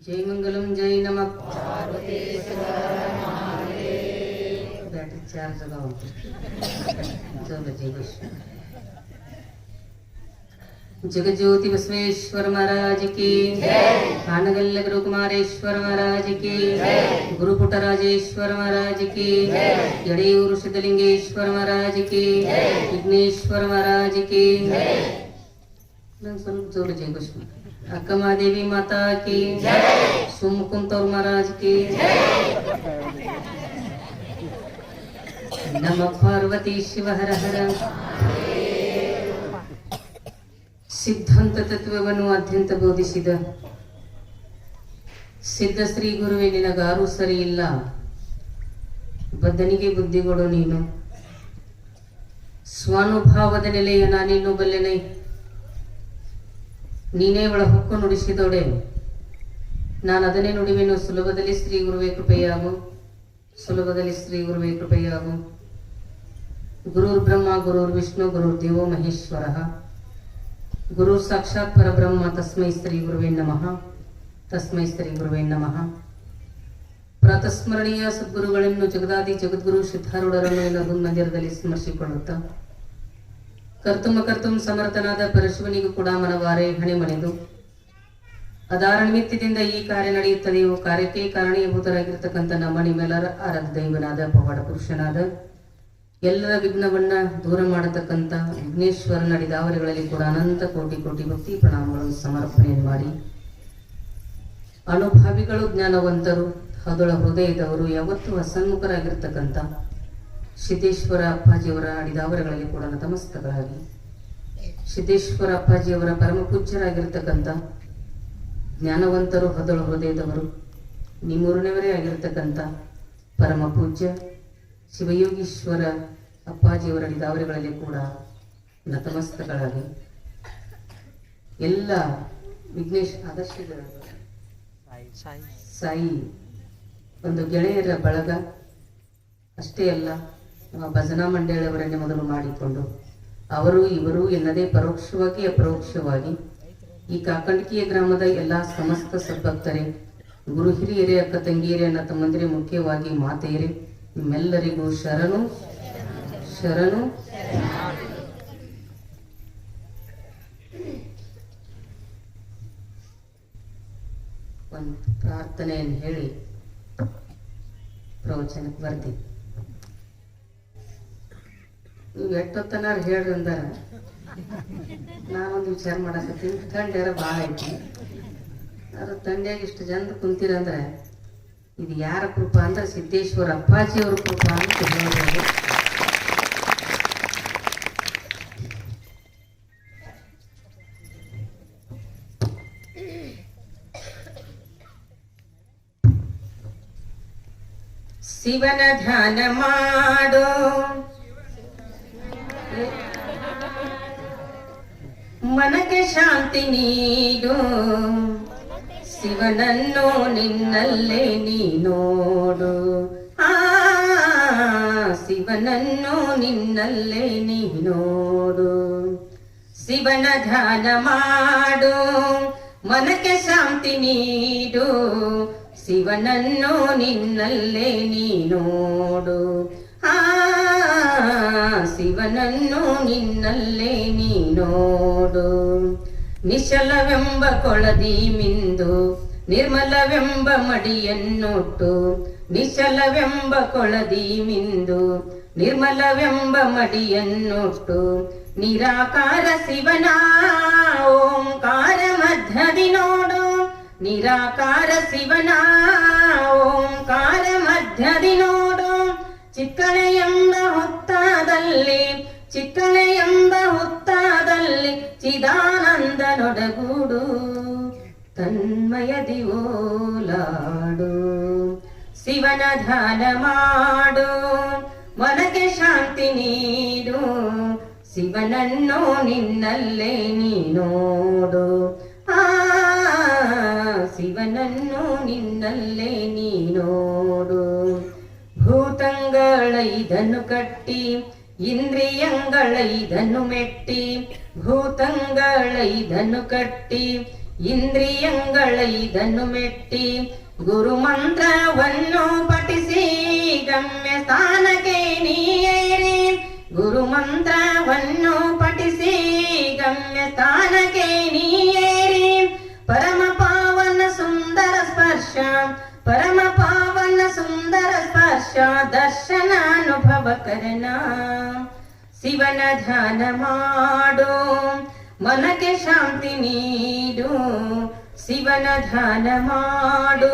जय मंगलम जय नमः बैटरी चार्ज लगाओ चलो जय कृष्ण जगज्योति बसवेश्वर महाराज की आनगल्य गुरु कुमारेश्वर महाराज की गुरु पुटराजेश्वर महाराज की यड़ेयूर सिद्धलिंगेश्वर महाराज की विघ्नेश्वर महाराज की चलो जय कृष्ण अक्कमादेवी माता की सुमुकुंतौर महाराज की नमः पार्वती शिव हर हर ಸಿದ್ಧಾಂತ ತತ್ವವನ್ನು ಅತ್ಯಂತ ಬೋಧಿಸಿದ ಸಿದ್ಧ ಶ್ರೀ ಗುರುವೇ ನಿನಗಾರೂ ಸರಿ ಇಲ್ಲ, ಬದ್ಧನಿಗೆ ಬುದ್ಧಿಗಳು ನೀನು, ಸ್ವಾನುಭಾವದ ನೆಲೆಯ ನಾನಿನ್ನು ಬಲ್ಲೆನೈ, ನೀನೇ ಒಳ ಹೊಕ್ಕು ನುಡಿಸಿದೊಡೆ ನಾನು ಅದನ್ನೇ ನುಡಿವೆನು. ಸುಲಭದಲ್ಲಿ ಶ್ರೀ ಗುರುವೇ ಕೃಪೆಯಾಗು, ಸುಲಭದಲ್ಲಿ ಶ್ರೀ ಗುರುವೇ ಕೃಪೆಯಾಗು. ಗುರುರ್ ಬ್ರಹ್ಮ ಗುರುರ್ ವಿಷ್ಣು ಗುರುರ್ ದೇವೋ ಮಹೇಶ್ವರ ಗುರು ಸಾಕ್ಷಾತ್ ಪರಬ್ರಹ್ಮ ತಸ್ಮೈ ಶ್ರೀ ಗುರುವೇ ನಮಃ, ತಸ್ಮೈ ಶ್ರೀ ಗುರುವೇ ನಮಃ. ಪ್ರಾತಸ್ಮರಣೀಯ ಸದ್ಗುರುಗಳನ್ನು ಜಗದಾದಿ ಜಗದ್ಗುರು ಸಿದ್ಧಾರೂಢರನ್ನು ಎಲ್ಲ ಮಂದಿರದಲ್ಲಿ ಸ್ಮರಿಸಿಕೊಳ್ಳುತ್ತಾ ಕರ್ತುಂ ಸಮರ್ಥನಾದ ಪರಶಿವನಿಗೂ ಕೂಡ ಮನವಾರೆ ಹಣೆ ಮಣಿದು ಅದಾರ ನಿಮಿತ್ತದಿಂದ ಈ ಕಾರ್ಯ ನಡೆಯುತ್ತದೆಯೋ ಕಾರ್ಯಕ್ಕೆ ಕಾರಣೀಭೂತರಾಗಿರ್ತಕ್ಕಂಥ ನಮ್ಮ ನಿಮ್ಮೆಲ್ಲರ ಆರಾಧ್ಯ ದೈವನಾದ ಪವಾಡ ಪುರುಷನಾದ ಎಲ್ಲರ ವಿಘ್ನವನ್ನ ದೂರ ಮಾಡತಕ್ಕಂಥ ವಿಘ್ನೇಶ್ವರ ನಡೆದಾವರಿಗಳಲ್ಲಿ ಕೂಡ ಅನಂತ ಕೋಟಿ ಕೋಟಿ ಭಕ್ತಿ ಪ್ರಣಾಮಗಳನ್ನು ಸಮರ್ಪಣೆಯನ್ನು ಮಾಡಿ, ಅನುಭಾವಿಗಳು ಜ್ಞಾನವಂತರು ಹದಳ ಹೃದಯದವರು ಯಾವತ್ತೂ ಹಸನ್ಮುಖರಾಗಿರ್ತಕ್ಕಂಥ ಸಿದ್ದೇಶ್ವರ ಅಪ್ಪಾಜಿಯವರ ನಡೆದಾವರಿಗಳಲ್ಲಿ ಕೂಡ ನತಮಸ್ತಕರಾಗಿ, ಸಿದ್ದೇಶ್ವರ ಅಪ್ಪಾಜಿಯವರ ಪರಮ ಪೂಜ್ಯರಾಗಿರ್ತಕ್ಕಂಥ ಜ್ಞಾನವಂತರು ಹದಳ ಹೃದಯದವರು ನಿಮ್ಮೂರನವರೇ ಆಗಿರ್ತಕ್ಕಂಥ ಪರಮ ಪೂಜ್ಯ ಶಿವಯೋಗೀಶ್ವರ ಅಪ್ಪಾಜಿಯವರ ನಿದಾವರಿಗಳಲ್ಲಿ ಕೂಡ ನತಮಸ್ತಕರಾಗಿ ಎಲ್ಲ ವಿಘ್ನೇಶ್ ಆದರ್ಶದ ಸಾಯಿ ಒಂದು ಗೆಳೆಯರ ಬಳಗ ಅಷ್ಟೇ ಅಲ್ಲ, ಭಜನಾ ಮಂಡಳಿಯವರನ್ನೇ ಮೊದಲು ಮಾಡಿಕೊಂಡು ಅವರು ಇವರು ಎನ್ನದೇ ಪರೋಕ್ಷವಾಗಿ ಅಪರೋಕ್ಷವಾಗಿ ಈ ಕಾಕಂಡಿಕೆಯ ಗ್ರಾಮದ ಎಲ್ಲ ಸಮಸ್ತ ಸದ್ಭಕ್ತರೇ, ಗುರು ಹಿರಿಯರೇ, ಅಕ್ಕ ತಂಗಿಯರೇ, ಅಣ್ಣ ತಮ್ಮಂದಿರೇ, ಮುಖ್ಯವಾಗಿ ಮಾತೆಯರೇ, ನಿಮ್ಮೆಲ್ಲರಿಗೂ ಶರಣು ಶರಣು. ಒಂದು ಪ್ರಾರ್ಥನೆಯನ್ನು ಹೇಳಿ ಪ್ರವಚನಕ್ಕೆ ಬರ್ದಿ. ನೀವು ಎಷ್ಟೊತ್ತನಾರ ಹೇಳ್ರಿ ಅಂದಾರ ನಾನೊಂದು ವಿಚಾರ ಮಾಡಕತ್ತೀನಿ. ತಂಡ್ಯಾರ ಭಾಳ ಐತಿ, ಅದ್ರ ತಂಡ್ಯಾಗ ಇಷ್ಟು ಜನ ಕುಂತೀರಂದ್ರೆ ಇದು ಯಾರ ಕೃಪಾ ಅಂದ್ರೆ ಸಿದ್ದೇಶ್ವರ ಅಪ್ಪಾಜಿಯವ್ರ ಕೃಪಾ ಅಂತ ಹೇಳ್ಬೋದು. ಶಿವನ ಧ್ಯಾನ ಮಾಡೋ ಮನಕ್ಕೆ ಶಾಂತಿ ನೀಡು, ಶಿವನನ್ನು ನಿನ್ನಲ್ಲೇ ನೀ ನೋಡು, ಶಿವನನ್ನು ನಿನ್ನಲ್ಲೇ ನೀ ನೋಡು. ಶಿವನ ಧ್ಯಾನ ಮಾಡು ಮನಕ್ಕೆ ಶಾಂತಿ ನೀಡು, ಶಿವನನ್ನು ನಿನ್ನಲ್ಲೇ ನೀ ನೋಡು, ಶಿವನನ್ನು ನಿನ್ನಲ್ಲೇ ನೀ ನೋಡು. ನಿಶ್ಚಲವೆಂಬ ಕೊಳದಿ ಮಿಂದು ನಿರ್ಮಲವೆಂಬ ಮಡಿಯನ್ನೊಟ್ಟು, ನಿಶ್ಚಲವೆಂಬ ಕೊಳದಿ ಮಿಂದು ನಿರ್ಮಲವೆಂಬ ಮಡಿಯನ್ನೊಟ್ಟು, ನಿರಾಕಾರ ಶಿವನ ಓಂಕಾರ ಮಧ್ಯದಿ ನೋಡು, ನಿರಾಕಾರ ಶಿವನ ಓಂಕಾರ ಮಧ್ಯದಿ ನೋಡು. ಚಿಕ್ಕಳೆಯೆಂಬ ಹುತ್ತಾದಲ್ಲಿ, ಚಿಕ್ಕಳೆಯೆಂಬ ಹುತ್ತಾದಲ್ಲಿ ಚಿದಾನಂದನೊಡಗೂಡು, ತನ್ಮಯದಿ ಓಲಾಡು. ಶಿವನ ಧ್ಯಾನ ಮಾಡು ಮನಕ್ಕೆ ಶಾಂತಿ ನೀಡು, ಶಿವನನ್ನು ನಿನ್ನಲ್ಲೇ ನೀ ನೋಡು, ಶಿವನನ್ನು ನಿನ್ನಲ್ಲೇ ನೀ ನೋಡು. ಭೂತಂಗಳ ಇದನ್ನು ಕಟ್ಟಿ ಇಂದ್ರಿಯಂಗಳ ಇದನ್ನು ಮೆಟ್ಟಿ, ಭೂತಂಗಳ ಇದನ್ನು ಕಟ್ಟಿ ಇಂದ್ರಿಯಂಗಳೈದನ್ನು ಮೆಟ್ಟಿ ಗುರು ಮಂತ್ರವನ್ನು ಪಠಿಸಿ ಗಮ್ಯ ಸ್ಥಾನಕ್ಕೆ ನೀಯೇರಿ ಗುರು ಮಂತ್ರವನ್ನು ಪಠಿಸಿ ಗಮ್ಯ ಸ್ಥಾನಕ್ಕೆ ನೀಯೇರಿ ಪರಮ ಪಾವನ ಸುಂದರ ಸ್ಪರ್ಶ ಪರಮ ಪಾವನ ಸುಂದರ ಸ್ಪರ್ಶ ದರ್ಶನ ಅನುಭವ ಕರಣ ಶಿವನ ಧ್ಯಾನ ಮಾಡು ಮನಕ್ಕೆ ಶಾಂತಿ ನೀಡು ಶಿವನ ಧ್ಯಾನ ಮಾಡು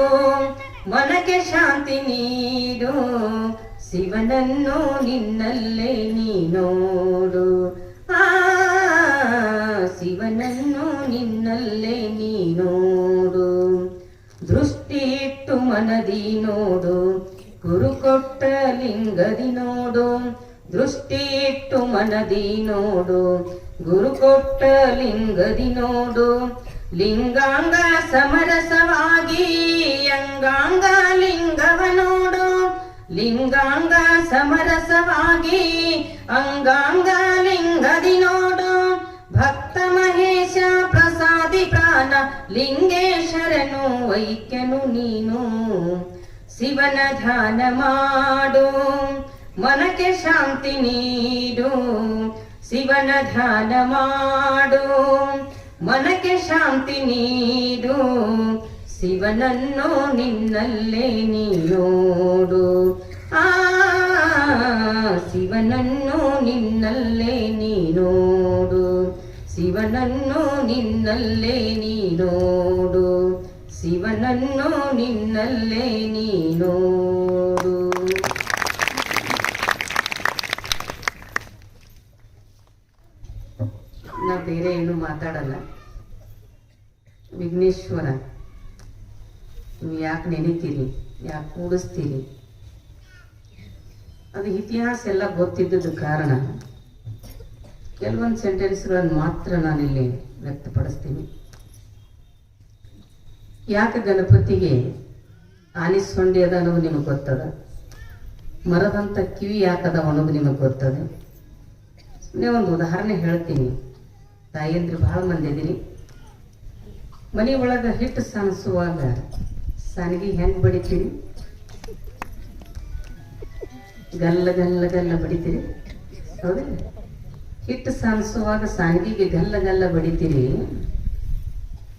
ಮನಕ್ಕೆ ಶಾಂತಿ ನೀಡು ಶಿವನನ್ನು ನಿನ್ನಲ್ಲೇ ನೀ ನೋಡು ಶಿವನನ್ನು ನಿನ್ನಲ್ಲೇ ನೀ ನೋಡು ದೃಷ್ಟಿ ಇಟ್ಟು ಮನದಿ ನೋಡು ಗುರು ಕೊಟ್ಟ ಲಿಂಗದಿ ನೋಡು ದೃಷ್ಟಿ ಇಟ್ಟು ಮನದಿ ನೋಡು ಗುರು ಕೊಟ್ಟ ಲಿಂಗದಿ ನೋಡು ಲಿಂಗಾಂಗ ಸಮರಸವಾಗಿ ಅಂಗಾಂಗ ಲಿಂಗವ ನೋಡು ಲಿಂಗಾಂಗ ಸಮರಸವಾಗಿ ಅಂಗಾಂಗ ಲಿಂಗದಿ ನೋಡು ಭಕ್ತ ಮಹೇಶ ಪ್ರಸಾದಿ ಪ್ರಾಣ ಲಿಂಗೇಶ್ವರನು ಐಕ್ಯನು ನೀನು ಶಿವನ ಧ್ಯಾನ ಮಾಡು ಮನಕ್ಕೆ ಶಾಂತಿ ನೀಡು ಶಿವನ ಧ್ಯಾನ ಮಾಡು ಮನಕ್ಕೆ ಶಾಂತಿ ನೀಡು ಶಿವನನ್ನು ನಿನ್ನಲ್ಲೇ ನೀ ನೋಡು ಶಿವನನ್ನು ನಿನ್ನಲ್ಲೇ ನೀ ನೋಡು ಶಿವನನ್ನು ನಿನ್ನಲ್ಲೇ ನೀ ನೋಡು ಶಿವನನ್ನು ನಿನ್ನಲ್ಲೇ ನೀ ನೋಡು. ನಾ ಬೇರೆ ಏನು ಮಾತಾಡಲ್ಲ. ವಿಘ್ನೇಶ್ವರ ನೀವು ಯಾಕೆ ನೆನಿತೀರಿ, ಯಾಕೆ ಕೂಡಿಸ್ತೀರಿ, ಅದು ಇತಿಹಾಸ ಎಲ್ಲ ಗೊತ್ತಿದ್ದದ ಕಾರಣ ಕೆಲವೊಂದು ಸೆಂಟೆನ್ಸ್ಗಳನ್ನು ಮಾತ್ರ ನಾನಿಲ್ಲಿ ವ್ಯಕ್ತಪಡಿಸ್ತೀನಿ. ಯಾಕೆ ಗಣಪತಿಗೆ ಆನೆ ಸೊಂಡಿ ಅದ ಅನ್ನೋದು ನಿಮಗೆ ಗೊತ್ತದ, ಮರದಂತ ಕಿವಿ ಯಾಕದ ಅನ್ನೋದು ನಿಮಗೆ ಗೊತ್ತದೆ. ಸುಮ್ಮನೆ ಒಂದು ಉದಾಹರಣೆ ಹೇಳ್ತೀನಿ. ತಾಯಿಯಂದ್ರೆ ಬಹಳ ಮಂದಿ ಇದೀರಿ. ಮನೆ ಒಳಗೆ ಹಿಟ್ಟು ಸಾನಿಸುವಾಗ ಸಾನಿಗೆ ಹೆಂಗೆ ಬಡಿತೀರಿ? ಗಲ್ಲ ಗಲ್ಲ ಗಲ್ಲ ಬಡಿತೀರಿ, ಹೌದಿಲ್ಲ? ಹಿಟ್ಟು ಸಾನಿಸುವಾಗ ಸಾನಿಗೆಗೆ ಗಲ್ಲ ಗಲ್ಲ ಬಡಿತೀರಿ.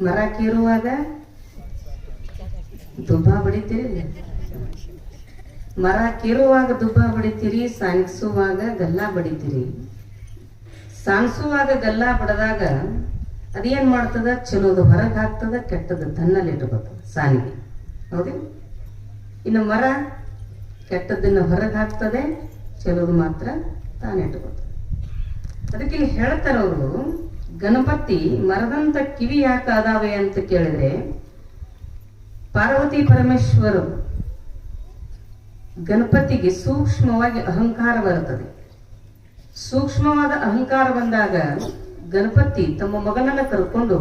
ಮರ ಕೀರುವಾಗ ದುಬ್ಬ ಬಡಿತೀರಿ. ಮರ ಕೀರುವಾಗ ದುಬ್ಬ ಬಡಿತೀರಿ, ಸಾನಿಸುವಾಗ ಗಲ್ಲ ಬಡಿತೀರಿ. ಸಾನಿಸುವಾಗ ಗಲ್ಲ ಬಡದಾಗ ಅದೇನ್ ಮಾಡ್ತದ? ಚಲೋದು ಹೊರಗೆ ಹಾಕ್ತದ, ಕೆಟ್ಟದ ತನ್ನಲ್ಲಿ ಇಟ್ಕೋತದ ಸಾನಿಗೆ, ಹೌದಿಲ್ಲ? ಇನ್ನು ಮರ ಕೆಟ್ಟದನ್ನ ಹೊರಗೆ ಹಾಕ್ತದೆ, ಚಲೋದು ಮಾತ್ರ ತಾನಿಟ್ಕೋತದೆ. ಅದಕ್ಕೆ ಇಲ್ಲಿ ಹೇಳ್ತಾರ ಅವರು, ಗಣಪತಿ ಮರದಂತ ಕಿವಿ ಯಾಕೆ ಅದಾವೆ ಅಂತ ಕೇಳಿದ್ರೆ, ಪಾರ್ವತಿ ಪರಮೇಶ್ವರು ಗಣಪತಿಗೆ ಸೂಕ್ಷ್ಮವಾಗಿ ಅಹಂಕಾರ ಬರುತ್ತದೆ. ಸೂಕ್ಷ್ಮವಾದ ಅಹಂಕಾರ ಬಂದಾಗ ಗಣಪತಿ ತಮ್ಮ ಮಗನನ್ನ ಕರ್ಕೊಂಡು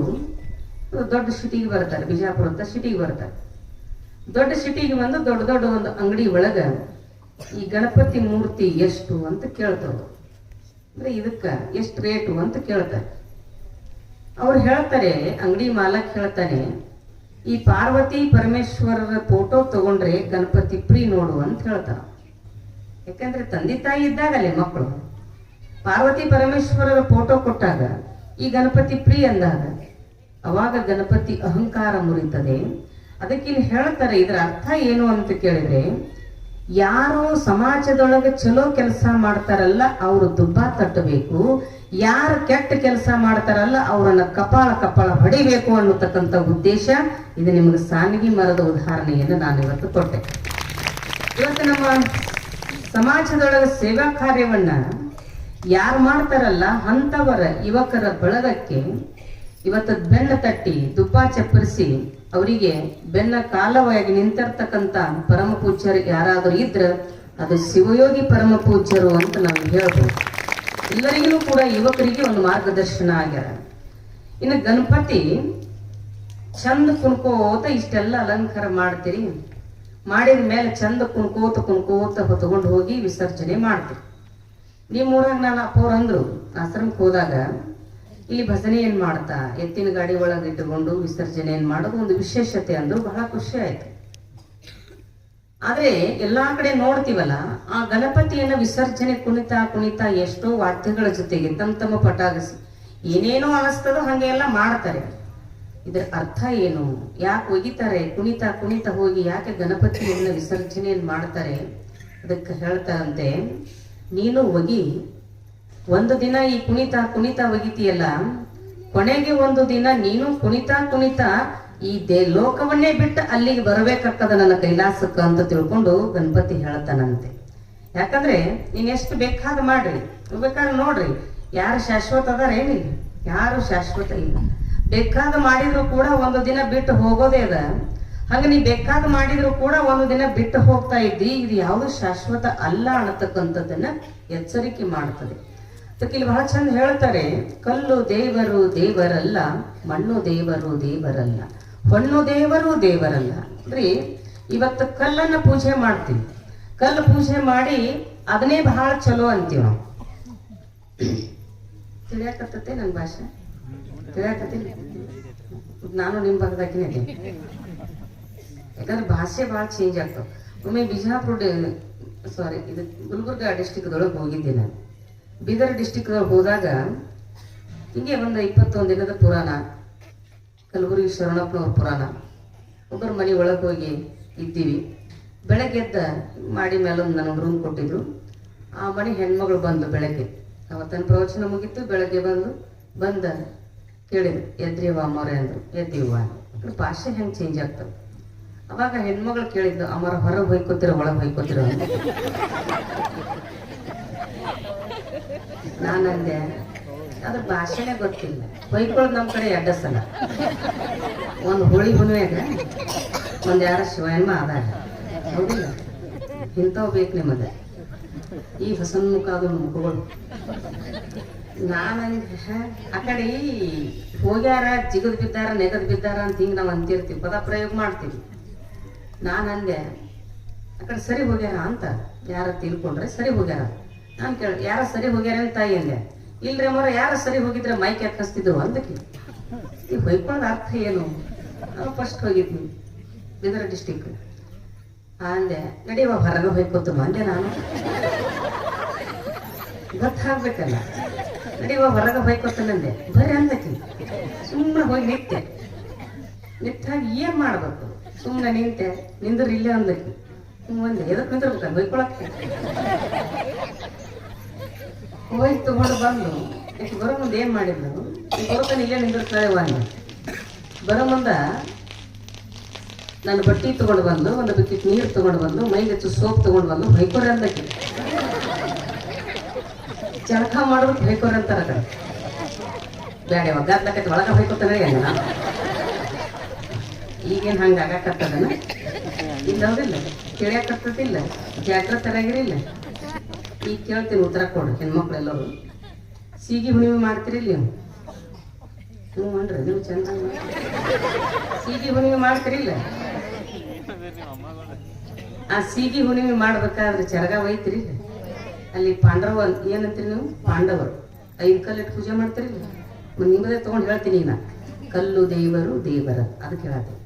ದೊಡ್ಡ ಸಿಟಿಗೆ ಬರ್ತಾರೆ, ಬಿಜಾಪುರ ಅಂತ ಸಿಟಿಗೆ ಬರ್ತಾರೆ. ದೊಡ್ಡ ಸಿಟಿಗೆ ಬಂದು ದೊಡ್ಡ ದೊಡ್ಡ ಒಂದು ಅಂಗಡಿ ಒಳಗ ಈ ಗಣಪತಿ ಮೂರ್ತಿ ಎಷ್ಟು ಅಂತ ಕೇಳ್ತಾರೆ. ಅಂದ್ರೆ ಇದಕ್ಕ ಎಷ್ಟು ರೇಟು ಅಂತ ಕೇಳ್ತಾರೆ. ಅವ್ರು ಹೇಳ್ತಾರೆ, ಅಂಗಡಿ ಮಾಲಕ್ ಹೇಳ್ತಾನೆ, ಈ ಪಾರ್ವತಿ ಪರಮೇಶ್ವರರ ಫೋಟೋ ತಗೊಂಡ್ರೆ ಗಣಪತಿ ಫ್ರೀ ನೋಡು ಅಂತ ಹೇಳ್ತಾರ. ಯಾಕಂದ್ರೆ ತಂದೆ ತಾಯಿ ಇದ್ದಾಗಲೇ ಮಕ್ಕಳು ಪಾರ್ವತಿ ಪರಮೇಶ್ವರರ ಫೋಟೋ ಕೊಟ್ಟಾಗ ಈ ಗಣಪತಿ ಫ್ರೀ ಅಂದಾಗ ಅವಾಗ ಗಣಪತಿ ಅಹಂಕಾರ ಮುರಿತದೆ. ಅದಕ್ಕೆ ಇಲ್ಲಿ ಹೇಳ್ತಾರೆ, ಇದರ ಅರ್ಥ ಏನು ಅಂತ ಕೇಳಿದ್ರೆ, ಯಾರು ಸಮಾಜದೊಳಗೆ ಚಲೋ ಕೆಲಸ ಮಾಡ್ತಾರಲ್ಲ ಅವರು ದುಬ್ಬ ತಟ್ಟಬೇಕು, ಯಾರು ಕೆಟ್ಟ ಕೆಲಸ ಮಾಡ್ತಾರಲ್ಲ ಅವರನ್ನ ಕಪಾಳ ಹೊಡಿಬೇಕು ಅನ್ನತಕ್ಕಂಥ ಉದ್ದೇಶ ಇದು. ನಿಮಗೆ ಸಾನಿಗೆ ಮರದ ಉದಾಹರಣೆಯನ್ನು ನಾನು ಇವತ್ತು ಕೊಟ್ಟೆ. ಇವತ್ತು ನಮ್ಮ ಸಮಾಜದೊಳಗೆ ಸೇವಾ ಕಾರ್ಯವನ್ನ ಯಾರು ಮಾಡ್ತಾರಲ್ಲ ಅಂತವರ ಯುವಕರ ಬಳಗಕ್ಕೆ ಇವತ್ತು ಬೆನ್ನ ತಟ್ಟಿ ದುಬ್ಬ ಚಪ್ಪರಿಸಿ ಅವರಿಗೆ ಬೆನ್ನ ಕಾಲವಾಗಿ ನಿಂತಿರ್ತಕ್ಕಂಥ ಪರಮ ಪೂಜ್ಯರು ಯಾರಾದರೂ ಇದ್ರ ಅದು ಶಿವಯೋಗಿ ಪರಮ ಪೂಜ್ಯರು ಅಂತ ನಾವು ಹೇಳ್ಬೋದು. ಎಲ್ಲರಿಗೂ ಕೂಡ ಯುವಕರಿಗೆ ಒಂದು ಮಾರ್ಗದರ್ಶನ ಆಗ್ಯಾರ. ಇನ್ನು ಗಣಪತಿ ಚಂದ ಕುಣ್ಕೋತ ಇಷ್ಟೆಲ್ಲ ಅಲಂಕಾರ ಮಾಡ್ತೀರಿ, ಮಾಡಿದ ಮೇಲೆ ಚಂದ ಕುಣ್ಕೋತ ಹೊತ್ಕೊಂಡು ಹೋಗಿ ವಿಸರ್ಜನೆ ಮಾಡ್ತೀರಿ. ನಿಮ್ಮೂರಾಗ ನಾನು ಅಪ್ಪವ್ರು ಅಂದ್ರು, ಆಶ್ರಮಕ್ಕೆ ಹೋದಾಗ ಇಲ್ಲಿ ಭಜನೆ ಏನ್ ಮಾಡ್ತಾ ಎತ್ತಿನ ಗಾಡಿ ಒಳಗೆ ಇಟ್ಟುಕೊಂಡು ವಿಸರ್ಜನೆ ಏನ್ ಮಾಡೋದು ಒಂದು ವಿಶೇಷತೆ ಅಂದ್ರು ಬಹಳ ಖುಷಿ ಆಯ್ತು. ಆದ್ರೆ ಎಲ್ಲಾ ಕಡೆ ನೋಡ್ತೀವಲ್ಲ, ಆ ಗಣಪತಿಯನ್ನ ವಿಸರ್ಜನೆ ಕುಣಿತಾ ಕುಣಿತಾ ಎಷ್ಟೋ ವಾದ್ಯಗಳ ಜೊತೆಗೆ ತಮ್ಮ ಪಟಾಗಿಸಿ ಏನೇನೋ ಅನಿಸ್ತದೋ ಹಂಗೆ ಎಲ್ಲ ಮಾಡ್ತಾರೆ. ಇದರ ಅರ್ಥ ಏನು? ಯಾಕೆ ಒಗಿತಾರೆ? ಕುಣಿತಾ ಕುಣಿತಾ ಹೋಗಿ ಯಾಕೆ ಗಣಪತಿಯನ್ನ ವಿಸರ್ಜನೆಯನ್ನು ಮಾಡ್ತಾರೆ? ಅದಕ್ಕೆ ಹೇಳ್ತಾರಂತೆ, ನೀನು ಒಗಿ ಒಂದು ದಿನ ಈ ಕುಣಿತಾ ಕುಣಿತಾ ಒಗಿತೀಯಲ್ಲ, ಕೊನೆಗೆ ಒಂದು ದಿನ ನೀನು ಕುಣಿತಾ ಕುಣಿತಾ ಈ ಲೋಕವನ್ನೇ ಬಿಟ್ಟು ಅಲ್ಲಿಗೆ ಬರಬೇಕಾಗ್ತದ ನನ್ನ ಕೈಲಾಸಕ್ಕ ಅಂತ ತಿಳ್ಕೊಂಡು ಗಣಪತಿ ಹೇಳ್ತಾನಂತೆ. ಯಾಕಂದ್ರೆ ನೀನ್ ಎಷ್ಟು ಬೇಕಾದ ಮಾಡ್ರಿ, ಬೇಕಾದ್ರೆ ನೋಡ್ರಿ, ಯಾರು ಶಾಶ್ವತ ಅದಾರ ಏನಿಲ್ಲ, ಯಾರು ಶಾಶ್ವತ ಇಲ್ಲ. ಬೇಕಾದ ಮಾಡಿದ್ರು ಕೂಡ ಒಂದು ದಿನ ಬಿಟ್ಟು ಹೋಗೋದೇ ಅದ. ಹಂಗ ನೀ ಬೇಕಾದ ಮಾಡಿದ್ರು ಕೂಡ ಒಂದು ದಿನ ಬಿಟ್ಟು ಹೋಗ್ತಾ ಇದ್ದಿ. ಇದು ಯಾವುದು ಶಾಶ್ವತ ಅಲ್ಲ ಅನ್ನತಕ್ಕಂಥದ್ದನ್ನ ಎಚ್ಚರಿಕೆ ಮಾಡ್ತದೆ. ಅದಕ್ಕೆ ಇಲ್ಲಿ ಬಹಳ ಚಂದ ಹೇಳ್ತಾರೆ, ಕಲ್ಲು ದೇವರು ದೇವರಲ್ಲ, ಮಣ್ಣು ದೇವರು ದೇವರಲ್ಲ, ಹೊಣ್ಣು ದೇವರು ದೇವರಲ್ಲ. ಅಂದ್ರೆ ಇವತ್ತು ಕಲ್ಲನ್ನ ಪೂಜೆ ಮಾಡ್ತೀವಿ, ಕಲ್ಲು ಪೂಜೆ ಮಾಡಿ ಅದನ್ನೇ ಬಹಳ ಚಲೋ ಅಂತೀವಿ ನಾವು. ತಿಳಿಯಾಕತ್ತತೆ ನನ್ನ ಭಾಷೆ ತಿಳಿಯಾಕತ್ತಿಲ್ಲ, ನಾನು ನಿಮ್ ಭಾಗದಾಗಿನೇ ಇದೆ. ಯಾಕಂದ್ರೆ ಭಾಷೆ ಬಹಳ ಚೇಂಜ್ ಆಗ್ತಾವ. ಒಮ್ಮೆ ಬಿಜಾಪುರ ಇದು ಗುಲ್ಬರ್ಗಾ ಡಿಸ್ಟಿಕ್ದೊಳಗೆ ಹೋಗಿದ್ದೆ ನಾನು. ಬೀದರ್ ಡಿಸ್ಟಿಕ್ ಹೋದಾಗ ಹಿಂಗೆ ಒಂದು 21 ದಿನದ ಪುರಾಣ, ಕಲಬುರಗಿ ಶರಣಪ್ಪನವ್ರ ಪುರಾಣ. ಒಬ್ಬರ ಮನೆ ಒಳಗೆ ಹೋಗಿ ಇದ್ದೀವಿ. ಬೆಳಗ್ಗೆ ಎದ್ದ ಮಾಡಿ ಮೇಲೆ ಒಂದು ನನಗೆ ರೂಮ್ ಕೊಟ್ಟಿದ್ರು. ಆ ಮನೆ ಹೆಣ್ಮಗಳು ಬಂದು ಬೆಳಗ್ಗೆ, ಅವತ್ತನ ಪ್ರವಚನ ಮುಗಿತು, ಬೆಳಗ್ಗೆ ಬಂದ ಕೇಳಿದ್ರು, ಎದ್ರಿವ ಅಮ್ಮವ್ರೆ ಅಂದ್ರು. ಎದ್ದೀವ. ಭಾಷೆ ಹೆಂಗೆ ಚೇಂಜ್ ಆಗ್ತವೆ. ಅವಾಗ ಹೆಣ್ಮಗಳು ಕೇಳಿದ್ದು, ಅಮ್ಮರ ಹೊರಗೆ ಹೊಯ್ಕೋತಿರೋ ಒಳಗೆ ಹೊಯ್ಕೋತಿರೋ ಅಂತ. ನಾನಂದೆ, ಅದ್ರ ಭಾಷೆನೇ ಗೊತ್ತಿಲ್ಲ. ಹೊಯ್ಕೊಳ್ಳೋದು ನಮ್ಮ ಕಡೆ ಎಡ್ಡ ಸಲ. ಒಂದು ಹೋಳಿ ಹುಣ್ಣಿಮೆಗ ಒಂದು ಯಾರ ಶಿವಯಮ್ಮ ಅದಾರ, ಹೌದಿಲ್ಲ? ಇಂಥವು ಬೇಕು ನಿಮಗೆ, ಈ ಹಸನ್ಮುಖ ಅದು ಮುಖಗಳು. ನಾನಂದ್ರೆ ಆ ಕಡೆ ಹೋಗ್ಯಾರ, ಜಿಗದ್ ಬಿದ್ದಾರ, ನೆಗದ್ ಬಿದ್ದಾರ ಅಂತ ಹಿಂಗೆ ನಾವು ಅಂತಿರ್ತೀವಿ, ಪದ ಪ್ರಯೋಗ ಮಾಡ್ತೀವಿ. ನಾನಂದೆ, ಆ ಕಡೆ ಸರಿ ಹೋಗ್ಯಾರ ಅಂತ ಯಾರ ತಿಳ್ಕೊಂಡ್ರೆ ಸರಿ ಹೋಗ್ಯಾರ. ನಾನು ಕೇಳಿ, ಯಾರ ಸರಿ ಹೋಗ್ಯಾರ ಅಂತ ತಾಯಿ ಅಂದೆ. ಇಲ್ರಿ ಮರ, ಯಾರ ಸರಿ ಹೋಗಿದ್ರೆ ಮೈಕ್ ಯಾಕೆ ಹಸ್ತಿದ್ರು ಅಂದಕ್ಕೆ. ಈ ಹೊಯ್ಕೊಳ್ಳೋದ ಅರ್ಥ ಏನು? ನಾವು ಫಸ್ಟ್ ಹೋಗಿದ್ವಿ ಬೀದರ್ ಡಿಸ್ಟಿಕ್. ಅಂದೆ, ನಡಿಯವ ಹೊರಗೆ ಹೊಯ್ಕೋತಮ್ಮ ಅಂದೆ. ನಾನು ಗೊತ್ತಾಗ್ಬೇಕಲ್ಲ, ನಡಿಯವ ಹೊರಗೆ ಹೊಯ್ಕೋತನಂದೆ. ಬರ್ರಿ ಅಂದಕ್ಕೆ. ಸುಮ್ಮನೆ ಹೋಗಿ ನಿಂತಾಗಿ ಏನ್ ಮಾಡ್ಬೇಕು? ಸುಮ್ಮನೆ ನಿಂತೆ, ನಿಂದ್ರೆ ಇಲ್ಲೇ ಅಂದಕ್ಕೆ. ಒಂದೆ ಎದಕ್ ನಿಂದಿರ್ಬೇಕಲ್ಲ ಹೊಯ್ಕೊಳಕ್ಕೆ. ಹೋಗಿ ತಗೊಂಡು ಬಂದು ಬರೋ ಮುಂದೆ ಏನ್ ಮಾಡಿದ್ಲು, ಬರೋತನ ಇಲ್ಲೇ ನಿಂದಿರ್ತಾಳೆ. ಬರೋ ಮುಂದ ನನ್ನ ಬಟ್ಟೆ ತಗೊಂಡು ಬಂದು, ಒಂದು ಬಕೆಟ್ ನೀರು ತಗೊಂಡು ಬಂದು, ಮೈಗೆ ಸೋಪ್ ತಗೊಂಡು ಬಂದು ಹೊಯ್ಕೊರೆ ಅಂದಕ್ಕೆ. ಜಳಕ ಮಾಡೋದಕ್ಕೆ ಹೊಯ್ಕೊರೆ ಅಂತಾರ ಕಡೆ. ಬ್ಯಾಡ ಒಗ್ಗಾದ್ಲಕೈತಿ, ಒಳಗ ಹೊಯ್ಕೊತಾನೆ ಹೆಂಗ. ನಾನು ಈಗೇನು ಹಂಗೆ ಆಗಾಕತ್ತದನ ಇಲ್ಲ, ಹೌದಿಲ್ಲ? ಕೇಳ್ಯಾಕತ್ತದಿಲ್ಲ, ಜಾಗ್ರತೆ ತರಾಗಿರಿಲ್ಲ. ಈಗ ಕೇಳ್ತೀನಿ, ಉತ್ತರ ಕೊಡ್ರಿ ಹೆಣ್ಮಕ್ಳು ಎಲ್ಲರೂ. ಸೀಗಿ ಹುಣ್ಣಿಮೆ ಮಾಡ್ತೀರಿಲ್ಲ ನೀವು? ಹ್ಞೂ ಅನ್ರಿ, ನೀವು ಚಂದ ಸೀಗಿ ಹುಣ್ಣಿಮೆ ಮಾಡ್ತೀರಿಲ್ಲ? ಆ ಸೀಗಿ ಹುಣ್ಣಿಮೆ ಮಾಡ್ಬೇಕಾದ್ರೆ ಚರಗ ಒಯ್ತಿರಿಲ್ಲ? ಅಲ್ಲಿ ಪಾಂಡವ ಏನಂತೀರಿ ನೀವು? ಪಾಂಡವರು 5 ಕಲ್ಲಿಟ್ಟು ಪೂಜೆ ಮಾಡ್ತಿರಿಲ್ಲ? ನಿಮ್ಮದೇ ತಗೊಂಡು ಹೇಳ್ತೀನಿ ಈಗ. ಕಲ್ಲು ದೇವರು ದೇವರ, ಅದಕ್ಕೆ ಹೇಳ್ತೀನಿ.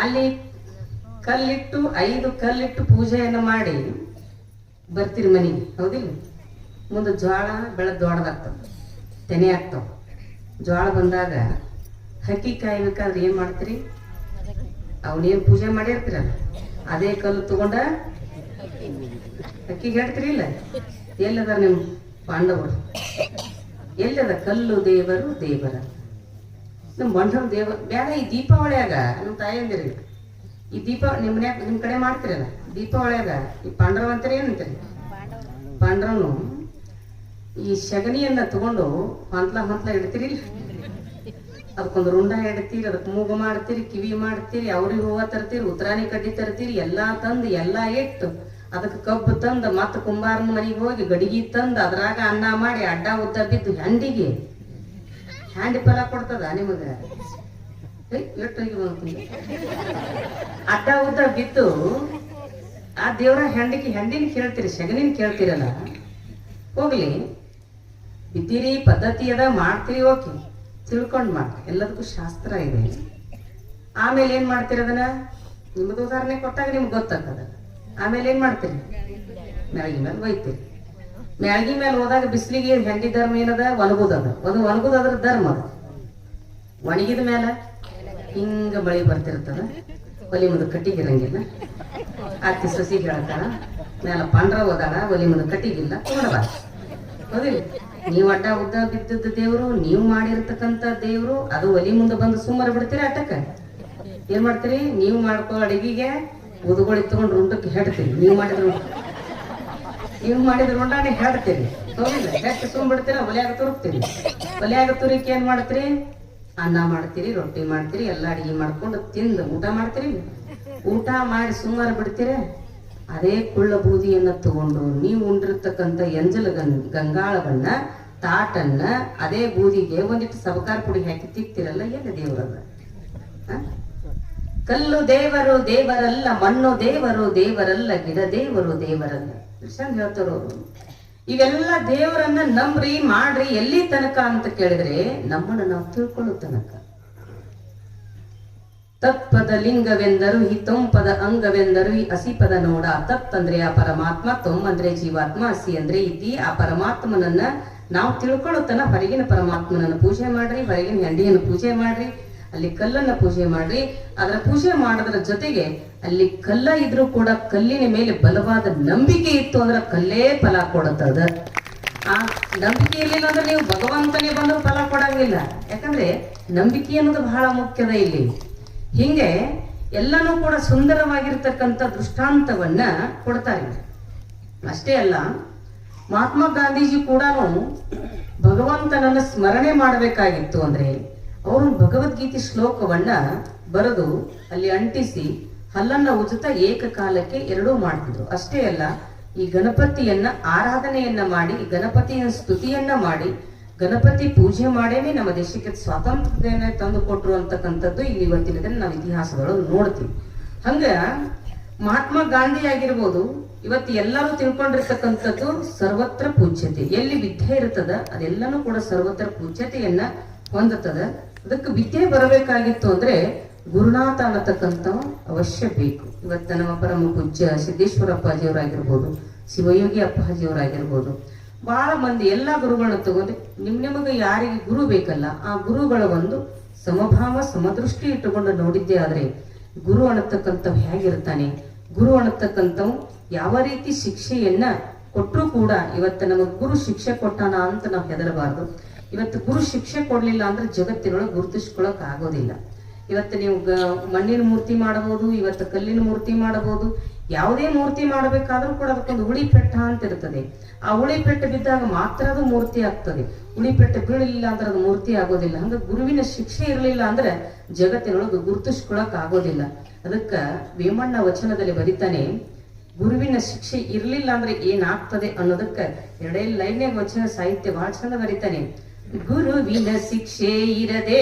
ಅಲ್ಲಿ ಕಲ್ಲಿಟ್ಟು 5 ಕಲ್ಲಿಟ್ಟು ಪೂಜೆಯನ್ನು ಮಾಡಿ ಬರ್ತೀರಿ ಮನೆಗೆ, ಹೌದಿಲ್ಲ? ಮುಂದೆ ಜ್ವಾಳ ಬೆಳೆದ್ ದೊಡ್ಡದಾಗ್ತಾವ, ತೆನೆ ಆಗ್ತಾವ. ಜ್ವಾಳ ಬಂದಾಗ ಹಕ್ಕಿ ಕಾಯ್ಬೇಕಾದ್ರೆ ಏನ್ ಮಾಡ್ತೀರಿ? ಅವನೇನ್ ಪೂಜೆ ಮಾಡಿರ್ತೀರಲ್ಲ, ಅದೇ ಕಲ್ಲು ತಗೊಂಡ ಹಕ್ಕಿಗೆ ಹೇಳ್ತೀರಿ ಇಲ್ಲ? ಎಲ್ಲದಾರ ನಿಮ್ ಪಾಂಡವರು? ಎಲ್ಲದ ಕಲ್ಲು ದೇವರು ದೇವರ? ನಮ್ ಬಂಧನ ದೇವ ಬೇಡ. ಈ ದೀಪಾವಳಿಯಾಗ ನಮ್ಮ ತಾಯಿ ಅಂದಿರಿ, ಈ ನಿಮ್ ಮನ್ಯಾಗ ನಿಮ್ ಕಡೆ ಮಾಡ್ತಿರಲ್ಲ, ದೀಪಾವಳಿಯಾಗ ಈ ಪಾಂಡವ ಅಂತಾರೆ ಏನಂತೀರಿ? ಪಾಂಡವನು ಈ ಶಗನಿಯನ್ನ ತಗೊಂಡು ಹೊಂತ್ಲ ಇಡ್ತೀರಿ, ಅದಕ್ಕೊಂದು ರುಂಡ ಇಡ್ತೀರಿ, ಅದಕ್ಕೆ ಮೂಗು ಮಾಡ್ತೀರಿ, ಕಿವಿ ಮಾಡ್ತೀರಿ, ಅವ್ರಿಗೆ ಹೂವ ತರ್ತೀರಿ, ಉತ್ತರಾಣಿ ಕಡ್ಡಿ ತರ್ತೀರಿ, ಎಲ್ಲಾ ತಂದು ಎಲ್ಲಾ ಇಟ್ಟು ಅದಕ್ಕೆ ಕಬ್ಬು ತಂದು ಮತ್ತ ಕುಂಬಾರನ ಮನೆಗೆ ಹೋಗಿ ಗಡಿಗೆ ತಂದು ಅದ್ರಾಗ ಅನ್ನ ಮಾಡಿ ಅಡ್ಡ ಉದ್ದ ಬಿದ್ದು ಹ್ಯಾಂಡಿಗೆ ಹ್ಯಾಂಡಿ ಫಲ ಕೊಡ್ತದ ನಿಮಗ? ಅಡ್ಡ ಉದ್ದ ಬಿದ್ದು ಆ ದೇವ್ರ ಹೆಂಡಿನ ಕೇಳ್ತೀರಿ, ಶಗನಿನ ಕೇಳ್ತೀರಲ್ಲ. ಹೋಗ್ಲಿ, ಬಿತ್ತೀರಿ ಪದ್ಧತಿ ಅದ ಮಾಡ್ತೀರಿ, ಓಕೆ, ತಿಳ್ಕೊಂಡ್ ಮಾಡ್ರಿ, ಎಲ್ಲದಕ್ಕೂ ಶಾಸ್ತ್ರ ಇದೆ. ಆಮೇಲೆ ಏನ್ ಮಾಡ್ತೀರಿ ಅದನ್ನ ನಿಮ್ದು ಉದಾಹರಣೆ ಕೊಟ್ಟಾಗ ನಿಮ್ಗೆ ಗೊತ್ತಾಗ್ತದ. ಆಮೇಲೆ ಏನ್ ಮಾಡ್ತೀರಿ, ಮ್ಯಾಳ್ಗಿ ಮೇಲೆ ಒಯ್ತೀರಿ. ಮ್ಯಾಳ್ಗಿ ಮೇಲೆ ಹೋದಾಗ ಬಿಸಿಲಿಗೆ ಹೆಂಡಿ ಧರ್ಮ ಏನದ, ಒಣಗುದದ. ಒಣಗುದ ಅದ್ರ ಧರ್ಮ ಅದ. ಒಣಗಿದ ಮೇಲೆ ಹಿಂಗ ಮಳಿ ಬರ್ತಿರ್ತದ, ಒಲಿ ಮುಂದೆ ಕಟ್ಟಿಗಿರಂಗಿಲ್ಲ. ಅತ್ತಿ ಸಸಿ ಹೇಳ್ತಾರ ಮೇಲೆ ಪಾಂಡ್ರ ಹೋದಾಗ ಒಲಿ ಮುಂದೆ ಕಟ್ಟಿಗಿಲ್ಲ, ನೋಡಬ ಹೌದಿಲ್ಲ. ನೀವು ಅಡ್ಡ ಉದ್ದ ಬಿದ್ದದ ದೇವ್ರು, ನೀವು ಮಾಡಿರ್ತಕ್ಕಂಥ ದೇವ್ರು, ಅದು ಒಲಿ ಮುಂದೆ ಬಂದು ಸುಮ್ಮರ ಬಿಡ್ತೀರಿ. ಅಟ್ಟಕ್ಕ ಏನ್ ಮಾಡ್ತೀರಿ, ನೀವು ಮಾಡ್ಕೋ ಅಡಿಗೆಗೆ ಉದುಗಳು ಇತ್ಕೊಂಡು ಉಂಟಕ್ಕೆ ಹೆಡ್ತೀರಿ. ನೀವು ಮಾಡಿದ್ರ ಉಂಡಾನೆ ಹೆಡ್ತೀರಿ, ಹೌದಿಲ್ಲ. ಹೆಟ್ಟು ಸುಮ್ ಬಿಡ್ತೀರ, ಒಲೆಯಾಗ ತುರುಕ್ತೀರಿ. ಒಲೆಯಾಗ ತುರಿಕೆ ಏನ್ ಮಾಡ್ತೀರಿ, ಅನ್ನ ಮಾಡ್ತೀರಿ, ರೊಟ್ಟಿ ಮಾಡ್ತೀರಿ, ಎಲ್ಲ ಅಡಿಗೆ ಮಾಡ್ಕೊಂಡು ತಿಂದು ಊಟ ಮಾಡ್ತೀರಿ. ಊಟ ಮಾಡಿ ಸುಮಾರು ಬಿಡ್ತೀರ. ಅದೇ ಕುಳ್ಳ ಬೂದಿಯನ್ನ ತಗೊಂಡು ನೀವು ಉಂಡಿರ್ತಕ್ಕಂಥ ಎಂಜಲ ಗಂಗಾಳವನ್ನ, ತಾಟನ್ನ, ಅದೇ ಬೂದಿಗೆ ಒಂದಿಟ್ಟು ಸಬಕಾರ ಪುಡಿ ಹಾಕಿ ತಿಕ್ತಿರಲ್ಲ, ಎಲ್ಲ ದೇವರಲ್ಲ. ಕಲ್ಲು ದೇವರು ದೇವರಲ್ಲ, ಮಣ್ಣು ದೇವರು ದೇವರಲ್ಲ, ಗಿಡ ದೇವರು ದೇವರಲ್ಲ. ಕೃಷ್ಣನ್ ಹೇಳ್ತಾರವ್ರು. ಇವೆಲ್ಲ ದೇವರನ್ನ ನಂಬ್ರಿ ಮಾಡ್ರಿ. ಎಲ್ಲಿ ತನಕ ಅಂತ ಕೇಳಿದ್ರೆ ನಮ್ಮನ್ನು ನಾವು ತಿಳ್ಕೊಳ್ಳೋ ತನಕ. ತತ್ಪದ ಲಿಂಗವೆಂದರು ಈ ತೊಂಪದ ಅಂಗವೆಂದರು ಈ ಅಸಿಪದ ನೋಡ. ತತ್ ಅಂದ್ರೆ ಆ ಪರಮಾತ್ಮ, ತೊಮ್ ಅಂದ್ರೆ ಜೀವಾತ್ಮ, ಅಸಿ ಅಂದ್ರೆ ಇದ್ದಿ. ಆ ಪರಮಾತ್ಮನನ್ನ ನಾವು ತಿಳ್ಕೊಳ್ಳೋತನ ಹೊರಗಿನ ಪರಮಾತ್ಮನನ್ನ ಪೂಜೆ ಮಾಡ್ರಿ, ಹೊರಗಿನ ಹೆಂಡಿಯನ್ನು ಪೂಜೆ ಮಾಡ್ರಿ, ಅಲ್ಲಿ ಕಲ್ಲನ್ನ ಪೂಜೆ ಮಾಡ್ರಿ. ಅದರ ಪೂಜೆ ಮಾಡೋದ್ರ ಜೊತೆಗೆ ಅಲ್ಲಿ ಕಲ್ಲ ಇದ್ರೂ ಕೂಡ ಕಲ್ಲಿನ ಮೇಲೆ ಬಲವಾದ ನಂಬಿಕೆ ಇತ್ತು ಅಂದ್ರೆ ಕಲ್ಲೇ ಫಲ ಕೊಡುತ್ತದ. ಆ ನಂಬಿಕೆ ಇರ್ಲಿಲ್ಲ ಅಂದ್ರೆ ನೀವು ಭಗವಂತನೇ ಬಂದು ಫಲ ಕೊಡಂಗಿಲ್ಲ. ಯಾಕಂದ್ರೆ ನಂಬಿಕೆ ಅನ್ನೋದು ಬಹಳ ಮುಖ್ಯದ ಇಲ್ಲಿ. ಹಿಂಗೆ ಎಲ್ಲನೂ ಕೂಡ ಸುಂದರವಾಗಿರ್ತಕ್ಕಂಥ ದೃಷ್ಟಾಂತವನ್ನ ಕೊಡ್ತಾರೆ. ಅಷ್ಟೇ ಅಲ್ಲ, ಮಹಾತ್ಮ ಗಾಂಧೀಜಿ ಕೂಡ ಭಗವಂತನನ್ನ ಸ್ಮರಣೆ ಮಾಡಬೇಕಾಗಿತ್ತು ಅಂದ್ರೆ ಅವರು ಭಗವದ್ಗೀತೆ ಶ್ಲೋಕವನ್ನ ಬರೆದು ಅಲ್ಲಿ ಅಂಟಿಸಿ ಹಲ್ಲನ್ನ ಉಜುತ ಏಕಕಾಲಕ್ಕೆ ಎರಡೂ ಮಾಡ್ತಿದ್ರು. ಅಷ್ಟೇ ಅಲ್ಲ, ಈ ಗಣಪತಿಯನ್ನ ಆರಾಧನೆಯನ್ನ ಮಾಡಿ, ಗಣಪತಿಯ ಸ್ತುತಿಯನ್ನ ಮಾಡಿ, ಗಣಪತಿ ಪೂಜೆ ಮಾಡೇನೆ ನಮ್ಮ ದೇಶಕ್ಕೆ ಸ್ವಾತಂತ್ರ್ಯನ ತಂದು ಕೊಟ್ರು ಅಂತಕ್ಕಂಥದ್ದು ಇಲ್ಲಿ ಇವತ್ತಿನ ದಿನ ನಾವು ಇತಿಹಾಸದೊಳಗೆ ನೋಡ್ತೀವಿ. ಹಂಗ ಮಹಾತ್ಮ ಗಾಂಧಿ ಆಗಿರ್ಬೋದು, ಇವತ್ತು ಎಲ್ಲರೂ ತಿಳ್ಕೊಂಡಿರ್ತಕ್ಕಂಥದ್ದು ಸರ್ವತ್ರ ಪೂಜ್ಯತೆ. ಎಲ್ಲಿ ವಿದ್ಯೆ ಇರ್ತದ ಅದೆಲ್ಲನೂ ಕೂಡ ಸರ್ವತ್ರ ಪೂಜ್ಯತೆಯನ್ನ ಹೊಂದುತ್ತದ. ಅದಕ್ಕೆ ವಿದ್ಯೆ ಬರಬೇಕಾಗಿತ್ತು ಅಂದ್ರೆ ಗುರುನಾಥ ಅನ್ನತಕ್ಕಂಥ ಅವಶ್ಯ ಬೇಕು. ಇವತ್ತ ನಮ್ಮ ಪರಮ ಪೂಜ್ಯ ಸಿದ್ದೇಶ್ವರ ಅಪ್ಪಾಜಿಯವರಾಗಿರ್ಬೋದು, ಶಿವಯೋಗಿ ಅಪ್ಪಾಜಿಯವರಾಗಿರ್ಬೋದು, ಬಹಳ ಮಂದಿ ಎಲ್ಲಾ ಗುರುಗಳನ್ನ ತಗೊಂಡ್ರೆ ನಿಮಗೆ ಯಾರಿಗೆ ಗುರು ಬೇಕಲ್ಲ, ಆ ಗುರುಗಳ ಒಂದು ಸಮಭಾವ ಸಮದೃಷ್ಟಿ ಇಟ್ಟುಕೊಂಡು ನೋಡಿದ್ದೇ ಆದ್ರೆ ಗುರು ಅನ್ನತಕ್ಕಂಥವ್ ಹೇಗಿರ್ತಾನೆ, ಗುರು ಅನ್ನತಕ್ಕಂಥವ್ ಯಾವ ರೀತಿ ಶಿಕ್ಷೆಯನ್ನ ಕೊಟ್ಟರು ಕೂಡ ಇವತ್ತು ನಮಗೆ ಗುರು ಶಿಕ್ಷೆ ಕೊಟ್ಟಾನ ಅಂತ ನಾವು ಹೆದರಬಾರ್ದು. ಇವತ್ತು ಗುರು ಶಿಕ್ಷೆ ಕೊಡ್ಲಿಲ್ಲ ಅಂದ್ರೆ ಜಗತ್ತಿನೊಳಗೆ ಗುರುತಿಸ್ಕೊಳಕ್ ಆಗೋದಿಲ್ಲ. ಇವತ್ತು ನೀವು ಮಣ್ಣಿನ ಮೂರ್ತಿ ಮಾಡಬಹುದು, ಇವತ್ತು ಕಲ್ಲಿನ ಮೂರ್ತಿ ಮಾಡಬಹುದು, ಯಾವುದೇ ಮೂರ್ತಿ ಮಾಡಬೇಕಾದ್ರೂ ಕೂಡ ಅದಕ್ಕೊಂದು ಉಳಿ ಪೆಟ್ಟ ಅಂತ ಇರ್ತದೆ. ಆ ಉಳಿ ಪೆಟ್ಟು ಬಿದ್ದಾಗ ಮಾತ್ರ ಅದು ಮೂರ್ತಿ ಆಗ್ತದೆ. ಉಳಿ ಪೆಟ್ಟು ಬೀಳಲಿಲ್ಲ ಅಂದ್ರೆ ಅದು ಮೂರ್ತಿ ಆಗೋದಿಲ್ಲ. ಹಂಗ ಗುರುವಿನ ಶಿಕ್ಷೆ ಇರಲಿಲ್ಲ ಅಂದ್ರೆ ಜಗತ್ತಿನೊಳಗೆ ಗುರುತಿಸ್ಕೊಳಕ್ ಆಗೋದಿಲ್ಲ. ಅದಕ್ಕ ವೇಮಣ್ಣ ವಚನದಲ್ಲಿ ಬರೀತಾನೆ, ಗುರುವಿನ ಶಿಕ್ಷೆ ಇರ್ಲಿಲ್ಲ ಅಂದ್ರೆ ಏನಾಗ್ತದೆ ಅನ್ನೋದಕ್ಕ ಎರಡೇ ಲೈನ್ಯಾಗ ವಚನ ಸಾಹಿತ್ಯ ಬಹಳ ಚಂದ ಬರೀತಾನೆ. ಗುರುವಿನ ಶಿಕ್ಷೆ ಇರದೆ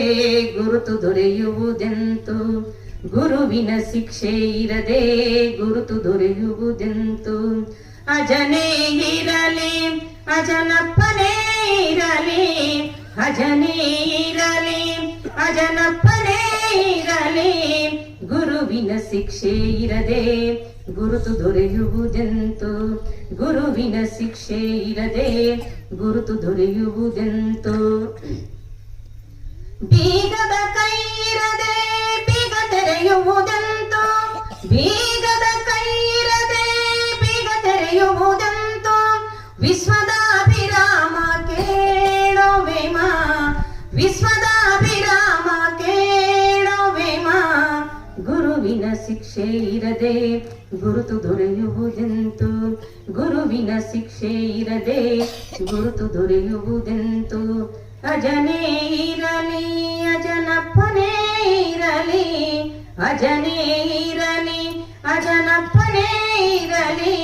ಗುರುತು ದೊರೆಯುವುದೆಂತು, ಗುರುವಿನ ಶಿಕ್ಷೆ ಇರದೆ ಗುರುತು ದೊರೆಯುವುದೆಂತು. ಅಜನೇ ಇರಲಿ ಅಜನಪ್ಪನೇ ಇರಲಿ, ಅಜನೇ ಇರಲಿ ಅಜನಪ್ಪನೇ ಇರಲಿ, ಗುರುವಿನ ಶಿಕ್ಷೆ ಇರದೆ ಗುರುತು ದೊರೆಯುವುದೆಂತು, ಗುರುವಿನ ಶಿಕ್ಷೆ ಇರದೆ ಗುರುತು ದೊರೆಯುವುದೆಂತು. ಬೀಗದ ಕೈ ಇರದೆ ಬೀಗ ತೆರೆಯುವುದೆಂತು, ಬೀಗದ ಕೈ ಇರದೆ ಬೀಗ ತೆರೆಯುವುದೆಂತು. ವಿಶ್ವದಾಭಿರಾಮ ಕೇಳೋವೇಮ, ವಿಶ್ವದಾಭಿರಾಮ ಕೇಳೋವೇಮ, ಗುರುವಿನ ಶಿಕ್ಷೆ ಇರದೆ ಗುರುತು ದೊರೆಯುವುದೆಂತು, ಗುರುವಿನ ಶಿಕ್ಷೆ ಇರದೆ ಗುರುತು ದೊರೆಯುವುದೆಂತು. ಅಜನೇ ಇರಲಿ ಅಜನಪ್ಪನೇ ಇರಲಿ, ಅಜನೇ ಇರಲಿ ಅಜನಪ್ಪನೇ ಇರಲಿ,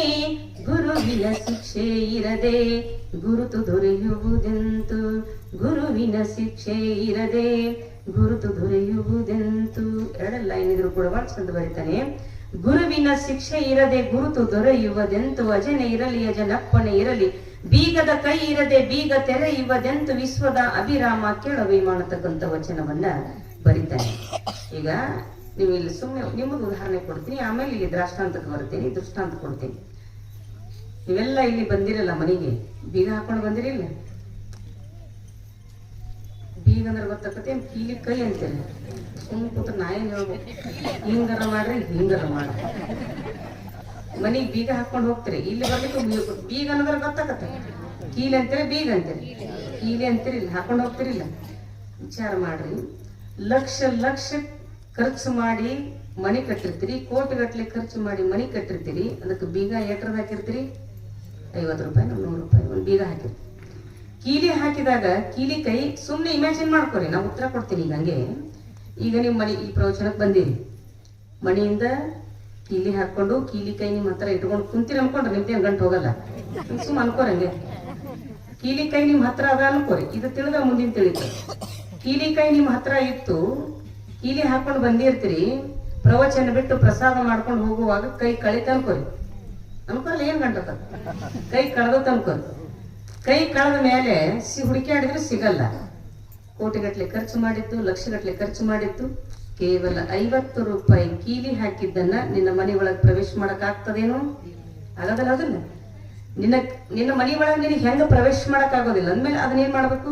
ಗುರುವಿನ ಶಿಕ್ಷೆ ಇರದೆ ಗುರುತು ದೊರೆಯುವುದೆಂತು, ಗುರುವಿನ ಶಿಕ್ಷೆ ಇರದೆ ಗುರುತು ದೊರೆಯುವುದೆಂತು. ಎರಡು ಲೈನ್ ಇದ್ರು ಕೂಡ ಬಹಳ ಚಂದ ಬರೀತಾನೆ. ಗುರುವಿನ ಶಿಕ್ಷೆ ಇರದೆ ಗುರುತು ದೊರೆಯುವುದೆಂತು, ಅಜನೇ ಇರಲಿ ಅಜನಪ್ಪನೇ ಇರಲಿ, ಬೀಗದ ಕೈ ಇರದೆ ಬೀಗ ತೆರೆ ಇವದೆಂತು ವಿಶ್ವದ ಅಭಿರಾಮ ಕೇಳವಿ ಮಾಡತಕ್ಕಂಥ ವಚನವನ್ನ ಬರಿತಾನೆ. ಈಗ ನೀವು ಇಲ್ಲಿ ಸುಮ್ಮನೆ ನಿಮ್ಮದು ಉದಾಹರಣೆ ಕೊಡ್ತೀನಿ, ಆಮೇಲೆ ಇಲ್ಲಿ ದೃಷ್ಟಾಂತಕ್ಕೆ ಬರ್ತೀನಿ, ದೃಷ್ಟಾಂತ ಕೊಡ್ತೀನಿ. ನೀವೆಲ್ಲ ಇಲ್ಲಿ ಬಂದಿರಲ್ಲ, ಮನೆಗೆ ಬೀಗ ಹಾಕೊಂಡು ಬಂದಿರಿಲ್ಲ. ಬೀಗ ಅಂದ್ರೆ ಗೊತ್ತಾಗತ್ತೆ, ಕೀಲಿ ಕೈ ಅಂತೇಳಿ ಸುಮ್ಮನೆ ಕೂತ್ರ ನಾ ಏನ್ ಹೇಳ್ಬೇಕು, ಹಿಂಗಾರ ಮಾಡ್ರಿ ಹಿಂಗಾರ ಮಾಡ್ರಿ. ಮನೆಗೆ ಬೀಗ ಹಾಕೊಂಡು ಹೋಗ್ತೀರಿ, ಇಲ್ಲಿ ಬರ್ಲಿಕ್ಕೆ ಬೀಗ ಅನ್ನೋದ್ರ ಗೊತ್ತಾಗತ್ತೆ. ಕೀಲಿ ಅಂತೇಳಿ ಬೀಗ ಅಂತೇಳಿ, ಕೀಲಿ ಅಂತೀರಿ, ಇಲ್ಲಿ ಹಾಕೊಂಡು ಹೋಗ್ತಿರಿಲ್ಲ. ವಿಚಾರ ಮಾಡ್ರಿ, ಲಕ್ಷ ಲಕ್ಷ ಖರ್ಚು ಮಾಡಿ ಮನೆ ಕಟ್ಟಿರ್ತೀರಿ, ಕೋಟಿಗಟ್ಲೆ ಖರ್ಚು ಮಾಡಿ ಮನೆ ಕಟ್ಟಿರ್ತೀರಿ. ಅದಕ್ಕೆ ಬೀಗ ಎಟ್ರದ ಹಾಕಿರ್ತೀರಿ? 50 ರೂಪಾಯಿ 100 ರೂಪಾಯಿ ಒಂದು ಬೀಗ ಹಾಕಿರ್ತೀರಿ. ಕೀಲಿ ಹಾಕಿದಾಗ ಕೀಲಿ ಕೈ ಸುಮ್ಮನೆ ಇಮ್ಯಾಜಿನ್ ಮಾಡ್ಕೊರಿ, ನಾವು ಉತ್ತರ ಕೊಡ್ತೀನಿ. ಈಗ ಹಂಗೆ ಈಗ ನಿಮ್ಮ ಮನೆ ಈ ಪ್ರವಚನಕ್ಕೆ ಬಂದಿರಿ, ಮನೆಯಿಂದ ಕೀಲಿ ಹಾಕೊಂಡು ಕೀಲಿ ಕೈ ನಿಮ್ಮ ಹತ್ರ ಇಟ್ಕೊಂಡು ಕುಂತೀರಿ ಅನ್ಕೊಂಡ್ರೆ ನಿಮ್ದೇನು ಗಂಟು ಹೋಗಲ್ಲ. ಸುಮ್ಮ ಅನ್ಕೋರಿ ಹಂಗೆ, ಕೀಲಿ ಕೈ ನಿಮ್ಮ ಹತ್ರ ಅದ ಅನ್ಕೋರಿ. ಇದು ತಿಳಿದ ಮುಂದಿನ ತಿಳಿತು. ಕೀಲಿ ಕೈ ನಿಮ್ಮ ಹತ್ರ ಇತ್ತು, ಕೀಲಿ ಹಾಕೊಂಡು ಬಂದಿರ್ತೀರಿ, ಪ್ರವಚನ ಬಿಟ್ಟು ಪ್ರಸಾದ ಮಾಡ್ಕೊಂಡು ಹೋಗುವಾಗ ಕೈ ಕಳಿತ ಅನ್ಕೋರಿ. ಅನ್ಕೋಲ್ಲ, ಏನ್ ಗಂಟದ ಕೈ ಕಳೆದತ್ ಅನ್ಕೋರಿ. ಕೈ ಕಳೆದ ಮೇಲೆ ಹುಡುಕಾಡಿದ್ರೆ ಸಿಗಲ್ಲ. ಕೋಟಿಗಟ್ಲೆ ಖರ್ಚು ಮಾಡಿದ್ದು, ಲಕ್ಷಗಟ್ಲೆ ಖರ್ಚು ಮಾಡಿದ್ದು, ಕೇವಲ 50 ರೂಪಾಯಿ ಕೀಲಿ ಹಾಕಿದ್ದನ್ನ ನಿನ್ನ ಮನೆ ಒಳಗೆ ಪ್ರವೇಶ ಮಾಡಕ್ ಆಗ್ತದೇನು? ಆಗದಲ್ಲ. ಅದಲ್ಲ, ನಿನ್ನ ಮನೆ ಒಳಗೆ ನಿನಗೆ ಹೆಂಗ ಪ್ರವೇಶ ಮಾಡಕ್ ಆಗೋದಿಲ್ಲ ಅಂದ್ಮೇಲೆ ಅದನ್ನೇನ್ ಮಾಡ್ಬೇಕು?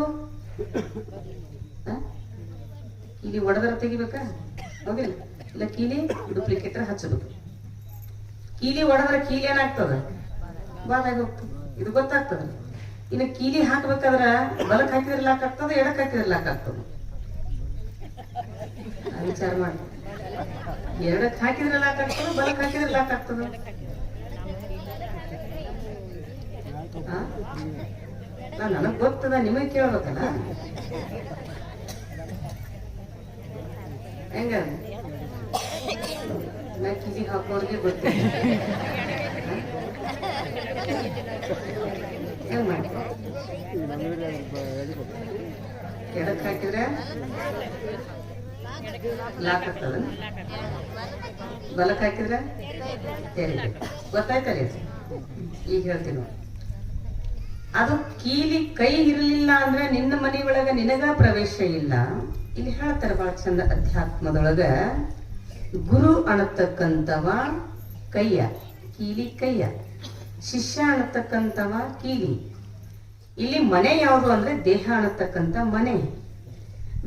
ಕೀಲಿ ಒಡೆದರ ತೆಗಿಬೇಕಾ? ಹೌದಿಲ್ಲ? ಇಲ್ಲ ಕೀಲಿ ಡೂಪ್ಲಿಕೇಟರ್ ಹಚ್ಚಬೇಕು. ಕೀಲಿ ಒಡೆದ್ರೆ ಕೀಲಿ ಏನಾಗ್ತದ? ಬಾದಾಗಿ ಹೋಗ್ತದೆ. ಇದು ಗೊತ್ತಾಗ್ತದ. ಇನ್ನು ಕೀಲಿ ಹಾಕ್ಬೇಕಾದ್ರ ಬಲಕ್ ಹಾಕಿದ್ರೆ ಲಾಕ್ ಆಗ್ತದ, ಎಡಕ್ ಹಾಕಿದ್ರೆ ಲಾಕ್ ಆಗ್ತದ. ವಿಚಾರ ಮಾಡಿ, ಎಡಕ್ ಹಾಕಿದ್ರೆ ಲಾಕ್ ಆಗ್ತದ, ಬಲಕ್ ಹಾಕಿದ್ರೆ ಲಾಕ್ ಆಗ್ತದ. ನನಗ್ ಗೊತ್ತದ, ನಿಮಗೆ ಕೇಳ್ಬೇಕಲ್ಲ. ಹೆಂಗ ನಾ ಕೀಲಿ ಹಾಕೋರ್ಗೆ ಗೊತ್ತಿಲ್ಲ. ಹೆಂಗ್ ಮಾಡಿ ಎಡಕ್ ಹಾಕಿದ್ರೆ ಲಾಕ್ ಆಗ್ತದ, ಬಲಕ್ ಹಾಕಿದ್ರೆ ಗೊತ್ತಾಯ್ತಲ್ಲ. ಈಗ ಹೇಳ್ತೀನಿ, ಅದು ಕೀಲಿ ಕೈ ಇರಲಿಲ್ಲ ಅಂದ್ರೆ ನಿನ್ನ ಮನೆ ಒಳಗ ನಿನಗ ಪ್ರವೇಶ ಇಲ್ಲ. ಇಲ್ಲಿ ಹೇಳ್ತಾರೆ ಬಹಳ ಚಂದ ಅಧ್ಯಾತ್ಮದೊಳಗ, ಗುರು ಅನ್ನತಕ್ಕಂಥವ ಕೈಯ, ಕೀಲಿ ಕೈಯ. ಶಿಷ್ಯ ಅನ್ನತಕ್ಕಂಥವ ಕೀಲಿ. ಇಲ್ಲಿ ಮನೆ ಯಾವುದು ಅಂದ್ರೆ ದೇಹ ಅನ್ನತಕ್ಕಂಥ ಮನೆ.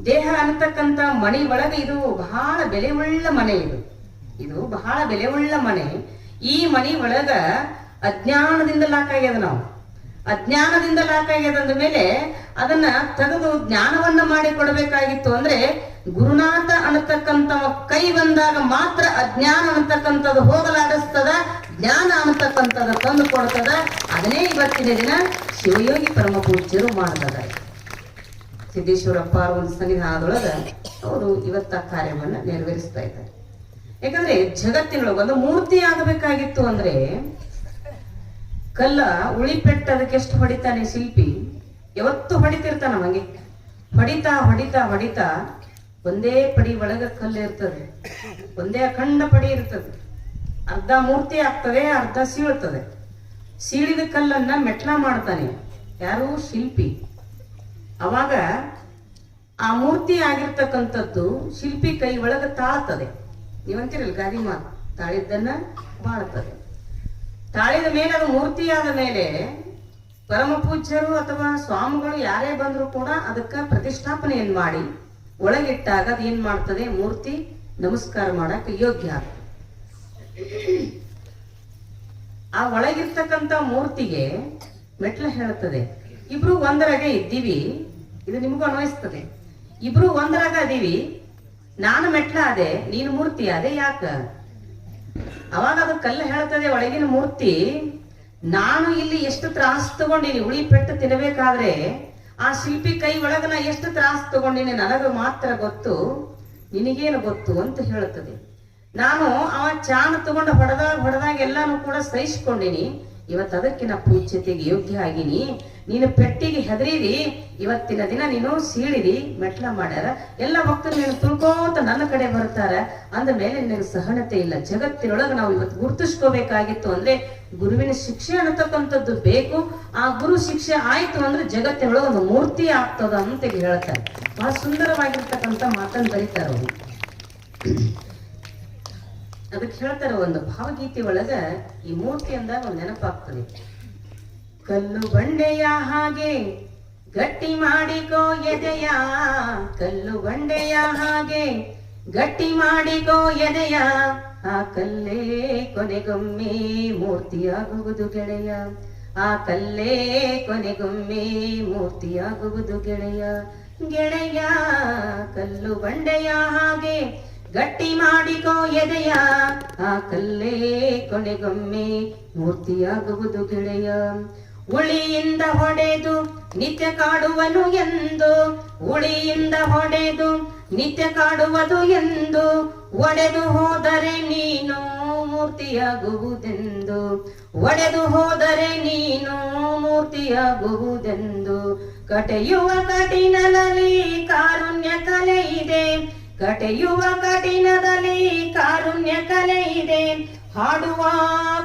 ದೇಹ ಅನ್ನತಕ್ಕಂಥ ಮನೆ ಒಳಗೆ ಇದು ಬಹಳ ಬೆಲೆಯುಳ್ಳ ಮನೆ. ಇದು ಬಹಳ ಬೆಲೆಯುಳ್ಳ ಮನೆ. ಈ ಮನೆ ಒಳಗ ಅಜ್ಞಾನದಿಂದ ಲಾಕ್ ಆಗ್ಯದ. ನಾವು ಅಜ್ಞಾನದಿಂದ ಲಾಕ್ ಆಗ್ಯದ ಅಂದ ಮೇಲೆ ಅದನ್ನ ತೆಗೆದು ಜ್ಞಾನವನ್ನ ಮಾಡಿ ಕೊಡಬೇಕಾಗಿತ್ತು. ಅಂದ್ರೆ ಗುರುನಾಥ ಅನ್ನತಕ್ಕಂಥವ ಕೈ ಬಂದಾಗ ಮಾತ್ರ ಅಜ್ಞಾನ ಅನ್ನತಕ್ಕಂಥದ್ದು ಹೋಗಲಾಡಿಸ್ತದ, ಜ್ಞಾನ ಅನ್ನತಕ್ಕಂಥದ್ದು ತಂದು ಕೊಡ್ತದ. ಅದನ್ನೇ ಇವತ್ತಿನ ದಿನ ಶಿವಯೋಗಿ ಪರಮ ಪೂಜ್ಯರು ಮಾಡ್ತಾರೆ. ಸಿದ್ದೇಶ್ವರಪ್ಪ ಒಂದು ಸನ್ನಿಧಾನದೊಳಗ ಅವರು ಇವತ್ತ ಕಾರ್ಯವನ್ನ ನೆರವೇರಿಸ್ತಾ ಇದ್ದಾರೆ. ಯಾಕಂದ್ರೆ ಜಗತ್ತಿನೊಳಗೆ ಒಂದು ಮೂರ್ತಿ ಆಗಬೇಕಾಗಿತ್ತು ಅಂದ್ರೆ ಕಲ್ಲ ಉಳಿಪೆಟ್ಟ ಅದಕ್ಕೆ ಎಷ್ಟು ಹೊಡಿತಾನೆ ಶಿಲ್ಪಿ, ಯಾವತ್ತು ಹೊಡಿತಿರ್ತಾನ. ನಮಗೆ ಹೊಡಿತಾ ಹೊಡಿತಾ ಹೊಡಿತಾ ಒಂದೇ ಪಡಿ ಒಳಗ ಕಲ್ಲು ಇರ್ತದೆ, ಒಂದೇ ಅಖಂಡ ಪಡಿ ಇರ್ತದೆ. ಅರ್ಧ ಮೂರ್ತಿ ಆಗ್ತದೆ, ಅರ್ಧ ಸೀಳ್ತದೆ. ಸೀಳಿದ ಕಲ್ಲನ್ನ ಮೆಟ್ಲ ಮಾಡ್ತಾನೆ ಯಾರು? ಶಿಲ್ಪಿ. ಅವಾಗ ಆ ಮೂರ್ತಿ ಆಗಿರ್ತಕ್ಕಂಥದ್ದು ಶಿಲ್ಪಿ ಕೈ ಒಳಗ ತಾಳ್ತದೆ. ನೀವಂತೀರಲ್ಲ ಗಾದಿ ಮಾತು, ತಾಳಿದ್ದನ್ನ ಬಾಳ್ತದೆ. ತಾಳಿದ ಮೇಲೆ ಅದು ಮೂರ್ತಿಯಾದ ಮೇಲೆ ಪರಮ ಪೂಜ್ಯರು ಅಥವಾ ಸ್ವಾಮಿಗಳು ಯಾರೇ ಬಂದ್ರು ಕೂಡ ಅದಕ್ಕ ಪ್ರತಿಷ್ಠಾಪನೆಯನ್ನು ಮಾಡಿ ಒಳಗಿಟ್ಟಾಗ ಅದು ಏನ್ ಮಾಡ್ತದೆ? ಮೂರ್ತಿ ನಮಸ್ಕಾರ ಮಾಡಕ್ ಯೋಗ್ಯ ಆಗ್ತದೆ. ಆ ಒಳಗಿರ್ತಕ್ಕಂಥ ಮೂರ್ತಿಗೆ ಮೆಟ್ಲ ಹೇಳ್ತದೆ, ಇಬ್ರು ಒಂದರಾಗ ಇದ್ದೀವಿ. ಇದು ನಿಮಗೂ ಅನ್ವಯಿಸ್ತದೆ. ಇಬ್ರು ಒಂದರಾಗ ಅದೀವಿ, ನಾನು ಮೆಟ್ಲ ಅದೇ, ನೀನು ಮೂರ್ತಿ ಅದೇ, ಯಾಕ? ಅವಾಗ ಅದು ಕಲ್ಲು ಹೇಳ್ತದೆ, ಒಳಗಿನ ಮೂರ್ತಿ, ನಾನು ಇಲ್ಲಿ ಎಷ್ಟು ತ್ರಾಸ ತಗೊಂಡಿನಿ, ಉಳಿ ಪೆಟ್ಟು ತಿನ್ನಬೇಕಾದ್ರೆ ಆ ಶಿಲ್ಪಿ ಕೈ ಒಳಗ ನಾ ಎಷ್ಟು ತ್ರಾಸ ತಗೊಂಡಿನಿ ನನಗ ಮಾತ್ರ ಗೊತ್ತು, ನಿನಗೇನು ಗೊತ್ತು ಅಂತ ಹೇಳುತ್ತದೆ. ನಾನು ಅವ ಚಾಣ ತಗೊಂಡು ಹೊಡೆದಾಗ ಎಲ್ಲಾನು ಕೂಡ ಸಹಿಸ್ಕೊಂಡಿನಿ, ಇವತ್ತು ಅದಕ್ಕೆ ನಾ ಪೂಜ್ಯತೆಗೆ ಯೋಗ್ಯ ಆಗಿನಿ. ನೀನು ಪೆಟ್ಟಿಗೆ ಹೆದರಿರಿ, ಇವತ್ತಿನ ದಿನ ನೀನು ಸೀಳಿರಿ, ಮೆಟ್ಲ ಮಾಡ್ಯಾರ, ಎಲ್ಲ ಭಕ್ತರು ನೀನು ತುಳ್ಕೋತ ನನ್ನ ಕಡೆ ಬರ್ತಾರ ಅಂದ ಮೇಲೆ ನಿನಗೆ ಸಹನತೆ ಇಲ್ಲ. ಜಗತ್ತಿನೊಳಗೆ ನಾವು ಇವತ್ತು ಗುರುತಿಸ್ಕೋಬೇಕಾಗಿತ್ತು ಅಂದ್ರೆ ಗುರುವಿನ ಶಿಕ್ಷೆ ಅನ್ನತಕ್ಕಂಥದ್ದು ಬೇಕು. ಆ ಗುರು ಶಿಕ್ಷೆ ಆಯ್ತು ಅಂದ್ರೆ ಜಗತ್ತಿನೊಳಗೆ ಒಂದು ಮೂರ್ತಿ ಆಗ್ತದ ಅಂತ ಹೇಳ್ತಾರೆ. ಬಹಳ ಸುಂದರವಾಗಿರ್ತಕ್ಕಂಥ ಮಾತನ್ನು ಬರೀತಾರೆ ಅವರು. ಅದಕ್ಕೆ ಹೇಳ್ತಾರೆ, ಒಂದು ಭಾವಗೀತೆ ಒಳಗ ಈ ಮೂರ್ತಿ ಅಂದಾಗ ಒಂದು ನೆನಪಾಗ್ತದೆ. ಕಲ್ಲು ಬಂಡೆಯ ಹಾಗೆ ಗಟ್ಟಿ ಮಾಡಿಕೋ ಎದೆಯ, ಕಲ್ಲು ಬಂಡೆಯ ಹಾಗೆ ಗಟ್ಟಿ ಮಾಡಿಕೋ ಎದೆಯ, ಆ ಕಲ್ಲೇ ಕೊನೆಗೊಮ್ಮೆ ಮೂರ್ತಿಯಾಗುವುದು ಗೆಳೆಯ, ಆ ಕಲ್ಲೇ ಕೊನೆಗೊಮ್ಮೆ ಮೂರ್ತಿಯಾಗುವುದು ಗೆಳೆಯ. ಗೆಳೆಯ ಕಲ್ಲು ಬಂಡೆಯ ಹಾಗೆ ಗಟ್ಟಿ ಮಾಡಿಕೋ ಎದೆಯ, ಆ ಕಲ್ಲೇ ಕೊನೆಗೊಮ್ಮೆ ಮೂರ್ತಿಯಾಗುವುದು ಗೆಳೆಯ. ಉಳಿಯಿಂದ ಹೊಡೆದು ನಿತ್ಯ ಕಾಡುವನು ಎಂದು, ಉಳಿಯಿಂದ ಹೊಡೆದು ನಿತ್ಯ ಕಾಡುವುದು ಎಂದು, ಒಡೆದು ಹೋದರೆ ನೀನು ಮೂರ್ತಿಯಾಗುವುದೆಂದು, ಒಡೆದು ಹೋದರೆ ನೀನು ಮೂರ್ತಿಯಾಗುವುದೆಂದು. ಕಟೆಯುವ ಕಠಿಣದಲ್ಲಿ ಕಾರುಣ್ಯ ಕಲೆ ಇದೆ, ಕಟೆಯುವ ಕಠಿಣದಲ್ಲಿ ಕಾರುಣ್ಯ ಕಲೆ ಇದೆ, ಹಾಡುವ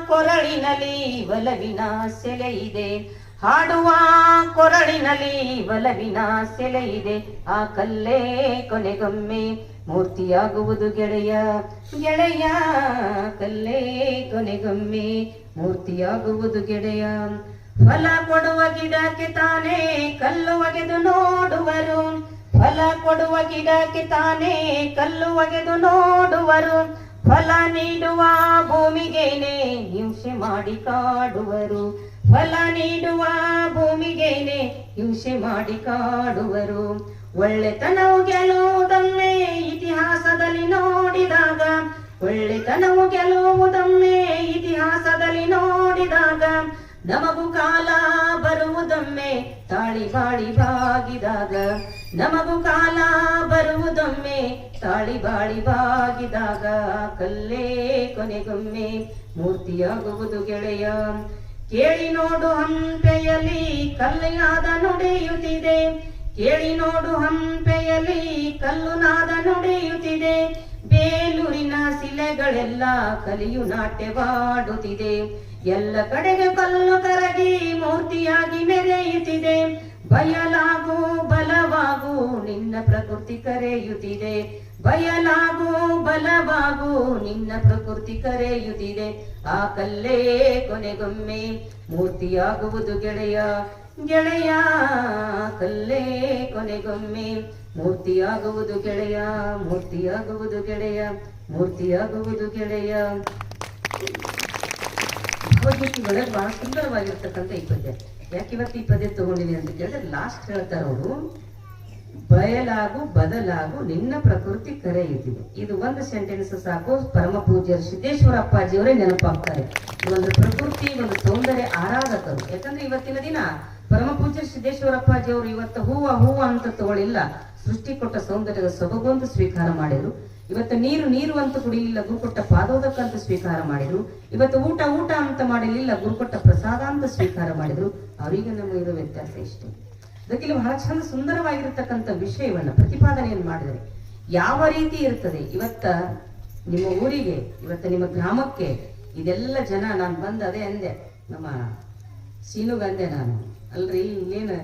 ಕೊರಳಿನಲ್ಲಿ ಒಲವಿನ ಸೆಲೆ ಇದೆ, ಹಾಡುವ ಕೊರಳಿನಲ್ಲಿ ಒಲವಿನ ಸೆಲೆ ಇದೆ, ಆ ಕಲ್ಲೇ ಕೊನೆಗೊಮ್ಮೆ ಮೂರ್ತಿಯಾಗುವುದು ಗೆಳೆಯ. ಗೆಳೆಯ ಕಲ್ಲೇ ಕೊನೆಗೊಮ್ಮೆ ಮೂರ್ತಿಯಾಗುವುದು ಗೆಳೆಯ. ಫಲ ಕೊಡುವ ಗಿಡಕ್ಕೆ ತಾನೇ ಕಲ್ಲು ಒಗೆದು ನೋಡುವರು, ಫಲ ಕೊಡುವ ಗಿಡಕ್ಕೆ ತಾನೇ ಕಲ್ಲು ಒಗೆದು ನೋಡುವರು, ಫಲ ನೀಡುವ ಭೂಮಿಗೇನೆ ಹಿಂಸೆ ಮಾಡಿ ಕಾಡುವರು, ಫಲ ನೀಡುವ ಭೂಮಿಗೇನೆ ಹಿಂಸೆ ಮಾಡಿ ಕಾಡುವರು. ಒಳ್ಳೆತನವು ಗೆಲ್ಲುವುದೊಮ್ಮೆ ಇತಿಹಾಸದಲ್ಲಿ ನೋಡಿದಾಗ, ಒಳ್ಳೆತನವು ಗೆಲ್ಲುವುದೊಮ್ಮೆ ಇತಿಹಾಸದಲ್ಲಿ ನೋಡಿದಾಗ, ನಮಗೂ ಕಾಲ ಬರುವುದೊಮ್ಮೆ ತಾಳಿ ಬಾಳಿ ಬಾಗಿದಾಗ, ನಮಗೂ ಕಾಲ ಬರುವುದೊಮ್ಮೆ ತಾಳಿ ಬಾಳಿ ಬಾಗಿದಾಗ, ಕಲ್ಲೇ ಕೊನೆಗೊಮ್ಮೆ ಮೂರ್ತಿಯಾಗುವುದು ಗೆಳೆಯ. ಕೇಳಿ ನೋಡು ಹಂಪೆಯಲ್ಲಿ ಕಲ್ಲಿನಾದ ನುಡಿಯುತ್ತಿದೆ, ಕೇಳಿ ನೋಡು ಹಂಪೆಯಲ್ಲಿ ಕಲ್ಲು ನಾದ ನುಡಿಯುತ್ತಿದೆ, ಬೇಲೂರಿನ ಶಿಲೆಗಳೆಲ್ಲ ಕಲಿಯು ನಾಟ್ಯವಾಡುತ್ತಿದೆ, ಎಲ್ಲ ಕಡೆಗೆ ಕಲ್ಲು ಕರಗಿ ಮೂರ್ತಿಯಾಗಿ ಮೆರೆಯುತ್ತಿದೆ, ಬಯಲಾಗು ಬಲವಾಗು ನಿನ್ನ ಪ್ರಕೃತಿ ಕರೆಯುತ್ತಿದೆ, ಬಯಲಾಗು ಬಲವಾಗು ನಿನ್ನ ಪ್ರಕೃತಿ ಕರೆಯುತ್ತಿದೆ, ಆ ಕಲ್ಲೇ ಕೊನೆಗೊಮ್ಮೆ ಮೂರ್ತಿಯಾಗುವುದು ಗೆಳೆಯ. ಗೆಳೆಯ ಕಲ್ಲೇ ಕೊನೆಗೊಮ್ಮೆ ಮೂರ್ತಿಯಾಗುವುದು ಗೆಳೆಯ, ಮೂರ್ತಿಯಾಗುವುದು ಗೆಳೆಯ, ಮೂರ್ತಿಯಾಗುವುದು ಗೆಳೆಯ. ಭಗವದ್ಗೀತೆ ಬಹಳ ಸುಂದರವಾಗಿರ್ತಕ್ಕಂಥ ಈ ಪದ್ಯ. ಯಾಕೆ ಇವತ್ತು ಈ ಪದ್ಯ ತಗೊಂಡಿನಿ ಅಂತ ಕೇಳಿದ್ರೆ, ಲಾಸ್ಟ್ ಹೇಳ್ತಾರ ಅವರು, ಬಯಲಾಗು ಬದಲಾಗು ನಿನ್ನ ಪ್ರಕೃತಿ ಕರೆಯುತ್ತಿದೆ. ಇದು ಒಂದು ಸೆಂಟೆನ್ಸ್ ಸಾಕು, ಪರಮ ಪೂಜ್ಯರ ಸಿದ್ದೇಶ್ವರ ಅಪ್ಪಾಜಿಯವರೇ ನೆನಪಾಗ್ತಾರೆ. ಒಂದು ಪ್ರಕೃತಿ, ಒಂದು ಸೌಂದರ್ಯ ಆರಾಧಕರು. ಯಾಕಂದ್ರೆ ಇವತ್ತಿನ ದಿನ ಪರಮ ಪೂಜ್ಯರ ಸಿದ್ದೇಶ್ವರ ಅಪ್ಪಾಜಿಯವರು ಇವತ್ತು ಹೂವ ಅಂತ ತಗೊಳ್ಳಿಲ್ಲ, ಸೃಷ್ಟಿ ಕೊಟ್ಟ ಸೌಂದರ್ಯದ ಸೊಬಗು ಅಂತ ಸ್ವೀಕಾರ ಮಾಡಿದ್ರು. ಇವತ್ತು ನೀರು ಅಂತ ಕುಡಿಲಿಲ್ಲ, ಗುರುಕೊಟ್ಟ ಪಾದೋದಕ ಅಂತ ಸ್ವೀಕಾರ ಮಾಡಿದ್ರು. ಇವತ್ತು ಊಟ ಅಂತ ಮಾಡಲಿಲ್ಲ, ಗುರುಕೊಟ್ಟ ಪ್ರಸಾದ ಅಂತ ಸ್ವೀಕಾರ ಮಾಡಿದ್ರು. ಅವರಿಗೆ ನಮಗೆ ಇರೋ ವ್ಯತ್ಯಾಸ ಇಷ್ಟೇ. ಅದಕ್ಕೆ ಇಲ್ಲಿ ಬಹಳ ಚಂದ ಸುಂದರವಾಗಿರ್ತಕ್ಕಂಥ ವಿಷಯವನ್ನ ಪ್ರತಿಪಾದನೆಯನ್ನು ಮಾಡಿದರೆ ಯಾವ ರೀತಿ ಇರ್ತದೆ. ಇವತ್ತ ನಿಮ್ಮ ಊರಿಗೆ, ಇವತ್ತ ನಿಮ್ಮ ಗ್ರಾಮಕ್ಕೆ ಇದೆಲ್ಲ ಜನ, ನಾನು ಬಂದು ಅದೇ ಅಂದೆ, ನಮ್ಮ ಸೀನುಗಂದೆ ನಾನು, ಅಲ್ರಿ ಇಲ್ಲೇನು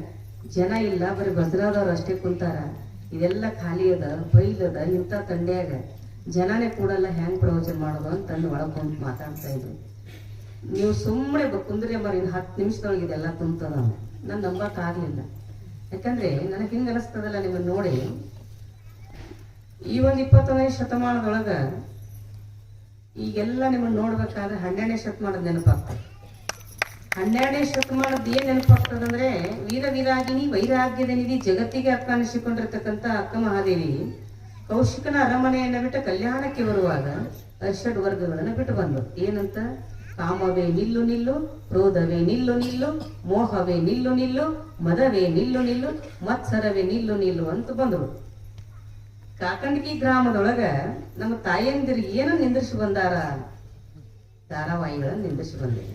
ಜನ ಇಲ್ಲ, ಬರೀ ಬಜ್ರಾದವ್ರು ಅಷ್ಟೇ ಕುಂತಾರ, ಇದೆಲ್ಲ ಖಾಲಿ ಅದ, ಬೈಲದ, ಇಂಥ ತಂಡ್ಯಾಗ ಜನನೇ ಕೂಡಲ್ಲ, ಹೆಂಗ್ ಪ್ರವಚನ ಮಾಡೋದು ಅಂತ ಒಳಗೆ ಕುಂತು ಮಾತಾಡ್ತಾ ಇದ್ರು. ನೀವು ಸುಮ್ಮನೆ ಕುಂದ್ರೆ ಮರಿ 10 ನಿಮಿಷದೊಳಗೆ ಇದೆಲ್ಲ ತುಂಬ್ತದ. ನಾನು ನಂಬಕ್ಕಾಗ್ಲಿಲ್ಲ. ಯಾಕಂದ್ರೆ ನನಗೆ ಹಿಂಗ ಅನಿಸ್ತದಲ್ಲ ನಿಮ್ಮನ್ನ ನೋಡಿ, ಈ ಒಂದು 21ನೇ ಶತಮಾನದೊಳಗ ಈಗೆಲ್ಲ ನಿಮ್ಮನ್ನ ನೋಡ್ಬೇಕಾದ್ರೆ 12ನೇ ಶತಮಾನದ ನೆನಪಾಗ್ತದೆ. 12ನೇ ಶತಮಾನದ ಏನ್ ನೆನಪಾಗ್ತದಂದ್ರೆ, ವೀರ ವೀರಾಗಿನಿ ವೈರಾಗ್ಯದ ನಿಧಿ ಜಗತ್ತಿಗೆ ಅಕ್ಕ ಅನಿಸಿಕೊಂಡಿರ್ತಕ್ಕಂಥ ಅಕ್ಕ ಮಹಾದೇವಿ ಕೌಶಿಕನ ಅರಮನೆಯನ್ನ ಬಿಟ್ಟು ಕಲ್ಯಾಣಕ್ಕೆ ಬರುವಾಗ ಅರ್ಷಡ್ ವರ್ಗಗಳನ್ನ ಬಿಟ್ಟು ಬಂದ್ರು. ಏನಂತ? ಕಾಮವೇ ನಿಲ್ಲು ನಿಲ್ಲು, ಕ್ರೋಧವೇ ನಿಲ್ಲು ನಿಲ್ಲು, ಮೋಹವೇ ನಿಲ್ಲು ನಿಲ್ಲು, ಮದವೇ ನಿಲ್ಲು ನಿಲ್ಲು, ಮತ್ಸರವೇ ನಿಲ್ಲು ನಿಲ್ಲು ಅಂತ ಬಂದ್ರು. ಕಾಕಂಡಕಿ ಗ್ರಾಮದೊಳಗ ನಮ್ಮ ತಾಯಂದಿರು ಏನು ನಿಂದ್ರಿಸಿ ಬಂದಾರ? ಧಾರಾವಾಹಿಗಳನ್ನು ನಿಂದಿಸಿ ಬಂದಿದೆ.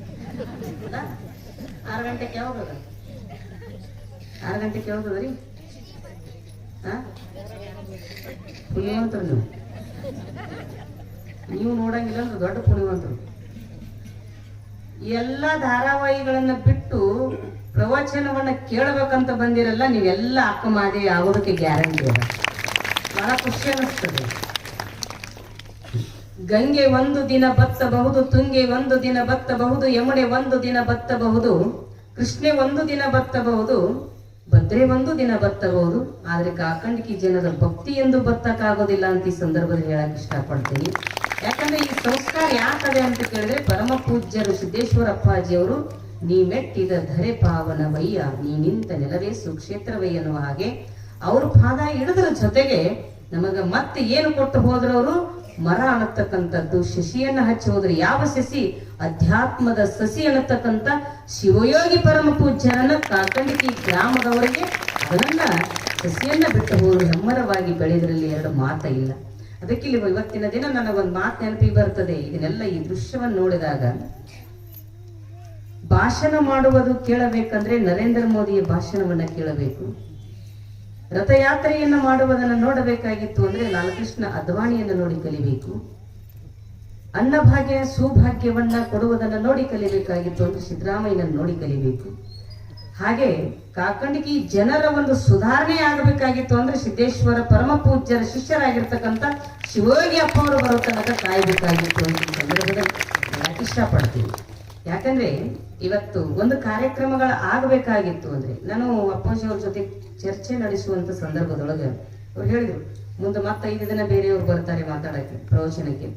6 ಗಂಟೆಗೆ ಯಾವಾಗ 6 ಗಂಟೆಗೆ ಯಾವ್ದದ್ರಿ? ಪುಣ್ಯವಂತರು ನೀವು ನೋಡಂಗಿಲ್ಲ ಅಂದ್ರೆ ದೊಡ್ಡ ಪುಣ್ಯವಂತರು. ಎಲ್ಲ ಧಾರಾವಾಹಿಗಳನ್ನ ಬಿಟ್ಟು ಪ್ರವಚನವನ್ನ ಕೇಳಬೇಕಂತ ಬಂದಿರಲ್ಲ, ನೀವೆಲ್ಲ ಅಕ್ಕಮಾದಿ ಆಗೋದಕ್ಕೆ ಗ್ಯಾರಂಟಿ ಅಲ್ಲ. ಬಹಳ ಖುಷಿ ಅನ್ನಿಸ್ತದೆ. ಗಂಗೆ ಒಂದು ದಿನ ಬತ್ತಬಹುದು, ತುಂಗೆ ಒಂದು ದಿನ ಬತ್ತಬಹುದು, ಯಮುನೆ ಒಂದು ದಿನ ಬತ್ತಬಹುದು, ಕೃಷ್ಣೆ ಒಂದು ದಿನ ಬತ್ತಬಹುದು, ಭದ್ರೆ ಒಂದು ದಿನ ಬತ್ತಬಹುದು. ಆದ್ರೆ ಕಾಕಂಡಿಕಿ ಜನರ ಭಕ್ತಿ ಎಂದು ಬತ್ತಕ್ಕಾಗೋದಿಲ್ಲ ಅಂತ ಈ ಸಂದರ್ಭದಲ್ಲಿ ಹೇಳಕ್ ಇಷ್ಟಪಡ್ತೀನಿ. ಯಾಕಂದ್ರೆ ಈ ಸಂಸ್ಕಾರ ಯಾಕದೆ ಅಂತ ಕೇಳಿದ್ರೆ, ಪರಮ ಪೂಜ್ಯರು ಸಿದ್ದೇಶ್ವರಪ್ಪಾಜಿಯವರು ನೀ ಮೆಟ್ಟಿದ ಧರೆ ಪಾವನವಯ್ಯ, ನೀ ನಿಂತ ನೆಲವೇ ಸುಕ್ಷೇತ್ರವೇ ಎನ್ನುವ ಹಾಗೆ ಅವ್ರ ಪಾದ ಹಿಡಿದ್ರ ಜೊತೆಗೆ ನಮಗ ಮತ್ತೆ ಏನು ಕೊಟ್ಟು ಹೋದ್ರವರು ಮರ ಅನ್ನತಕ್ಕಂಥದ್ದು, ಶಶಿಯನ್ನ ಹಚ್ಚಿ ಹೋದ್ರೆ ಯಾವ ಸಸಿ? ಅಧ್ಯಾತ್ಮದ ಸಸಿ ಅನ್ನತಕ್ಕಂಥ ಶಿವಯೋಗಿ ಪರಮ ಪೂಜ್ಯರನ್ನ ಕಾಕಂಡಿಕಿ ಗ್ರಾಮದವರಿಗೆ ಅದನ್ನ ಸಸಿಯನ್ನ ಬಿಟ್ಟು ಹೋದ್ರು ಹೆಮ್ಮರವಾಗಿ ಬೆಳೆದ್ರಲ್ಲಿ ಎರಡು ಮಾತ ಇಲ್ಲ. ಅದಕ್ಕೆ ಇಲ್ಲಿ ಇವತ್ತಿನ ದಿನ ನನಗೊಂದು ಮಾತು ನೆನಪಿಗೆ ಬರ್ತದೆ. ಇದನ್ನೆಲ್ಲ ಈ ದೃಶ್ಯವನ್ನು ನೋಡಿದಾಗ, ಭಾಷಣ ಮಾಡುವುದು ಕೇಳಬೇಕಂದ್ರೆ ನರೇಂದ್ರ ಮೋದಿಯ ಭಾಷಣವನ್ನ ಕೇಳಬೇಕು. ರಥಯಾತ್ರೆಯನ್ನ ಮಾಡುವುದನ್ನು ನೋಡಬೇಕಾಗಿತ್ತು ಅಂದ್ರೆ ಲಾಲಕೃಷ್ಣ ಅದ್ವಾಣಿಯನ್ನು ನೋಡಿ ಕಲಿಬೇಕು. ಅನ್ನಭಾಗ್ಯ ಸೌಭಾಗ್ಯವನ್ನ ಕೊಡುವುದನ್ನು ನೋಡಿ ಕಲಿಬೇಕಾಗಿತ್ತು ಅಂದ್ರೆ ಸಿದ್ದರಾಮಯ್ಯನನ್ನು ನೋಡಿ ಕಲಿಬೇಕು. ಹಾಗೆ ಕಾಕಂಡಿಕಿ ಜನರ ಒಂದು ಸುಧಾರಣೆ ಆಗಬೇಕಾಗಿತ್ತು ಅಂದ್ರೆ ಸಿದ್ದೇಶ್ವರ ಪರಮ ಪೂಜ್ಯರ ಶಿಷ್ಯರಾಗಿರ್ತಕ್ಕಂಥ ಶಿವಯೋಗಿ ಅಪ್ಪ ಅವರು ಬರೋ ತನಕ ಕಾಯಬೇಕಾಗಿತ್ತು ಅಂತ ಸಂದರ್ಭದಲ್ಲಿ ಯಾಕೆ ಇಷ್ಟಪಡ್ತೀನಿ. ಯಾಕಂದ್ರೆ ಇವತ್ತು ಒಂದು ಕಾರ್ಯಕ್ರಮಗಳ ಆಗಬೇಕಾಗಿತ್ತು ಅಂದ್ರೆ, ನಾನು ಅಪ್ಪಾಜಿ ಅವ್ರ ಜೊತೆ ಚರ್ಚೆ ನಡೆಸುವಂತ ಸಂದರ್ಭದೊಳಗೆ ಅವ್ರು ಹೇಳಿದ್ರು, ಮುಂದೆ ಮತ್ತೆ 5 ದಿನ ಬೇರೆಯವ್ರು ಬರ್ತಾರೆ ಮಾತಾಡಕ್ಕೆ, ಪ್ರವಚನಕ್ಕೆ,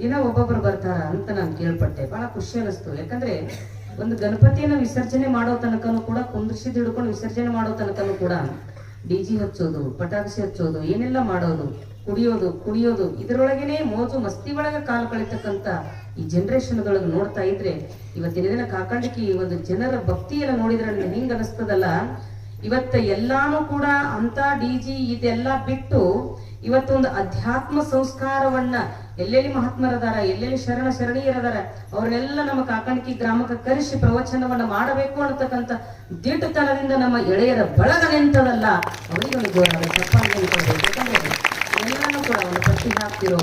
ದಿನ ಒಬ್ಬೊಬ್ರು ಬರ್ತಾರ ಅಂತ ನಾನು ಕೇಳ್ಪಟ್ಟೆ. ಬಹಳ ಖುಷಿ ಅನಿಸ್ತು. ಯಾಕಂದ್ರೆ ಒಂದು ಗಣಪತಿಯನ್ನ ವಿಸರ್ಜನೆ ಮಾಡೋ ತನಕನೂ ಕೂಡ, ಕುಂದ್ರಿಸಿದ್ ಹಿಡ್ಕೊಂಡು ವಿಸರ್ಜನೆ ಮಾಡೋ ತನಕನೂ ಕೂಡ ಡಿಜಿ ಹಚ್ಚೋದು, ಪಟಾಕ್ಷಿ ಹಚ್ಚೋದು, ಏನೆಲ್ಲ ಮಾಡೋದು, ಕುಡಿಯೋದು ಇದರೊಳಗೇನೆ ಮೋಜು ಮಸ್ತಿ ಒಳಗೆ ಕಾಲು ಕಳಿತಕ್ಕಂತ ಈ ಜನರೇಷನ್ಗಳಿಗೆ ನೋಡ್ತಾ ಇದ್ರೆ, ಇವತ್ತಿನ ದಿನ ಕಾಕಂಡಿಕಿ ಒಂದು ಜನರ ಭಕ್ತಿಯನ್ನ ನೋಡಿದ್ರೆ ನನಗೆ ಹಿಂಗ ಅನಿಸ್ತದಲ್ಲ, ಇವತ್ತ ಎಲ್ಲಾನು ಕೂಡ ಅಂತ ಡಿಜಿ ಇದೆಲ್ಲ ಬಿಟ್ಟು ಇವತ್ತೊಂದು ಅಧ್ಯಾತ್ಮ ಸಂಸ್ಕಾರವನ್ನ ಎಲ್ಲೆಲ್ಲಿ ಮಹಾತ್ಮರದಾರ, ಎಲ್ಲೆಲ್ಲಿ ಶರಣೀಯರದಾರ, ಅವ್ರನ್ನೆಲ್ಲ ನಮ್ಮ ಕಾಕಂಡಿಕಿ ಗ್ರಾಮಕ್ಕೆ ಕರೆಸಿ ಪ್ರವಚನವನ್ನ ಮಾಡಬೇಕು ಅನ್ನತಕ್ಕಂಥ ದಿಟ್ಟತನದಿಂದ ನಮ್ಮ ಎಳೆಯರ ಬಳಗ ನಿಂತದಲ್ಲ, ಅವರಿಗೆ ಒಂದು ಗೌರವ ತಪ್ಪಾಗಿ ನಿಂತ್ಕೊಳ್ಬೇಕು. ಯಾಕಂದ್ರೆ ಎಲ್ಲಾನು ಕೂಡ ಒಂದು ಪಟ್ಟಿ ಹಾಕ್ತಿರೋ,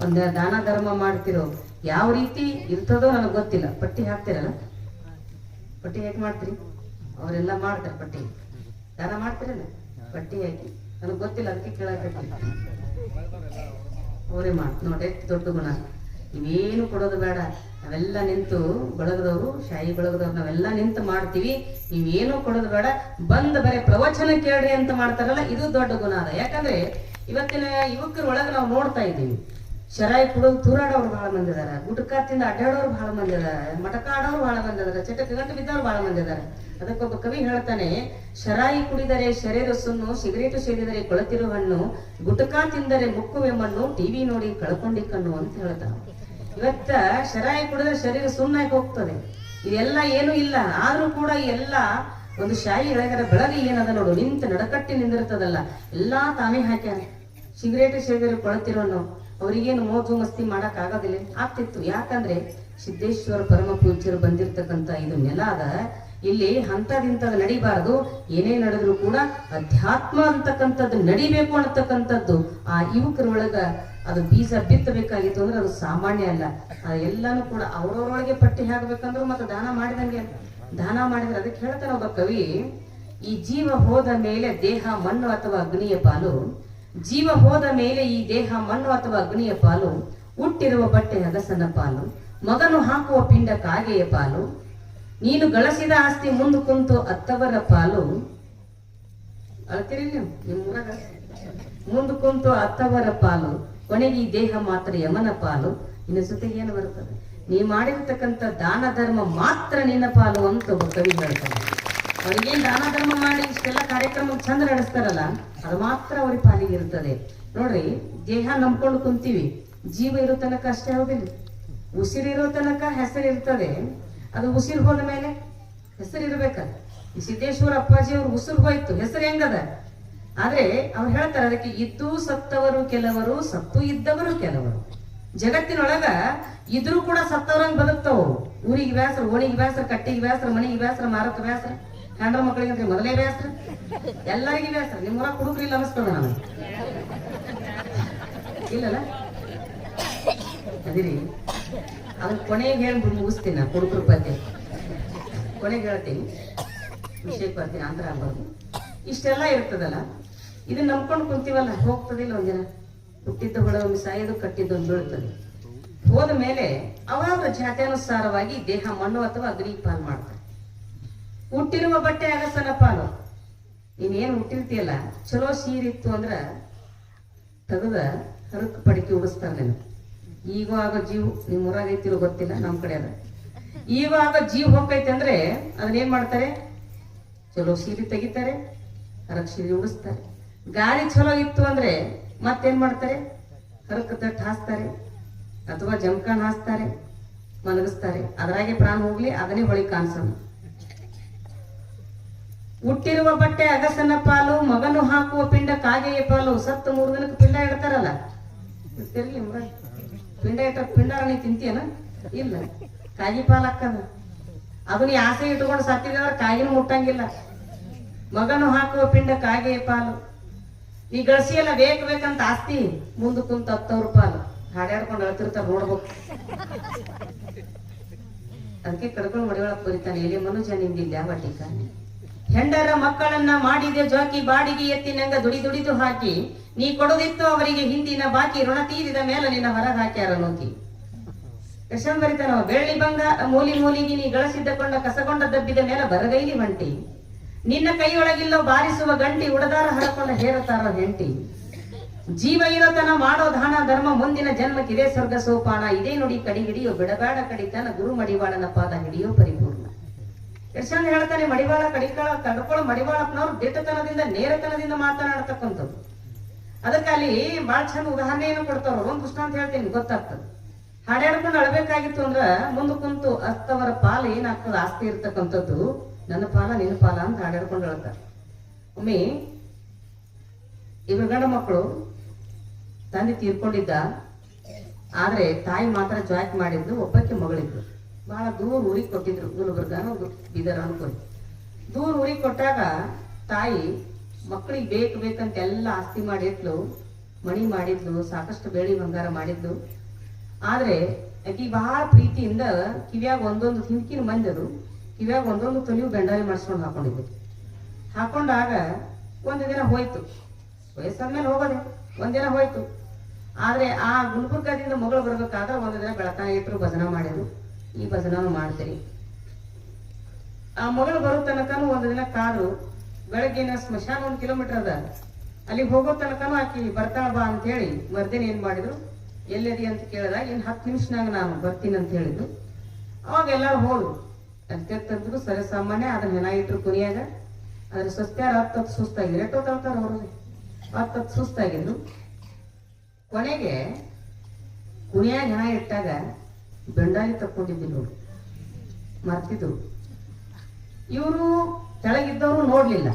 ಒಂದು ದಾನ ಧರ್ಮ ಮಾಡ್ತಿರೋ, ಯಾವ ರೀತಿ ಇರ್ತದೋ ನನಗೆ ಗೊತ್ತಿಲ್ಲ. ಪಟ್ಟಿ ಹಾಕ್ತಿರಲ್ಲ, ಪಟ್ಟಿ ಹೇಗೆ ಮಾಡ್ತೀರಿ? ಅವರೆಲ್ಲ ಮಾಡ್ತಾರೆ ಪಟ್ಟಿ. ದಾನ ಮಾಡ್ತಿರಲ್ಲ, ಪಟ್ಟಿ ಹಾಕಿ ನನಗೆ ಗೊತ್ತಿಲ್ಲ, ಅದಕ್ಕೆ ಕೇಳಾಕತ್ತೀನಿ. ಅವರೇ ನೋಡಿ ಎಷ್ಟು ದೊಡ್ಡ ಗುಣ. ನೀವೇನು ಕೊಡೋದು ಬೇಡ, ನಾವೆಲ್ಲ ನಿಂತು ಬಳಗದವರು, ಶಾಹಿ ಬಳಗದವ್ರು ನಾವೆಲ್ಲ ನಿಂತು ಮಾಡ್ತೀವಿ, ನೀವೇನು ಕೊಡೋದು ಬೇಡ, ಬಂದ್ ಬರೀ ಪ್ರವಚನ ಕೇಳ್ರಿ ಅಂತ ಮಾಡ್ತಾರಲ್ಲ, ಇದು ದೊಡ್ಡ ಗುಣ ಅದ. ಯಾಕಂದ್ರೆ ಇವತ್ತಿನ ಯುವಕರ ಒಳಗೆ ನಾವು ನೋಡ್ತಾ ಇದ್ದೀವಿ, ಶರಾಯಿ ಕುಡಿದು ತೂರಾಡೋರು ಬಹಳ ಮಂದಿ ಇದಾರ, ಗುಟ್ಕಾ ತಿಂದ ಅಡ್ಡಾಡೋರು ಬಹಳ ಮಂದಿ ಇದಾರೆ, ಮಟಕ ಆಡೋರು ಬಹಳ ಮಂದಿ ಇದಾರೆ, ಚಟಕ್ಕೆ ಗಂಟು ಬಿದ್ದವ್ರು ಬಹಳ ಮಂದಿ ಇದಾರೆ. ಅದಕ್ಕೊಬ್ಬ ಕವಿ ಹೇಳ್ತಾನೆ, ಶರಾಯಿ ಕುಡಿದರೆ ಶರೀರ ಸುನ್ನು, ಸಿಗರೇಟು ಸೇದಿದರೆ ಕೊಳತಿರೋ ಹಣ್ಣು, ಗುಟ್ಕಾ ತಿಂದರೆ ಮುಕ್ಕುವೆ ಮಣ್ಣು, ಟಿವಿ ನೋಡಿ ಕಳ್ಕೊಂಡಿ ಕಣ್ಣು ಅಂತ ಹೇಳ್ತಾನೆ. ಇವತ್ತ ಶರಾಯಿ ಕುಡಿದ್ರೆ ಶರೀರ ಸುಣ್ಣಾಗಿ ಹೋಗ್ತದೆ, ಇದೆಲ್ಲ ಏನು ಇಲ್ಲ. ಆದ್ರೂ ಕೂಡ ಎಲ್ಲ ಒಂದು ಶಾಯಿ ಎಳೆಗರ ಬೆಳಗ್ಗೆ ಏನದ ನೋಡು, ನಿಂತ ನಡಕಟ್ಟಿ ನಿಂದಿರ್ತದಲ್ಲ, ಎಲ್ಲಾ ತಾನೇ ಹಾಕ್ಯಾರ. ಸಿಗರೇಟ್ ಸೇದಿದ್ರೆ ಕೊಳತಿರೋನು ಅವ್ರಿಗೇನು ಮೋಜು ಮಸ್ತಿ ಮಾಡಕ್ ಆಗೋದಿಲ್ಲ, ಆಗ್ತಿತ್ತು. ಯಾಕಂದ್ರೆ ಸಿದ್ದೇಶ್ವರ ಪರಮ ಪೂಜ್ಯರು ಬಂದಿರ್ತಕ್ಕಂಥ ಇದು ನೆಲ ಅದ, ಇಲ್ಲಿ ಹಂತದಿಂತದ ನಡಿಬಾರದು. ಏನೇ ನಡೆದ್ರು ಕೂಡ ಅಧ್ಯಾತ್ಮ ಅಂತಕ್ಕಂಥದ್ದು ನಡಿಬೇಕು ಅನ್ನತಕ್ಕಂಥದ್ದು ಆ ಯುವಕರ ಒಳಗ ಅದು ಬೀಜ ಬಿತ್ತಬೇಕಾಗಿತ್ತು ಅಂದ್ರೆ ಅದು ಸಾಮಾನ್ಯ ಅಲ್ಲ. ಎಲ್ಲಾನು ಕೂಡ ಅವ್ರವ್ರೊಳಗೆ ಪಟ್ಟಿ ಹಾಕ್ಬೇಕಂದ್ರು ಮತ್ತೆ ದಾನ ಮಾಡಿದಂಗೆ, ದಾನ ಮಾಡಿದ್ರೆ. ಅದಕ್ಕೆ ಹೇಳ್ತಾನೆ ಒಬ್ಬ ಕವಿ, ಈ ಜೀವ ಹೋದ ಮೇಲೆ ದೇಹ ಮಣ್ಣು ಅಥವಾ ಅಗ್ನಿಯ ಪಾಲು, ಜೀವ ಹೋದ ಮೇಲೆ ಈ ದೇಹ ಮಣ್ಣು ಅಥವಾ ಅಗ್ನಿಯ ಪಾಲು, ಹುಟ್ಟಿರುವ ಬಟ್ಟೆ ಹಗಸನ ಪಾಲು, ಮಗನು ಹಾಕುವ ಪಿಂಡ ಕಾಗೆಯ ಪಾಲು, ನೀನು ಗಳಿಸಿದ ಆಸ್ತಿ ಮುಂದೆ ಕುಂತು ಅತ್ತವರ ಪಾಲು. ಅಳ್ತೀರಿ ನೀವು ನಿಮ್ಮೂರಾಗ? ಮುಂದೆ ಕುಂತು ಅತ್ತವರ ಪಾಲು, ಕೊನೆಗೆ ಈ ದೇಹ ಮಾತ್ರ ಯಮನ ಪಾಲು. ಇನ್ನು ಜೊತೆಗೆ ಏನು ಬರ್ತದೆ? ನೀ ಮಾಡಿರ್ತಕ್ಕಂಥ ದಾನ ಧರ್ಮ ಮಾತ್ರ ನಿನ್ನ ಪಾಲು ಅಂತ ಒಬ್ಬ ಕವಿ ಹೇಳ್ತಾನೆ. ಅವ್ರಿಗೇನ್ ದಾನ ಧರ್ಮ ಮಾಡಿ ಇಷ್ಟೆಲ್ಲ ಕಾರ್ಯಕ್ರಮ ಚಂದ ನಡೆಸ್ತಾರಲ್ಲ, ಅದು ಮಾತ್ರ ಅವ್ರಿಗೆ ಪಾಲಿಗೆ ಇರ್ತದೆ. ನೋಡ್ರಿ, ದೇಹ ನಂಬ್ಕೊಂಡು ಕುಂತೀವಿ, ಜೀವ ಇರೋ ತನಕ ಅಷ್ಟೇ ಹೌದಿಲ್ಲ. ಉಸಿರಿರೋ ತನಕ ಹೆಸರಿರ್ತದೆ, ಅದು ಉಸಿರು ಹೋದ ಮೇಲೆ ಹೆಸರು ಇರ್ಬೇಕಲ್ಲ. ಈ ಸಿದ್ದೇಶ್ವರ ಅಪ್ಪಾಜಿ ಅವ್ರು ಉಸಿರು ಹೋಯ್ತು, ಹೆಸರು ಹೆಂಗದ? ಆದ್ರೆ ಅವ್ರು ಹೇಳ್ತಾರೆ, ಅದಕ್ಕೆ ಇದ್ದು ಸತ್ತವರು ಕೆಲವರು, ಸತ್ತು ಇದ್ದವರು ಕೆಲವರು. ಜಗತ್ತಿನೊಳಗ ಇದ್ರೂ ಕೂಡ ಸತ್ತವ್ರಂಗ್ ಬದುಕ್ತಾವು. ಊರಿಗೆ ಬ್ಯಾಸ್ರ, ಓಣಿಗೆ ಬ್ಯಾಸ್ರ, ಕಟ್ಟಿಗೆ ಬ್ಯಾಸ್ರ, ಮನೆಗೆ ಬ್ಯಾಸ್ರ, ಮಾರಕ್ಕೆ ಬ್ಯಾಸ್ರ, ಹೆಂಡ್ರ ಮಕ್ಕಳಿಗೆ ಅಂದ್ರೆ ಮೊದಲೇ ಬ್ಯಾಸ್ರ, ಎಲ್ಲರಿಗೆ ಬ್ಯಾಸ್ರ. ನಿಮ್ಮೂರಾಗ ಕುಡುಕ್ರಿ ಇಲ್ಲ ಅನಿಸ್ತದ ನಮಗೆ ಇಲ್ಲಲ್ಲ ಅದಿರಿ. ಅದನ್ನ ಕೊನೆಗೆ ಹೇಳಿ ಮುಗಿಸ್ತೀನಿ ನಾ ಕುಡುಕ್ರ ಪದ್ಯ. ಕೊನೆಗೆ ಹೇಳ್ತೀನಿ, ವಿಷಯಕ್ಕೆ ಬರ್ತೀನಿ, ಅಂತರ ಆಗ್ಬಾರ್ದು. ಇಷ್ಟೆಲ್ಲ ಇರ್ತದಲ್ಲ, ಇದನ್ನ ನಂಬ್ಕೊಂಡು ಕುಂತೀವಲ್ಲ, ಹೋಗ್ತದಿಲ್ಲ ಒಂದಿನ. ಹುಟ್ಟಿದ್ದ ಹುಳ ಒಮ್ಮೆ ಸಾಯೋದು, ಕಟ್ಟಿದ್ದೊಂದು ಬೀಳ್ತದೆ. ಹೋದ ಮೇಲೆ ಅವರ ಜಾತ್ಯಾನುಸಾರವಾಗಿ ದೇಹ ಮಣ್ಣು ಅಥವಾ ಅಗ್ನಿ ಪಾಲು ಮಾಡ್ತಾರೆ. ಹುಟ್ಟಿರುವ ಬಟ್ಟೆ ಅಗಸನ ಪಾಲು. ನೀನೇನು ಹುಟ್ಟಿರ್ತೀಯಲ್ಲ, ಚಲೋ ಸೀರಿತ್ತು ಅಂದ್ರ ತೆಗೆದ ಹರಕ್ ಪಡಿಕೆ ಉಡಿಸ್ತಾರೆ ನೀನು. ಈಗ ಆಗ ಜೀವ ನಿಮ್ ಊರಾಗ ಐತಿರೋ ಗೊತ್ತಿಲ್ಲ, ನಮ್ ಕಡೆ ಅದ. ಈಗ ಆಗ ಜೀವ ಹೋಗ್ತೈತೆ ಅಂದ್ರೆ ಅದನ್ನೇನ್ ಮಾಡ್ತಾರೆ, ಚಲೋ ಸೀರೆ ತೆಗಿತಾರೆ, ಹರಕ್ ಸೀರೆ ಉಡಿಸ್ತಾರೆ. ಗಾಳಿ ಚಲೋ ಇತ್ತು ಅಂದ್ರೆ ಮತ್ತೇನ್ ಮಾಡ್ತಾರೆ, ಹರಕ್ ತಟ್ಟು ಹಾಸ್ತಾರೆ ಅಥವಾ ಜಮಖಾನ್ ಹಾಸ್ತಾರೆ, ಮಲಗಿಸ್ತಾರೆ. ಅದ್ರಾಗೆ ಪ್ರಾಣ ಹೋಗ್ಲಿ, ಅದನ್ನೇ ಹೊಳಿ ಕಾಣಿಸೋಣ. ಹುಟ್ಟಿರುವ ಬಟ್ಟೆ ಅಗಸನ ಪಾಲು, ಮಗನು ಹಾಕುವ ಪಿಂಡ ಕಾಗೆಯ ಪಾಲು. ಸತ್ತು 3 ದಿನಕ್ಕೆ ಪಿಂಡ ಇಡ್ತಾರಲ್ಲ, ಇರ್ತಿರ್ಲಿ ಪಿಂಡ ಇಟ್ಟ ಪಿಂಡ ನೀ ತಿಂತೀಯನ? ಇಲ್ಲ, ಕಾಗಿ ಪಾಲು ಹಾಕದ. ಅದು ನೀ ಆಸೆ ಇಟ್ಕೊಂಡು ಸತ್ತಿದ್ರೆ ಕಾಗಿನೂ ಮುಟ್ಟಂಗಿಲ್ಲ. ಮಗನು ಹಾಕುವ ಪಿಂಡ ಕಾಗೆಯ ಪಾಲು. ಈ ಗಳಿಸಿ ಎಲ್ಲ ಬೇಕಂತ ಆಸ್ತಿ ಮುಂದೆ ಕುಂತ 10,000 ಪಾಲು ಹಾಡ್ಯಾಡ್ಕೊಂಡು ಅಳ್ತಿರ್ತಾರ, ನೋಡ್ಬೇಕು. ಅದಕ್ಕೆ ಕಡ್ಕೊಂಡು ಮಡಿಯೊಳಗೆ ಬರೀತಾನೆ, ಎಲ್ಲಿ ಮನುಜ ನಿಂದಿಲ್ಲ ಯಾವ ಟೀಕ. ಹೆಂಡರ ಮಕ್ಕಳನ್ನ ಮಾಡಿದೆ ಜೋಕಿ, ಬಾಡಿಗೆ ಎತ್ತಿನಂಗ ದುಡಿದು ಹಾಕಿ. ನೀ ಕೊಡೋದಿತ್ತು ಅವರಿಗೆ ಹಿಂದಿನ ಬಾಕಿ, ಋಣ ತೀರಿದ ಮೇಲೆ ನಿನ್ನ ಹೊರಗೆ ಹಾಕ್ಯಾರ ನೋಕಿ. ಎಷ್ಟೊಂದು ಬರೀತಾನ, ಬೆಳ್ಳಿ ಬಂಗಾರ ಮೂಲಿಗೆ ನೀ ಗಳಿಸಿದ್ದ ಕೊಂಡ, ಕಸಗೊಂಡ ದಬ್ಬಿದ ಮೇಲೆ ಬರಗೈಲಿ ಒಂಟಿ. ನಿನ್ನ ಕೈಯೊಳಗಿಲ್ಲೋ ಬಾರಿಸುವ ಗಂಟಿ, ಉಡದಾರ ಹರಕೊಂಡ ಹೇರತಾರ ಹೆಂಟಿ. ಜೀವ ಇರೋತನ ಮಾಡೋ ದಾನ ಧರ್ಮ, ಮುಂದಿನ ಜನ್ಮಕ್ಕಿದೆ ಸ್ವರ್ಗ ಸೋಪಾನ. ಇದೇ ನುಡಿ ಕಡಿ ಹಿಡಿಯೋ, ಬಿಡಬೇಡ ಕಡಿತನ, ಗುರು ಮಡಿವಾಳನ ಪಾದ ಹಿಡಿಯೋ ಪರಿಪೂರ್ಣ. ಎಷ್ಟೊಂದು ಹೇಳ್ತಾನೆ, ಮಡಿವಾಳ ಕಡ್ಕೊಳ್ಳೋ ಮಡಿವಾಳಪ್ಪನವ್ರು ದಿಟ್ಟತನದಿಂದ ನೇರತನದಿಂದ ಮಾತನಾಡ್ತಕ್ಕಂಥದ್ದು. ಅದಕ್ಕೆ ಅಲ್ಲಿ ಬಾಳ ಚಂದ ಉದಾಹರಣೆಯನ್ನು ಕೊಡ್ತಾರ. ಒಂದು ದೃಷ್ಟಾಂತ ಹೇಳ್ತೀನಿ, ಗೊತ್ತಾಗ್ತದೆ. ಹಾಡ್ಯಾಡ್ಕೊಂಡು ಅಳ್ಬೇಕಾಗಿತ್ತು ಅಂದ್ರ ಮುಂದೆ ಕುಂತು ಅಸ್ತವರ ಪಾಲು ಏನಾಗ್ತದ, ಆಸ್ತಿ ಇರ್ತಕ್ಕಂಥದ್ದು ನನ್ನ ಪಾಲ ನಿನ್ನ ಪಾಲ ಅಂತ ಹಾಡ್ಯಾಡ್ಕೊಂಡು ಹೇಳ್ತಾರೆ. ಒಮ್ಮೆ ಇವ್ರ ಗಂಡ ಮಕ್ಕಳು, ತಂದೆ ತೀರ್ಕೊಂಡಿದ್ದ, ಆದ್ರೆ ತಾಯಿ ಮಾತ್ರ ಜಾಕ್ ಮಾಡಿದ್ದು. ಒಬ್ಬಕ್ಕೆ ಮಗಳಿದ್ರು, ಬಹಳ ದೂರ ಊರಿಗೆ ಕೊಟ್ಟಿದ್ರು, ಗುಲ್ಬರ್ಗಾನ ಬೀದರ್ ಅನ್ಕೊಂಡು. ದೂರ ಊರಿಗೆ ಕೊಟ್ಟಾಗ ತಾಯಿ ಮಕ್ಕಳಿಗೆ ಬೇಕಂತ ಎಲ್ಲ ಆಸ್ತಿ ಮಾಡಿದ್ಲು, ಮಣಿ ಮಾಡಿದ್ಲು, ಸಾಕಷ್ಟು ಬೆಳ್ಳಿ ಬಂಗಾರ ಮಾಡಿದ್ಲು. ಆದ್ರೆ ಆಕಿ ಬಹಳ ಪ್ರೀತಿಯಿಂದ ಕಿವ್ಯಾಗ ಒಂದೊಂದು ಹಿಂದ್ಕಿನ ಮಂದದು ಕಿವ್ಯಾಗ ಒಂದೊಂದು ತೊಲಿವು ಬೆಂಡಾಲಿ ಮಾಡಿಸ್ಕೊಂಡು ಹಾಕೊಂಡಿದ್ವಿ. ಹಾಕೊಂಡಾಗ ಒಂದು ದಿನ ಹೋಯ್ತು, ವಯಸ್ಸಾದ್ಮೇಲೆ ಹೋಗೋದೆ, ಒಂದಿನ ಹೋಯ್ತು. ಆದ್ರೆ ಆ ಗುಲ್ಬರ್ಗಾದಿಂದ ಮಗಳು ಬರ್ಬೇಕಾದ್ರೆ ಒಂದು ದಿನ ಬೆಳಕಾನ ಇಟ್ಟರು, ಭಜನ ಮಾಡಿದ್ರು. ಈ ಭಜನೂ ಮಾಡ್ತೀರಿ. ಆ ಮಗಳು ಬರೋ ತನಕನೂ ಒಂದು ದಿನ ಕಾದ್ರು. ಬೆಳಗ್ಗಿನ ಸ್ಮಶಾನ 1 ಕಿಲೋಮೀಟರ್ ಅದ, ಅಲ್ಲಿಗೆ ಹೋಗೋ ತನಕನೂ ಆಕಿ ಬರ್ತಾಳ ಬಾ ಅಂತ ಹೇಳಿ ಮರ್ದಿನ ಏನ್ ಮಾಡಿದ್ರು, ಎಲ್ಲದಿ ಅಂತ ಕೇಳಿದಾಗ ಇನ್ 10 ನಿಮಿಷನಾಗ ನಾನು ಬರ್ತೀನಿ ಅಂತ ಹೇಳಿದ್ರು. ಅವಾಗ ಎಲ್ಲಾರು ಹೋದ್ರು, ತಂದ್ರು ಸರಿ ಸಾಮಾನ್ಯ. ಅದನ್ನ ಹೆಣ ಇಟ್ರು ಕುನಿಯಾಗ. ಅದ್ರ ಸ್ವಸ್ತ್ಯಾರ 10 ಸುಸ್ತಾಗಿದ್ರು. ಎಷ್ಟೋ ತಳ್ತಾರ ಅವ್ರಿಗೆ, 10 ಸುಸ್ತಾಗಿದ್ರು. ಕೊನೆಗೆ ಕುಣಿಯಾಗ ಹೆಣ ಇಟ್ಟಾಗ ಬೆಂಡಾಲಿ ತಕ್ಕೊಂಡಿದ್ದಿಲ್ಲ ನೋಡು, ಮರ್ತಿದ್ರು. ಇವರು ಕೆಳಗಿದ್ದವರು ನೋಡ್ಲಿಲ್ಲ.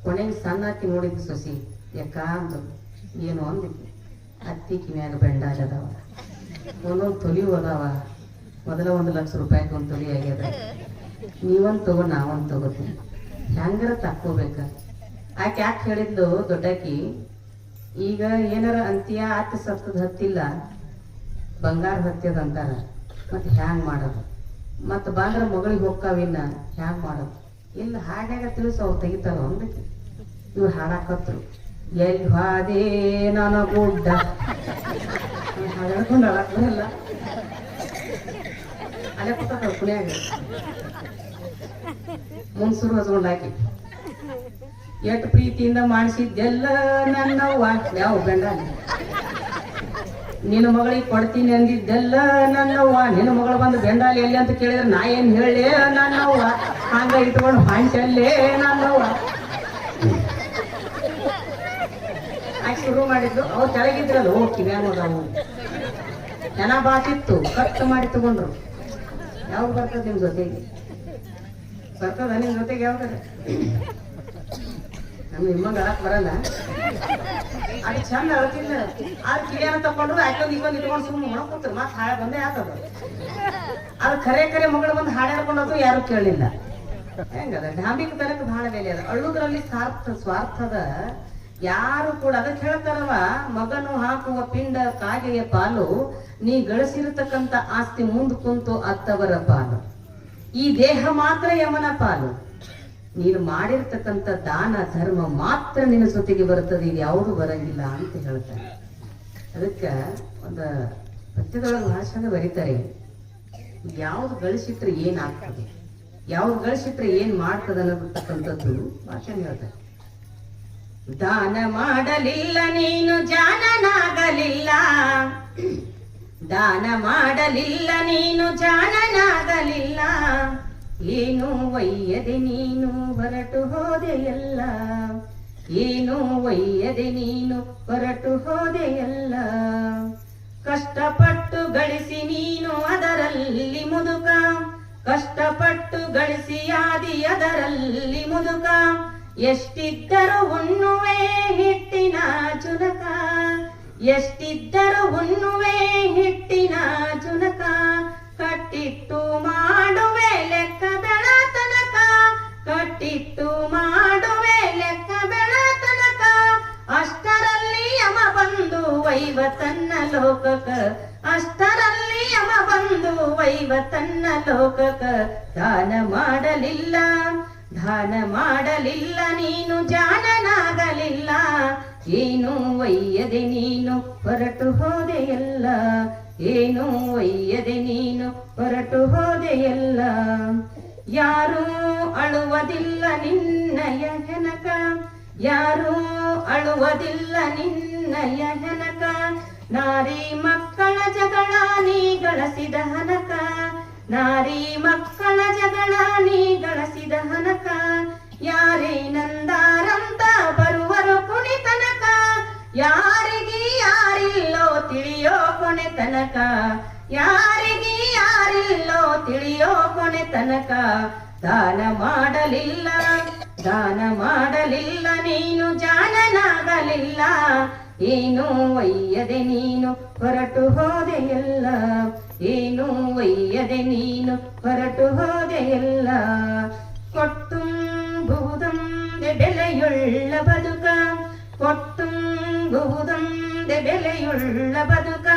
ಕೊನೆಗೆ ಸಣ್ಣ ಹಾಕಿ ನೋಡಿದ್ದು ಸೊಸಿ, ಯಾಕ ಅಂದ್ರು. ಏನು ಅಂದಿದ್ದು, ಅತ್ತಿ ಕಿವಿಯಾಗ ಬೆಂಡಾಲಿ ಅದಾವ, ಒಂದೊಂದು ತೊಲಿವು ಅದಾವ, ಮೊದಲ 1 ಲಕ್ಷ ರೂಪಾಯಿಗೆ ಒಂದು ತೊಲಿ ಆಗ್ಯದ, ನೀವೊಂದು ತಗೋ ನಾವೊಂದು ತಗೋತೀನಿ, ಹೆಂಗಾರ ತಕ್ಕೋಬೇಕ. ಆಕೆ ಯಾಕೆ ಹೇಳಿದ್ಲು ದೊಡ್ಡಾಕಿ, ಈಗ ಏನಾರ ಅಂತೀಯ, ಅತ್ತಿ ಸತ್ತದ ಹತ್ತಿಲ್ಲ, ಬಂಗಾರ ಹತ್ಯದ ಅಂತಾರ, ಮತ್ತೆ ಹ್ಯಾಂಗ್ ಮಾಡೋದು, ಮತ್ತ ಬಂದ್ರ ಮಗಳಿಗೆ ಹೋಗ್ತಾವಿನ್ನ ಹ್ಯಾಂಗ್ ಮಾಡೋದು. ಇಲ್ಲ ಹಾಡ್ಯಾಗ ತಿಳಿಸ ಅವ್ರು ತೆಗಿತಾರ ಅಂದಕ್ಕೆ. ಇವ್ರು ಹಾಡಾಕತ್ರು, ಎಲ್ಲಿ ಹಾದೇ ನನ್ನ ಗುಡ್ಡ ಹಾಡ್ಕೊಂಡು ಅಳಕ್ ಬರಲ್ಲ. ಅಲ್ಲೇ ಕೂತಾರ ಕುಣಿಯಾಗ ಮುನ್ಸೂರು ಹಚ್ಕೊಂಡ್ ಹಾಕಿ. ಎಷ್ಟು ಪ್ರೀತಿಯಿಂದ ಮಾಡಿಸಿದ್ದೆಲ್ಲ ನನ್ನವ್ವ, ಯಾವ ಗಂಡ ನಿನ್ನ ಮಗಳಿಗೆ ಕೊಡ್ತೀನಿ ಅಂದಿದ್ದೆಲ್ಲ ನನ್ನವ್ವ, ನಿನ್ನ ಮಗಳು ಬಂದು ಬೆಂಡಾಲಿ ಎಲ್ಲಿ ಅಂತ ಕೇಳಿದ್ರೆ ನಾ ಏನ್ ಹೇಳಿ ನನ್ನವ್ವ, ಹಂಗ ಇಟ್ಕೊಂಡು ಹಾಂಚಲ್ಲೇ ನನ್ನವ್ವ ಆಕೆ ಶುರು ಮಾಡಿದ್ದು. ಅವ್ರು ಕೆಳಗಿದ್ರಲ್ಲ, ಓ ಕಿವ್ಯಾನೋದವು ಜನ ಬಾತಿತ್ತು, ಕಟ್ ಮಾಡಿ ತಗೊಂಡ್ರು. ಯಾವಾಗ ಬರ್ತದ ನಿಮ್ ಜೊತೆಗೆ? ಬರ್ತದ ನಿಮ್ ಜೊತೆಗೆ ಯಾವ್ದಾರ? ನಮ್ಗೆ ನಿಮ್ಮಂಗ ಅಳಕ್ ಬರಲ್ಲ. ಅದು ಚಂದ ಅಳತಿಲ್ಲ. ಆದ್ರೆ ಕಿಡಿಯನ್ನ ತಕೊಂಡ್ರು ಆಯ್ಕೊಂಡ್ ಇಟ್ಕೊಂಡು ಸುಮ್ಮನೆ ಮಾಡ್ಕೊತಾರೆ. ಮತ್ತೆ ಹಾಳೆ ಬಂದೇ ಆಗ್ತದ. ಅದು ಕರೆ ಮಗಳು ಬಂದು ಹಾಡು ಹಾಡ್ಕೊಂಡದು ಯಾರು ಕೇಳಲಿಲ್ಲ. ಹೆಂಗದ ಧಾರ್ಮಿಕ ತನಕ ಬಹಳ ಬೆಲೆ ಅದ. ಅಳುದ್ರಲ್ಲಿ ಸ್ವಾರ್ಥದ ಯಾರು ಕೂಡ ಅದಕ್ಕೆ ಹೇಳ್ತಾರವ, ಮಗನು ಹಾಕುವ ಪಿಂಡ ಕಾಗೆಯ ಪಾಲು, ನೀ ಗಳಿಸಿರತಕ್ಕಂತ ಆಸ್ತಿ ಮುಂದ್ ಕುಂತು ಅತ್ತವರ ಪಾಲು, ಈ ದೇಹ ಮಾತ್ರ ಯಮನ ಪಾಲು, ನೀನು ಮಾಡಿರ್ತಕ್ಕಂಥ ದಾನ ಧರ್ಮ ಮಾತ್ರ ನಿನ್ನ ಜೊತೆಗೆ ಬರ್ತದೆ, ಇದು ಯಾವುದು ಬರಂಗಿಲ್ಲ ಅಂತ ಹೇಳ್ತಾರೆ. ಅದಕ್ಕೆ ಒಂದು ಪದ್ಯದೊಳಗೆ ಭಾಷಣ ಬರೀತಾರೆ, ಯಾವ್ದು ಗಳಿಸಿಟ್ರೆ ಏನಾಗ್ತದೆ, ಯಾವ್ದು ಗಳಿಸಿಟ್ರೆ ಏನ್ ಮಾಡ್ತದೆ ಅನ್ನತಕ್ಕಂಥದ್ದು ಭಾಷಣ ಹೇಳ್ತಾರೆ. ದಾನ ಮಾಡಲಿಲ್ಲ ನೀನು ಜಾನನಾಗಲಿಲ್ಲ, ದಾನ ಮಾಡಲಿಲ್ಲ ನೀನು ಜಾನನಾಗಲಿಲ್ಲ, ಏನು ಒಯ್ಯದೆ ನೀನು ಹೊರಟು ಹೋದೆಯಲ್ಲ, ಏನು ಒಯ್ಯದೆ ನೀನು ಹೊರಟು ಹೋದೆಯಲ್ಲ, ಕಷ್ಟಪಟ್ಟು ಗಳಿಸಿ ನೀನು ಅದರಲ್ಲಿ ಮುದುಕ, ಕಷ್ಟಪಟ್ಟು ಗಳಿಸಿಯಾದಿ ಅದರಲ್ಲಿ ಮುದುಕ, ಎಷ್ಟಿದ್ದರೂ ಉಣ್ಣುವೆ ಹಿಟ್ಟಿನ ಚುನಕ, ಎಷ್ಟಿದ್ದರೂ ಉಣ್ಣುವೆ ಹಿಟ್ಟಿನ ಚುನಕ, ಕಟ್ಟಿಟ್ಟು ಮಾಡುವೆ ಲೆಕ್ಕ ಬೆಳತನಕ, ಕಟ್ಟಿಟ್ಟು ಮಾಡುವೆ ಲೆಕ್ಕ ಬೆಳತನಕ, ಅಷ್ಟರಲ್ಲಿ ಯಮ ಬಂದು ವೈವ ತನ್ನ ಲೋಕಕ, ಅಷ್ಟರಲ್ಲಿ ಯಮ ಬಂದು ವೈವ ತನ್ನ ಲೋಕಕ, ದಾನ ಮಾಡಲಿಲ್ಲ, ದಾನ ಮಾಡಲಿಲ್ಲ ನೀನು ಜಾನನಾಗಲಿಲ್ಲ, ಏನು ಒಯ್ಯದೆ ನೀನು ಹೊರಟು ಹೋದೆಯಲ್ಲ, ಏನು ಒಯ್ಯದೆ ನೀನು ಹೊರಟು ಹೋದೆಯಲ್ಲ, ಯಾರೂ ಅಳುವುದಿಲ್ಲ ನಿನ್ನಯ ಹೆನಕ, ಯಾರೂ ಅಳುವುದಿಲ್ಲ ನಿನ್ನಯ ಹೆನಕ, ನಾರಿ ಮಕ್ಕಳ ಜಗಳ ನೀ ಗಳಿಸಿದ ಹನಕ, ನಾರಿ ಮಕ್ಕಳ ಜಗಳ ನೀ ಗಳಿಸಿದ ಹನಕ, ಯಾರೇನಂದಾರಂತ ಬರುವರು ಕುಣಿತನಕ, ಯಾರಿಗೆ ಯಾರಿಲ್ಲೋ ತಿಳಿಯೋ ಕೊನೆ ತನಕ, ಯಾರಿಗೆ ಯಾರಿಲ್ಲೋ ತಿಳಿಯೋ ಕೊನೆ ತನಕ, ದಾನ ಮಾಡಲಿಲ್ಲ, ದಾನ ಮಾಡಲಿಲ್ಲ ನೀನು ಜಾನನಾಗಲಿಲ್ಲ, ಏನು ಒಯ್ಯದೆ ನೀನು ಹೊರಟು ಹೋದೆಯಲ್ಲ, ಏನು ಒಯ್ಯದೆ ನೀನು ಹೊರಟು ಹೋದೆಯಲ್ಲ, ಕೊಟ್ಟುಂಬುವುದೊಂದೆ ಬೆಲೆಯುಳ್ಳ ಬದುಕ, ಕೊಟ್ಟುಂಬುವುದೊಂದೆ ಬೆಲೆಯುಳ್ಳ ಬದುಕ,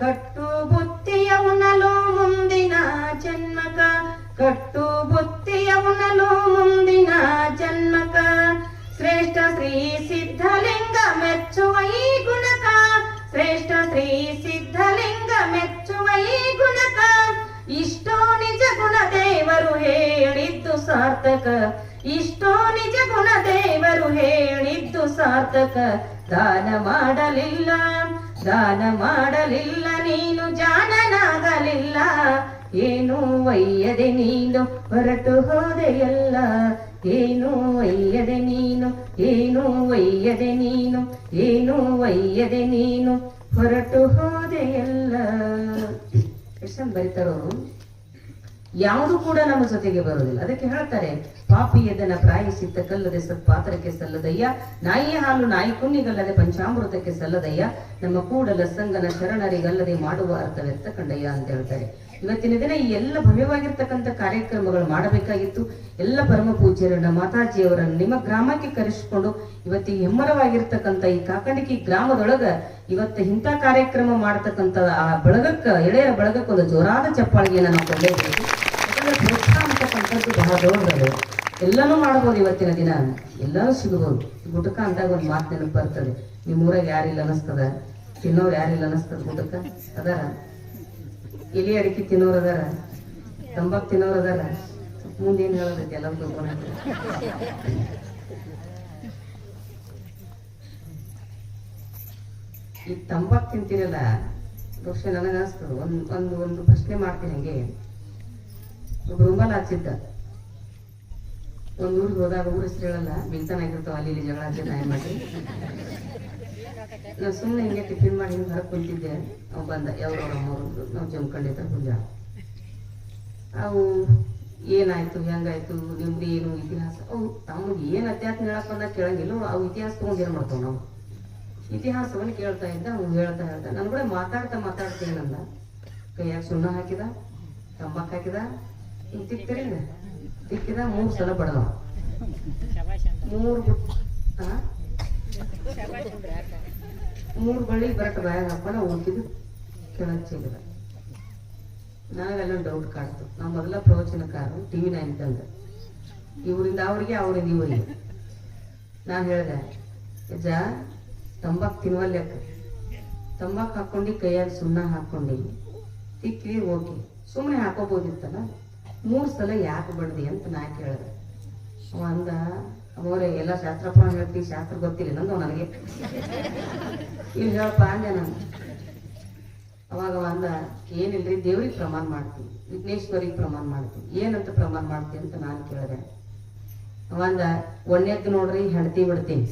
ಕಟ್ಟು ಬುತ್ತಿಯ ಉಣಲು ಮುಂದಿನ ಜನ್ಮಕ, ಕಟ್ಟು ಬುತ್ತಿಯ ಉಣಲು ಮುಂದಿನ ಜನ್ಮಕ, ಶ್ರೇಷ್ಠ ಶ್ರೀ ಸಿದ್ಧಲಿಂಗ ಮೆಚ್ಚುವ ಈ ಗುಣಕ, ಶ್ರೇಷ್ಠ ಶ್ರೀ ಸಿದ್ಧಲಿಂಗ ಮೆಚ್ಚುವ ಈ ಗುಣಕ, ಇಷ್ಟೋ ನಿಜ ಗುಣ ದೇವರು ಹೇಳಿದ್ದು ಸಾರ್ಥಕ, ಇಷ್ಟೋ ನಿಜ ಗುಣ ದೇವರು ಹೇಳಿದ್ದು ಸಾರ್ಥಕ, ದಾನ ಮಾಡಲಿಲ್ಲ, ದಾನ ಮಾಡಲಿಲ್ಲ ನೀನು ಜಾನನಾಗಲಿಲ್ಲ, ಏನು ಒಯ್ಯದೆ ನೀನು ಹೊರಟು ಹೋದೆಯಲ್ಲ, ಏನು ಒಯ್ಯದೆ ನೀನು, ಏನು ಒಯ್ಯದೆ ನೀನು, ಏನು ಒಯ್ಯದೆ ನೀನು ಹೊರಟು ಹೋದೆಯಲ್ಲ. ಎಷ್ಟು ಬರೀತಾರೋರು, ಯಾವುದು ಕೂಡ ನಮ್ಮ ಜೊತೆಗೆ ಬರೋದಿಲ್ಲ. ಅದಕ್ಕೆ ಹೇಳ್ತಾರೆ, ಪಾಪಿ ಎದನ ಪ್ರಾಯಸಿದ್ದ ಕಲ್ಲದೆ ಸತ್ಪಾತ್ರಕ್ಕೆ ಸಲ್ಲದಯ್ಯ, ನಾಯಿಯ ಹಾಲು ನಾಯಿ ಕುನ್ನಿಗಲ್ಲದೆ ಪಂಚಾಮೃತಕ್ಕೆ ಸಲ್ಲದಯ್ಯ, ನಮ್ಮ ಕೂಡಲ ಸಂಗನ ಶರಣರಿಗಲ್ಲದೆ ಮಾಡುವ ಅರ್ಥವೆತ್ತ ಕಂಡಯ್ಯ ಅಂತ ಹೇಳ್ತಾರೆ. ಇವತ್ತಿನ ದಿನ ಈ ಎಲ್ಲ ಭವ್ಯವಾಗಿರ್ತಕ್ಕಂಥ ಕಾರ್ಯಕ್ರಮಗಳು ಮಾಡಬೇಕಾಗಿತ್ತು. ಎಲ್ಲ ಪರಮ ಪೂಜ್ಯರನ್ನ ಮಾತಾಜಿಯವರನ್ನು ನಿಮ್ಮ ಗ್ರಾಮಕ್ಕೆ ಕರೆಸಿಕೊಂಡು ಇವತ್ತಿಗೆ ಹೆಮ್ಮರವಾಗಿರ್ತಕ್ಕಂಥ ಈ ಕಾಕಂಡಿಕಿ ಗ್ರಾಮದೊಳಗ ಇವತ್ತು ಇಂಥ ಕಾರ್ಯಕ್ರಮ ಮಾಡತಕ್ಕಂಥ ಆ ಬಳಗಕ್ಕ, ಎಳೆಯರ ಬಳಗಕ್ಕೆ ಒಂದು ಜೋರಾದ ಚಪ್ಪಾಳಿಗೆಯನ್ನು ನಾವು ಕೊಳ್ಳೇಬೇಕು. ಯಾಕಂದ್ರೆ ಪ್ರೋತ್ಸಾಹ ಅಂತಕ್ಕಂಥದ್ದು ಬಹಳ ದೊಡ್ಡದು. ಎಲ್ಲನೂ ಮಾಡಬಹುದು. ಇವತ್ತಿನ ದಿನ ಎಲ್ಲರೂ ಸಿಗಬಹುದು. ಗುಟಕ ಅಂದಾಗ ಒಂದು ಮಾತು ನೆನಪು ಬರ್ತದೆ, ನಿಮ್ಮೂರಾಗ ಯಾರಿಲ್ಲ ಅನಿಸ್ತದ, ತಿನ್ನೋರು ಯಾರಿಲ್ಲ ಅನಿಸ್ತದ, ಗುಟಕ ಅದಾರ, ಎಲೆ ಅಡಿಕೆ ತಿನ್ನೋರು ಅದಾರ, ತಂಬಾಕು ತಿನ್ನೋರು ಅದಾರ, ಮುಂದೇನು ಹೇಳೋದೈತಿ ಎಲ್ಲ ತಿಳ್ಕೊಂಡು. ಈ ತಂಬಾಕು ತಿಂತೀರಲ್ಲ, ಬಹುಶಃ ನನಗೆ ಅನಿಸ್ತದ, ಒಂದು ಪ್ರಶ್ನೆ ಮಾಡ್ತೀನಿ. ಹಂಗೆ ಒಬ್ಬ ರುಂಬಲ್ ಹಚ್ಚಿದ್ದ, ಒಂದ್ ಊರಿಗೆ ಹೋದಾಗ ಊರ ಹೆಸರು ಹೇಳಲ್ಲ, ಬೀಳ್ತಾನಾಗಿರ್ತಾವ, ಅಲ್ಲಿ ಇಲ್ಲಿ ಜಗಳ ಹಚ್ಚಿದ ನಾಯಿ ಮಾಡಿ. ನಾವು ಸುಮ್ಮನೆ ಹಿಂಗೆ ಟಿಫಿನ್ ಮಾಡಿ ಹಿಂಗೆ ಹೊರಗೆ ಕುಂತಿದ್ದೆ. ಅವು ಬಂದ ಯಾವ್ರವ್ರ ಅಮ್ಮವ್ರು, ನಾವು ಜಮ್ಕೊಂಡಿದ್ದ ಹುಂಜ. ಅವು ಏನಾಯ್ತು ಹೆಂಗಾಯ್ತು ನಿಮ್ದು ಏನು ಇತಿಹಾಸ ಅವು ತಮಗೆ ಏನು ಅಧ್ಯಾತ್ಮ ಹೇಳಕ್ ಬಂದಾಗ ಕೇಳಂಗಿಲ್ಲ ಅವು ಇತಿಹಾಸ ತಗೊಂಡು ಏನು ಮಾಡ್ತಾವ ನಾವು ಇತಿಹಾಸವನ್ನು ಕೇಳ್ತಾ ಇದ್ದ ಅವ್ನು ಹೇಳ್ತಾ ನಾನು ಕೂಡ ಮಾತಾಡ್ತೇನಂದ ಕೈಯಾಗ ಸುಣ್ಣ ಹಾಕಿದ ತಂಬಾಕ್ ಹಾಕಿದ ಹಿಂಗೆ ತಿಕ್ಕಿದ 3 ಸಲ ಬಡದವ 3 ಬಳ್ಳಿ ಬರಟ್ ಬಾಯಾಗ ಹಾಕೊಂಡು ಉಳ್ತಿದ್ದು ಕೆಳಗೆ ಚೆಲ್ಲಿದ. ನನಗೆಲ್ಲ ಡೌಟ್ ಕಾಡ್ತು. ನಾವು ಮೊದಲ ಪ್ರವಚನಕಾರರು TV9 ಇದ್ದಂಗೆ ಇವರಿಂದ ಅವರಿಗೆ ಇವರಿಗೆ ನಾನು ಹೇಳಿದೆ ಅಜ್ಜ ತಂಬಾಕು ತಿನ್ನುವಲ್ಲೆಕ್ಕ ತಂಬಾಕು ಹಾಕೊಂಡು ಕೈಯಾಗ ಸುಣ್ಣ ಹಾಕೊಂಡು ತಿಕ್ಕಿ ಹೋಗಿ ಸುಮ್ಮನೆ ಹಾಕೋಬೋದಿತ್ತಲ್ಲ 3 ಸಲ ಯಾಕೆ ಬಡ್ದಿ ಅಂತ ನಾ ಕೇಳಿದೆ. ಅವ ಅಂದ ಅವರೇ ಎಲ್ಲ ಶಾಸ್ತ್ರಪ್ಪ ಹೇಳ್ತೀವಿ ಶಾಸ್ತ್ರ ಗೊತ್ತಿಲ್ಲ ನಂದು ನನಗೆ ಇಲ್ಲಿ ಹೇಳಪ್ಪ ಅಂದೆ ನಾನು. ಅವಾಗ ಅಂದ ಏನಿಲ್ರಿ ದೇವ್ರಿಗೆ ಪ್ರಮಾಣ ಮಾಡ್ತೀವಿ ವಿಘ್ನೇಶ್ವರಿಗೆ ಪ್ರಮಾಣ ಮಾಡ್ತೀವಿ ಏನಂತ ಪ್ರಮಾಣ ಮಾಡ್ತೀವಿ ಅಂತ ನಾನು ಕೇಳಿದೆ. ಅವಂದ 1ನೇದ್ದು ನೋಡ್ರಿ ಹೆಂಡತಿ ಬಿಡ್ತೀನಿ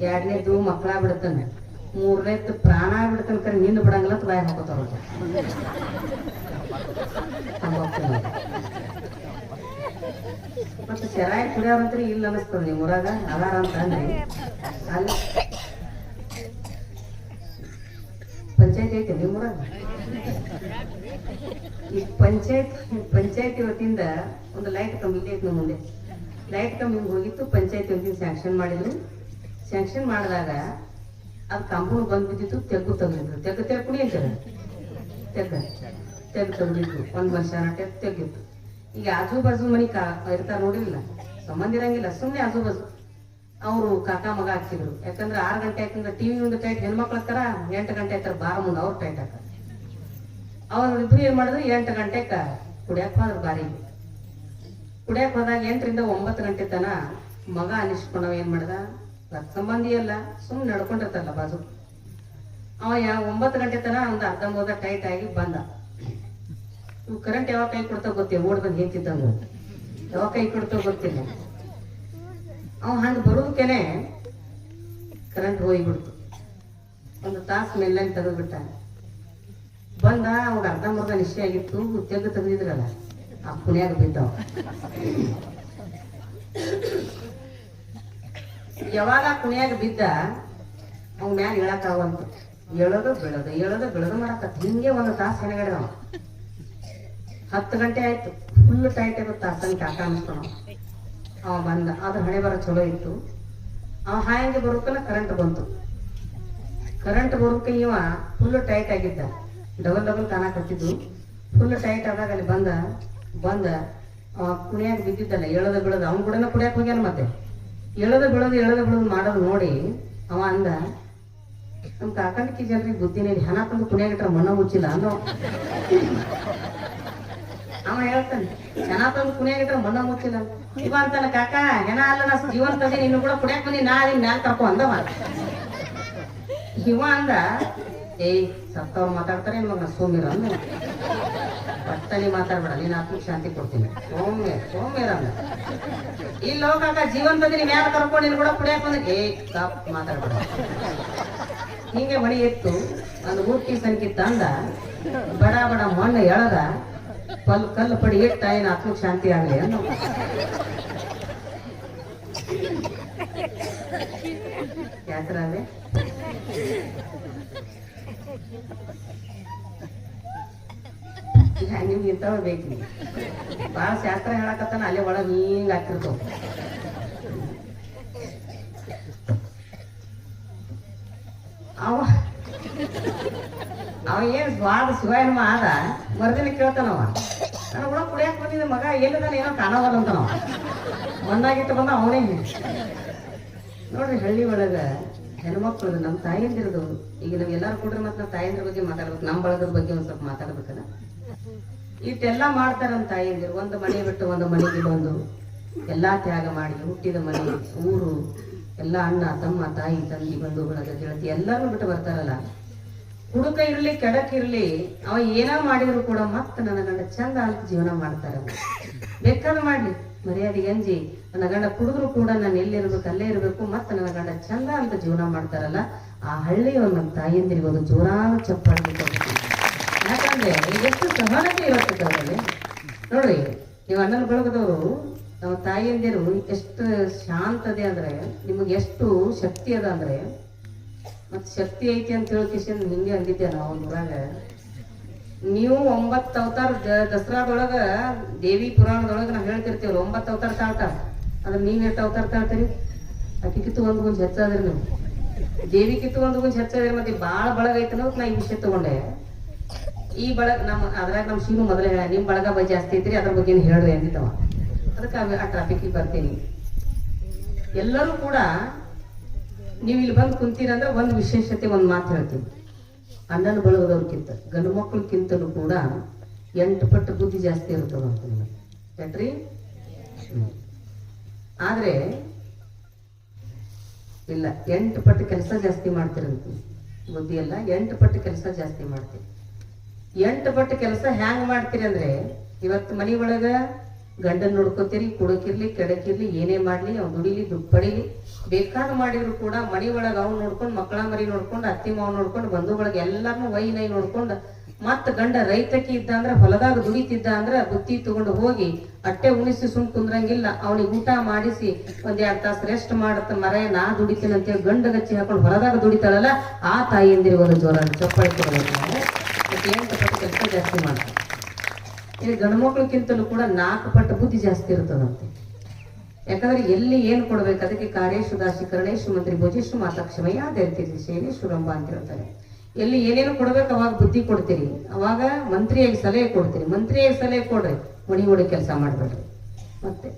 2ನೇದ್ದು ಮಕ್ಕಳ ಬಿಡ್ತಾನೆ 3ನೇದ್ದು ಪ್ರಾಣ ಬಿಡ್ತಾನೆ ಕರೆ ನಿಂದು ಬಿಡಂಗಿಲ್ಲ ಅಂತ ಬಾಯ ಹಾಕೋತಾರ ಮತ್ತೆ ಸೆರಾಯಿ ಕುಡಿಯೋರಂತ್ರಿ ಇಲ್ಲ ಅನಿಸ್ತದ ನಿಮ್ಮೂರಾಗ ಅದಾರ ಅಂತ ಅಂದ್ರಿ ಅಲ್ಲಿ ಪಂಚಾಯತಿ ಐತೆ ನಿಮ್ಮೂರಾಗ ಈ ಪಂಚಾಯತಿ ವತಿಯಿಂದ ಒಂದು ಲೈಟ್ ಕಂಬಿ ಐತೆ ನಮ್ಮ ಮುಂದೆ ಲೈಟ್ ಕಂಬಿ ಹೋಗಿತ್ತು ಪಂಚಾಯತಿ ವತಿಯಿಂದ ಸ್ಯಾಂಕ್ಷನ್ ಮಾಡಿದ್ರು. ಸ್ಯಾಂಕ್ಷನ್ ಮಾಡಿದಾಗ ಅದು ಕಾಂಪೌಂಡ್ ಬಂದ್ ಬಿದ್ದಿತ್ತು ತೆಗ್ಗು ತೆಗ್ದಿದ್ರು ತೆಗ್ಗ ಕುಡಿ ಅಂತಾರೆ ತೆಗ್ದು ತೆಗ್ದಿದ್ರು 1 ವರ್ಷ ತೆಗ್ಗಿತ್ತು. ಈಗ ಆಜು ಬಾಜು ಮನಿ ಇರ್ತಾರ ನೋಡಿರಲಿಲ್ಲ ಸಂಬಂಧ ಇರಂಗಿಲ್ಲ ಸುಮ್ಮನೆ ಆಜು ಬಾಜು ಅವರು ಕಾಕ ಮಗ ಹಾಕ್ತಿದ್ರು. ಯಾಕಂದ್ರೆ 6 ಗಂಟೆ ಆಯ್ತಂದ್ರೆ TV ಮುಂದೆ ಟೈಟ್ ಹೆಣ್ಮಕ್ಳು ಹಾಕ್ತಾರ 8 ಗಂಟೆ ಆಯ್ತಾರ ಬಾರ ಮುಂದೆ ಅವ್ರು ಟೈಟ್ ಹಾಕ್ತಾರ. ಅವ್ರಿಬ್ರು ಏನ್ ಮಾಡಿದ್ರು 8 ಗಂಟೆಗೆ ಕುಡಿಯಕ್ ಹೋದ್ರ ಬಾರಿಗೆ ಕುಡಿಯಕ್ ಹೋದಾಗ 8 ರಿಂದ 9 ಗಂಟೆ ತನ ಮಗ ಅನಿಸ್ಕೊಂಡವ ಏನ್ ಮಾಡ್ದ ರಕ್ತ ಸಂಬಂಧಿ ಎಲ್ಲ ಸುಮ್ಮನೆ ನಡ್ಕೊಂಡಿರ್ತಾರಲ್ಲ ಬಾಜು ಅವ 9 ಗಂಟೆ ತನ ಒಂದು ಅರ್ಧ ಟೈಟ್ ಆಗಿ ಬಂದ. ಇವ್ ಕರೆಂಟ್ ಯಾವಾಗ ಕೈ ಕೊಡ್ತಾವ ಗೊತ್ತಿಲ್ಲ ಓಡ್ ಬಂದು ಹೇಳ್ತಿದ್ದಂಗ ಯಾವಾಗ ಕೈ ಕೊಡ್ತಾವ ಗೊತ್ತಿಲ್ಲ. ಅವ ಹಂಗ ಬರೋದಕ್ಕೇನೆ ಕರೆಂಟ್ ಹೋಗ್ಬಿಡ್ತು. 1 ತಾಸು ಮೇಲೆ ತೆಗೆದ್ಬಿಟ್ಟ ಬಂದ. ಅವಾಗ ಅರ್ಧ ನಿಶ್ಚಯ ಆಗಿತ್ತು ತೆಗ್ದಿದ್ರಲ್ಲ ಆ ಪುಣ್ಯಾಗ ಬಿದ್ದಾವ. ಯಾವಾಗ ಕುಣಿಯಾಗ ಬಿದ್ದ ಅವ್ ಮ್ಯಾಲ ಹೇಳಕ್ಕಾಗಂತ ಹೇಳೋದು ಬೆಳೋದು ಮಾಡಕತ್ತ ಹಿಂಗೆ 1 ತಾಸು ಹೆಣಗಡೆ 10 ಗಂಟೆ ಆಯ್ತು ಫುಲ್ ಟೈಟ್ ಆಗುತ್ತೆ ತಾಸನ್ ಕಾಕ ಅನ್ಸ್ಕೊಳ. ಅವ ಬಂದ ಅದ್ರ ಹಣೆ ಬರ ಚಲೋ ಇತ್ತು. ಅವ ಹಾಯಂಗೆ ಬರೋಕಲ್ಲ ಕರೆಂಟ್ ಬಂತು. ಕರೆಂಟ್ ಬರೋಕೆ ಇವ ಫುಲ್ ಟೈಟ್ ಆಗಿದ್ದ ಡಬಲ್ ಕಾಣಕತ್ತಿದ್ದು ಫುಲ್ ಟೈಟ್ ಆದಾಗ ಅಲ್ಲಿ ಬಂದ ಅವ ಕುಣಿಯಾಗ ಬಿದ್ದಿದ್ದಲ್ಲ ಹೇಳೋದು ಬೆಳೋದು ಅವ್ನ ಕೂಡ ಕುಡಿಯಾಕ ಹೋಗ್ಯಾನ. ಮತ್ತೆ ಹೇಳೋದು ಬೆಳೋದು ಮಾಡೋದು ನೋಡಿ ಅವ ಅಂದ ನಮ್ ಕಾಕಂಡಿಕಿ ಜನರಿಗೆ ಬುದ್ಧಿನೇ ಹಣ ತಂದು ಕುಣಿಯಾಗಿಟ್ರ ಮಣ್ಣ ಮುಚ್ಚಿಲ್ಲ ಅನ್ನೋ. ಅವ ಹೇಳ್ತಾನೆ ಹೆಣ ತಂದು ಕುಣಿಯಾಗಿಟ್ರ ಮಣ್ಣ ಮುಚ್ಚಿಲ್ಲ ಇವ ಅಂತಾನ ಕಾಕ ಹೆಣ ಅಲ್ಲ ನಾ ಜೀವನ ತಂದೆ ಇನ್ನು ಕೂಡ ಕುಡಿಯಾಕ ಬಂದಿ ನಾ ನಿನ್ ಮ್ಯಾಲ ಕರ್ಕೊ ಅಂದವ. ಇವ ಅಂದ ಸತ್ತವ್ರು ಮಾತಾಡ್ತಾರೆ ಮಗ ಸೋಮ್ಯರ ಅಂದ ಪಟ್ಟನಿ ಮಾತಾಡ್ಬೇಡ ನೀನ್ ಆತ್ಮಕ್ಕೆ ಶಾಂತಿ ಕೊಡ್ತೀನಿ ಸೋಮ್ಯರ ಅಂದ. ಇಲ್ಲಿ ಹೋಗಾಕ ಜೀವನ ಬಂದಿ ನೀನ್ ಮ್ಯಾಲ ಕರ್ಕೊಂಡು ನೀನು ಕೂಡ ಕುಡಿಯಾಕ ಬಂದ ಮಾತಾಡ್ಬೇಡ. ಹಿಂಗೆ ಮಣಿ ಎತ್ತು ಒಂದು 3 ಪೀಸ್ ಅನ್ಕಿತ್ತ ಅಂದ ಬಡ ಮಣ್ಣು ಎಳದ ಕಲ್ಲು ಪಡಿ ಇಟ್ಟ ಏನ್ ಆತ್ಮಕ್ಕೆ ಶಾಂತಿ ಆಗ್ಲಿ ಅನ್ನೋ. ಯಾತ್ರ ಅದೇ ನಿಮ್ಗೆ ಇಂಥವ್ ಬೇಕು ಬಾಳ ಶಾಸ್ತ್ರ ಹೇಳಕತ್ತಾನ ಅಲ್ಲೇ ಒಳಗ ಹಿಂಗ ಹಾಕಿರ್ತಾವ. ಅವ ಏನ್ ಸ್ವಾದ ಶಿವಾಯನಮ ಆದ ಮರ್ದಿನ ಕೇಳ್ತಾನವ ನಾನು ಕೂಡ ಕುಡಿಯಾಕ ಬಂದಿದ್ದ ಮಗ ಎಲ್ಲಿದಾನ ಏನೋ ಕಾಣವಲ್ಲ ಅಂತನವ ಮಣ್ಣಾಗಿಟ್ಟು ಬಂದ ಅವನೇ. ನೋಡ್ರಿ ಹಳ್ಳಿ ಒಳಗ ಹೆಣ್ಮಕ್ಳು ನಮ್ಮ ತಾಯಂದಿರದು ಈಗ ನಾವೆಲ್ಲಾರು ಕೂಡ್ರಿ ಮತ್ತೆ ನಾವು ತಾಯಂದ್ರ ಬಗ್ಗೆ ಮಾತಾಡ್ಬೇಕು ನಮ್ಮ ಬಳಗದ ಬಗ್ಗೆ ಒಂದ್ ಸ್ವಲ್ಪ ಮಾತಾಡ್ಬೇಕಲ್ಲ. ಇಷ್ಟೆಲ್ಲಾ ಮಾಡ್ತಾರ ನಮ್ಮ ತಾಯಂದಿರು ಒಂದು ಮನೆ ಬಿಟ್ಟು ಒಂದು ಮನೆಗೆ ಒಂದು ಎಲ್ಲಾ ತ್ಯಾಗ ಮಾಡಿ ಹುಟ್ಟಿದ ಮನೆ ಊರು ಎಲ್ಲ ಅಣ್ಣ ತಮ್ಮ ತಾಯಿ ತಂಗಿ ಬಂಧು ಬಳಗ ಗೆಳತಿ ಎಲ್ಲರೂ ಬಿಟ್ಟು ಬರ್ತಾರಲ್ಲ. ಹುಡುಕ ಇರ್ಲಿ ಕೆಡಕಿರ್ಲಿ ಅವ ಏನ ಮಾಡಿದ್ರು ಕೂಡ ಮತ್ತ ನನ್ನ ಗಂಡ ಚಂದ ಅಂತ ಜೀವನ ಮಾಡ್ತಾರ. ಬೇಕಾದ ಮಾಡ್ಲಿ ಮರ್ಯಾದೆ ಅಂಜಿ ನನ್ನ ಗಂಡ ಕುಡಿದ್ರು ಕೂಡ ನಾನು ಎಲ್ಲಿರ್ಬೇಕು ಅಲ್ಲೇ ಇರ್ಬೇಕು ಮತ್ತ ನನ್ನ ಗಂಡ ಚಂದ ಅಂತ ಜೀವನ ಮಾಡ್ತಾರಲ್ಲ. ಆ ಹಳ್ಳಿಯವ್ರ ನಮ್ಮ ತಾಯಿಯಂದಿರಿಗೆ ಒಂದು ಜೋರಾದ ಚಪ್ಪಾಳೆ. ಯಾಕಂದ್ರೆ ಎಷ್ಟು ಸಹನತೆ ಇರುತ್ತೆ ಅವರಲ್ಲಿ. ನೋಡ್ರಿ ನೀವು ಅಣ್ಣನ ಬಳಗದವರು ನಮ್ಮ ತಾಯಿಯಂದಿರು ಎಷ್ಟು ಶಾಂತದೆ ಅಂದ್ರೆ ನಿಮಗೆ ಎಷ್ಟು ಶಕ್ತಿ ಅದ ಅಂದ್ರೆ ಮತ್ತೆ ಶಕ್ತಿ ಐತಿ ಅಂತ ಹೇಳಿ ಕಿಶನ್ ಹಿಂಗೆ ಅಂದಿದ್ದೆ ನಾವು ಊರಾಗ. ನೀವು 9 ಅವತಾರ ದಸರಾದೊಳಗ ದೇವಿ ಪುರಾಣದೊಳಗ ನಾವು ಹೇಳ್ತಿರ್ತೀವಿ 9 ಅವತಾರ ತಾಳ್ತಾರ. ಅದ್ರ ನೀವ್ ಎಷ್ಟು ಅವತಾರ ತಾಳ್ತೀರಿ? ಆಕಿ ಕಿತ್ತು ಒಂದು ಗುಂಜ್ ಹೆಚ್ಚಾದ್ರಿ ನೀವು, ದೇವಿ ಕಿತ್ತು ಒಂದು ಗುಂಜ್ ಹೆಚ್ಚಾದ್ರಿ. ಮತ್ತೆ ಬಾಳ ಬಳಗ ಐತೆ ಅನ್ನೋದು ನಾ ಈ ವಿಷಯ ತಗೊಂಡೆ. ಈ ಬಳಗ ಅದ್ರಾಗ ನಮ್ಮ ಶೀನು ಮೊದಲೇ ಹೇಳ ನಿಮ್ ಬಳಗ ಬೈ ಜಾಸ್ತಿ ಐತ್ರಿ, ಅದ್ರ ಬಗ್ಗೆ ಹೇಳ್ರಿ ಅಂದಿದ್ದವ. ಅದಕ್ಕೆ ಆ ಟ್ರಾಫಿಕ್ ಬರ್ತೀನಿ. ಎಲ್ಲರೂ ಕೂಡ ನೀವು ಇಲ್ಲಿ ಬಂದು ಕುಂತೀರಂದ್ರೆ ಒಂದು ವಿಶೇಷತೆ ಒಂದು ಮಾತು ಹೇಳ್ತೀನಿ. ಅಣ್ಣನ ಬಳಗದವ್ರಕ್ಕಿಂತ ಗಂಡು ಮಕ್ಕಳಕ್ಕಿಂತಲೂ ಕೂಡ 8 ಪಟ್ಟು ಬುದ್ಧಿ ಜಾಸ್ತಿ ಇರ್ತದ ಅಂತ ನಿಮಗೆ ಯಾಕ್ರಿ? ಆದ್ರೆ ಇಲ್ಲ 8 ಪಟ್ಟು ಕೆಲಸ ಜಾಸ್ತಿ ಮಾಡ್ತಿರಂತ ಬುದ್ಧಿ ಎಲ್ಲ 8 ಪಟ್ಟು ಕೆಲಸ ಜಾಸ್ತಿ ಮಾಡ್ತೀರಿ. 8 ಪಟ್ಟು ಕೆಲಸ ಹ್ಯಾಂಗ್ ಮಾಡ್ತೀರಿ ಅಂದ್ರೆ ಇವತ್ತು ಮನಿ ಒಳಗ ಗಂಡನ್ ನೋಡ್ಕೋತೀರಿ, ಕುಡಕಿರ್ಲಿ ಕೆಡಕಿರ್ಲಿ ಏನೇ ಮಾಡ್ಲಿ ಅವ್ನು ದುಡಿಲಿ ದುಡ್ಡು ಪಡಿಲಿ ಬೇಕಾದ ಮಾಡಿದ್ರು ಕೂಡ ಮನಿ ಒಳಗ ಅವ್ನು ನೋಡ್ಕೊಂಡು ಮಕ್ಕಳ ಮರಿ ನೋಡ್ಕೊಂಡು ಅತ್ತಿ ಮಾವ್ ನೋಡ್ಕೊಂಡು ಬಂಧುಗಳಿಗೆ ಎಲ್ಲಾರನ್ನೂ ನೈ ನೋಡ್ಕೊಂಡು ಮತ್ತ ಗಂಡ ರೈತಕಿ ಇದ್ದ ಅಂದ್ರೆ ಹೊಲದಾಗ ದುಡಿತಿದ್ದ ಅಂದ್ರೆ ಬುತ್ತಿ ತಗೊಂಡು ಹೋಗಿ ಅಟ್ಟೆ ಉಣಿಸಿ ಸುಮ್ ಕುಂದ್ರಂಗಿಲ್ಲ, ಅವನಿಗೆ ಊಟ ಮಾಡಿಸಿ 1-2 ತಾಸು ರೆಸ್ಟ್ ಮಾಡತ್ತ ಮರ ನಾ ದುಡಿತೀನಿ ಅಂತೇಳಿ ಗಂಡ ಗಚ್ಚಿ ಹಾಕೊಂಡು ಹೊಲದಾಗ ದುಡಿತಾಳಲ್ಲ ಆ ತಾಯಿಯಂದಿರಿಗೆ ಒಂದು ಜೋರ ಚಪ್ಪಾಳಿ ಕೊಡಬೇಕು. ಮತ್ತೆ 8 ಪಟ್ಟು ಕೆಲಸ ಜಾಸ್ತಿ ಮಾಡ್ತಾರೆ. ಇಲ್ಲಿ ಗಂಡು ಮಕ್ಳಕ್ಕಿಂತಲೂ ಕೂಡ 4 ಪಟ್ಟು ಬುದ್ಧಿ ಜಾಸ್ತಿ ಇರ್ತದಂತೆ. ಯಾಕಂದ್ರೆ ಎಲ್ಲಿ ಏನ್ ಕೊಡ್ಬೇಕು ಅದಕ್ಕೆ ಕಾರ್ಯೇಶು ದಾಸಿ ಕರ್ಣೇಶು ಮಂತ್ರಿ ಭೋಜೇಶು ಮಾತಾಕ್ಷಮಯ್ಯ ದೇರ್ತಿರಿ ಶೇನೇಶ್ವರಂಬ ಅಂತ ಹೇಳ್ತಾರೆ. ಎಲ್ಲಿ ಏನೇನು ಕೊಡ್ಬೇಕು ಅವಾಗ ಬುದ್ಧಿ ಕೊಡ್ತೀರಿ, ಅವಾಗ ಮಂತ್ರಿಯಾಗಿ ಸಲಹೆ ಕೊಡ್ತೀರಿ. ಮಂತ್ರಿಯಾಗಿ ಸಲಹೆ ಕೊಡ್ರಿ, ಮಣಿ ಒಳಗೆ ಕೆಲಸ ಮಾಡ್ಬೇಡ್ರಿ. ಮತ್ತೆ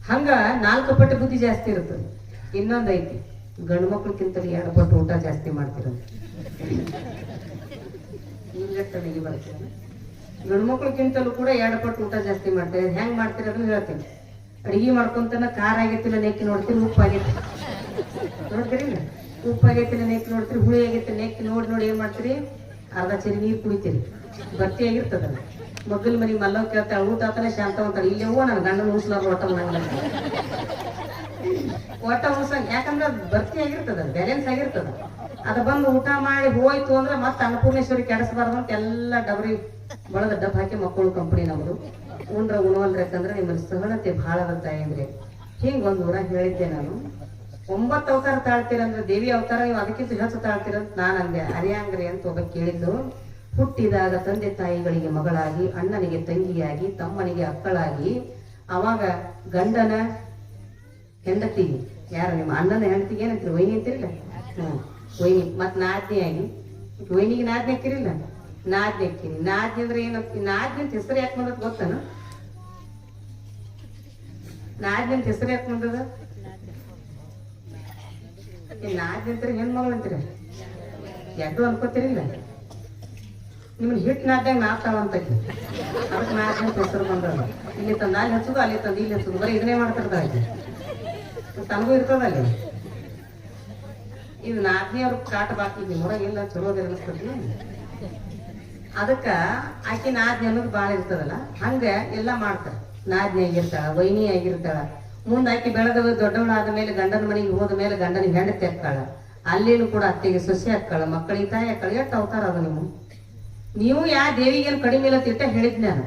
ಹಂಗ 4 ಪಟ್ಟು ಬುದ್ಧಿ ಜಾಸ್ತಿ ಇರ್ತದೆ. ಇನ್ನೊಂದ್ ಐತಿ, ಗಂಡು ಮಕ್ಳಕ್ಕಿಂತಲೂ 2 ಪಟ್ಟು ಊಟ ಜಾಸ್ತಿ ಮಾಡ್ತಿರಂತ. ಈಗ ಬರ್ತೀರ ಗಂಡು ಮಕ್ಳಕ್ಕಿಂತಲೂ ಕೂಡ 2 ಪಟ್ಟು ಊಟ ಜಾಸ್ತಿ ಮಾಡ್ತಾರೆ. ಹೆಂಗ್ ಮಾಡ್ತೀರ ಅದನ್ನ ಹೇಳ್ತೀನಿ. ಅಡಿಗೆ ಮಾಡ್ಕೊಂತನ ಖಾರ ಆಗೈತಿಲ್ಲ ನೆಕ್ಕಿ ನೋಡ್ತೀರಿ, ಉಪ್ಪು ಆಗೈತಿ ನೋಡ್ತೀರಿ, ಉಪ್ಪು ಆಗೈತಿಲ್ಲ ನೆಕ್ಕಿ ನೋಡ್ತೀರಿ, ಹುಳಿ ಆಗೈತಿ ನೆಕ್ಕಿ ನೋಡಿ ಏನ್ ಮಾಡ್ತೀರಿ, ಅರ್ಧ ಚರಿ ನೀರು ಕುಡಿತೀರಿ, ಗಟ್ಟಿ ಆಗಿರ್ತದಲ್ಲ. ಮಗ್ಗಲ್ ಮನಿ ಮಲ್ಲವ್ ಕೇಳ್ತಾಳ ಊಟ ಆತನ ಶಾಂತ ಅಂತಾಳೆ. ಇಲ್ಲಿ ಹೂವ ನನ್ನ ಗಂಡನ ಉಣಿಸ್ಲಾರ ಒಟ್ಟ ಒಟ್ಟ ಉಣ್ಸಂಗ್, ಯಾಕಂದ್ರೆ ಭರ್ತಿ ಆಗಿರ್ತದ, ಬ್ಯಾಲೆನ್ಸ್ ಆಗಿರ್ತದ. ಅದ ಬಂದು ಊಟ ಮಾಡಿ ಹೋಯ್ತು ಅಂದ್ರೆ ಮತ್ತೆ ಅನ್ನಪೂರ್ಣೇಶ್ವರಿ ಕೆಡಿಸಬಾರ್ದು ಅಂತ ಎಲ್ಲ ಡಬ್ರಿ ಬಳದ ಡಬ್ ಹಾಕಿ ಮಕ್ಕಳು ಕಂಪನಿ ನಮ್ದು ಉಂಡ್ರ ಉಣವಲ್ರಿ. ಯಾಕಂದ್ರೆ ನಿಮ್ಮಲ್ಲಿ ಸಹನತೆ ಬಹಳ ಅದ ಅಂದ್ರೆ ಹಿಂಗ್ ಒಂದ್ ಊರಾಗ ಹೇಳಿದ್ದೆ ನಾನು. 9 ಅವತಾರ ತಾಳ್ತೀರಂದ್ರೆ ದೇವಿ ಅವತಾರ ನೀವು ಅದಕ್ಕಿಂತ ಹೆಚ್ಚು ತಾಳ್ತೀರಂತ ನಾನು ಅಂದೆ. ಅರಿಯಾಂಗ್ರಿ ಅಂತ ಒಬ್ಬ ಕೇಳಿದ್ದು. ಹುಟ್ಟಿದಾಗ ತಂದೆ ತಾಯಿಗಳಿಗೆ ಮಗಳಾಗಿ, ಅಣ್ಣನಿಗೆ ತಂಗಿಯಾಗಿ, ತಮ್ಮನಿಗೆ ಅಕ್ಕಳಾಗಿ, ಅವಾಗ ಗಂಡನ ಹೆಂಡತಿಗೆ, ಯಾರ ನಿಮ್ಮ ಅಣ್ಣನ ಹೆಂಡತಿಗೆ ಏನಂತೀರಿ, ವೈನಿ ಅಂತಿರಲ್ಲ, ವೈನಿ. ಮತ್ ನಾದ್ನಿಯಾಗಿ ವೈನಿಗೆ ನಾದ್ನಿ ಹಾಕಿರಿಲ್ಲ, ನಾದ್ನಿ ಹಾಕಿರಿ. ನಾದ್ನಿ ಅಂದ್ರೆ ಏನಂತ, ನಾದ್ನಿ ಅಂತ ಹೆಸರು ಯಾಕೆ ಬಂದದ ಗೊತ್ತಾನ? ನಾದ್ನಿ ಅಂತ ಹೆಸರು ಯಾಕೆ ಬಂದದ? ನಾದ್ನಿ ಅಂತಾರೆ ಹೆಣ್ಮಗಳು ಅಂತೀರ, ಎರಡು ಅನ್ಕೋತಿರಿಲ್ಲ. ನಿಮ್ಮನ್ನ ಹಿಟ್ಟು ನಾದ್ಯಾಗ ನಾದ್ತಾವಂತಕ್ಕೆ ಅದಕ್ಕೆ ನಾದ್ನಿ ಅಂತ ಹೆಸರು ಬಂದದ. ಇಲ್ಲಿ ತಂದು ಅಲ್ಲಿ ಹಚ್ಚುದು, ಅಲ್ಲಿ ತಂದು ಇಲ್ಲಿ ಹಚ್ಚುದು, ಬರೀ ಇದನ್ನೇ ಮಾಡ್ತಿರ್ತಾಳೆ. ತನಗೂ ಇರ್ತದಲ್ಲಿ ಇದು ನಾದ್ನಿ ಅವ್ರ ಕಾಟ ಬಾಕಿ ಹೊರಗೆಲ್ಲ ಚಲೋದ ಅನಿಸ್ತತಿ. ಅದಕ್ಕ ಆಕಿ ನಾದ್ನಿ ಅನ್ನೋದು ಬಾಳ ಇರ್ತದಲ್ಲ, ಹಂಗ ಎಲ್ಲಾ ಮಾಡ್ತಾರ. ನಾದ್ನಿ ಆಗಿರ್ತಾಳ, ವೈನಿ ಆಗಿರ್ತಾಳ. ಮುಂದೆ ಆಕಿ ಬೆಳೆದವ ದೊಡ್ಡವಳಾದ ಮೇಲೆ ಗಂಡನ ಮನೆಗೆ ಹೋದ ಮೇಲೆ ಗಂಡನಿಗೆ ಹೆಂಡತಿ ಹಾಕ್ಕಾಳ, ಅಲ್ಲೇನು ಕೂಡ ಅತ್ತೆಗೆ ಸೊಸೆ ಹಾಕ್ಕಾಳ, ಮಕ್ಕಳಿಗೆ ತಾಯಿ ಹಾಕ್ಕಾಳ. ಎಷ್ಟು ಅವತಾರ ಅದ ನೀವು ಯಾ ದೇವಿಗೇನು ಕಡಿಮೆ ಇಲ್ಲ ತಿಟ್ಟ ಹೇಳಿದ್ ನಾನು.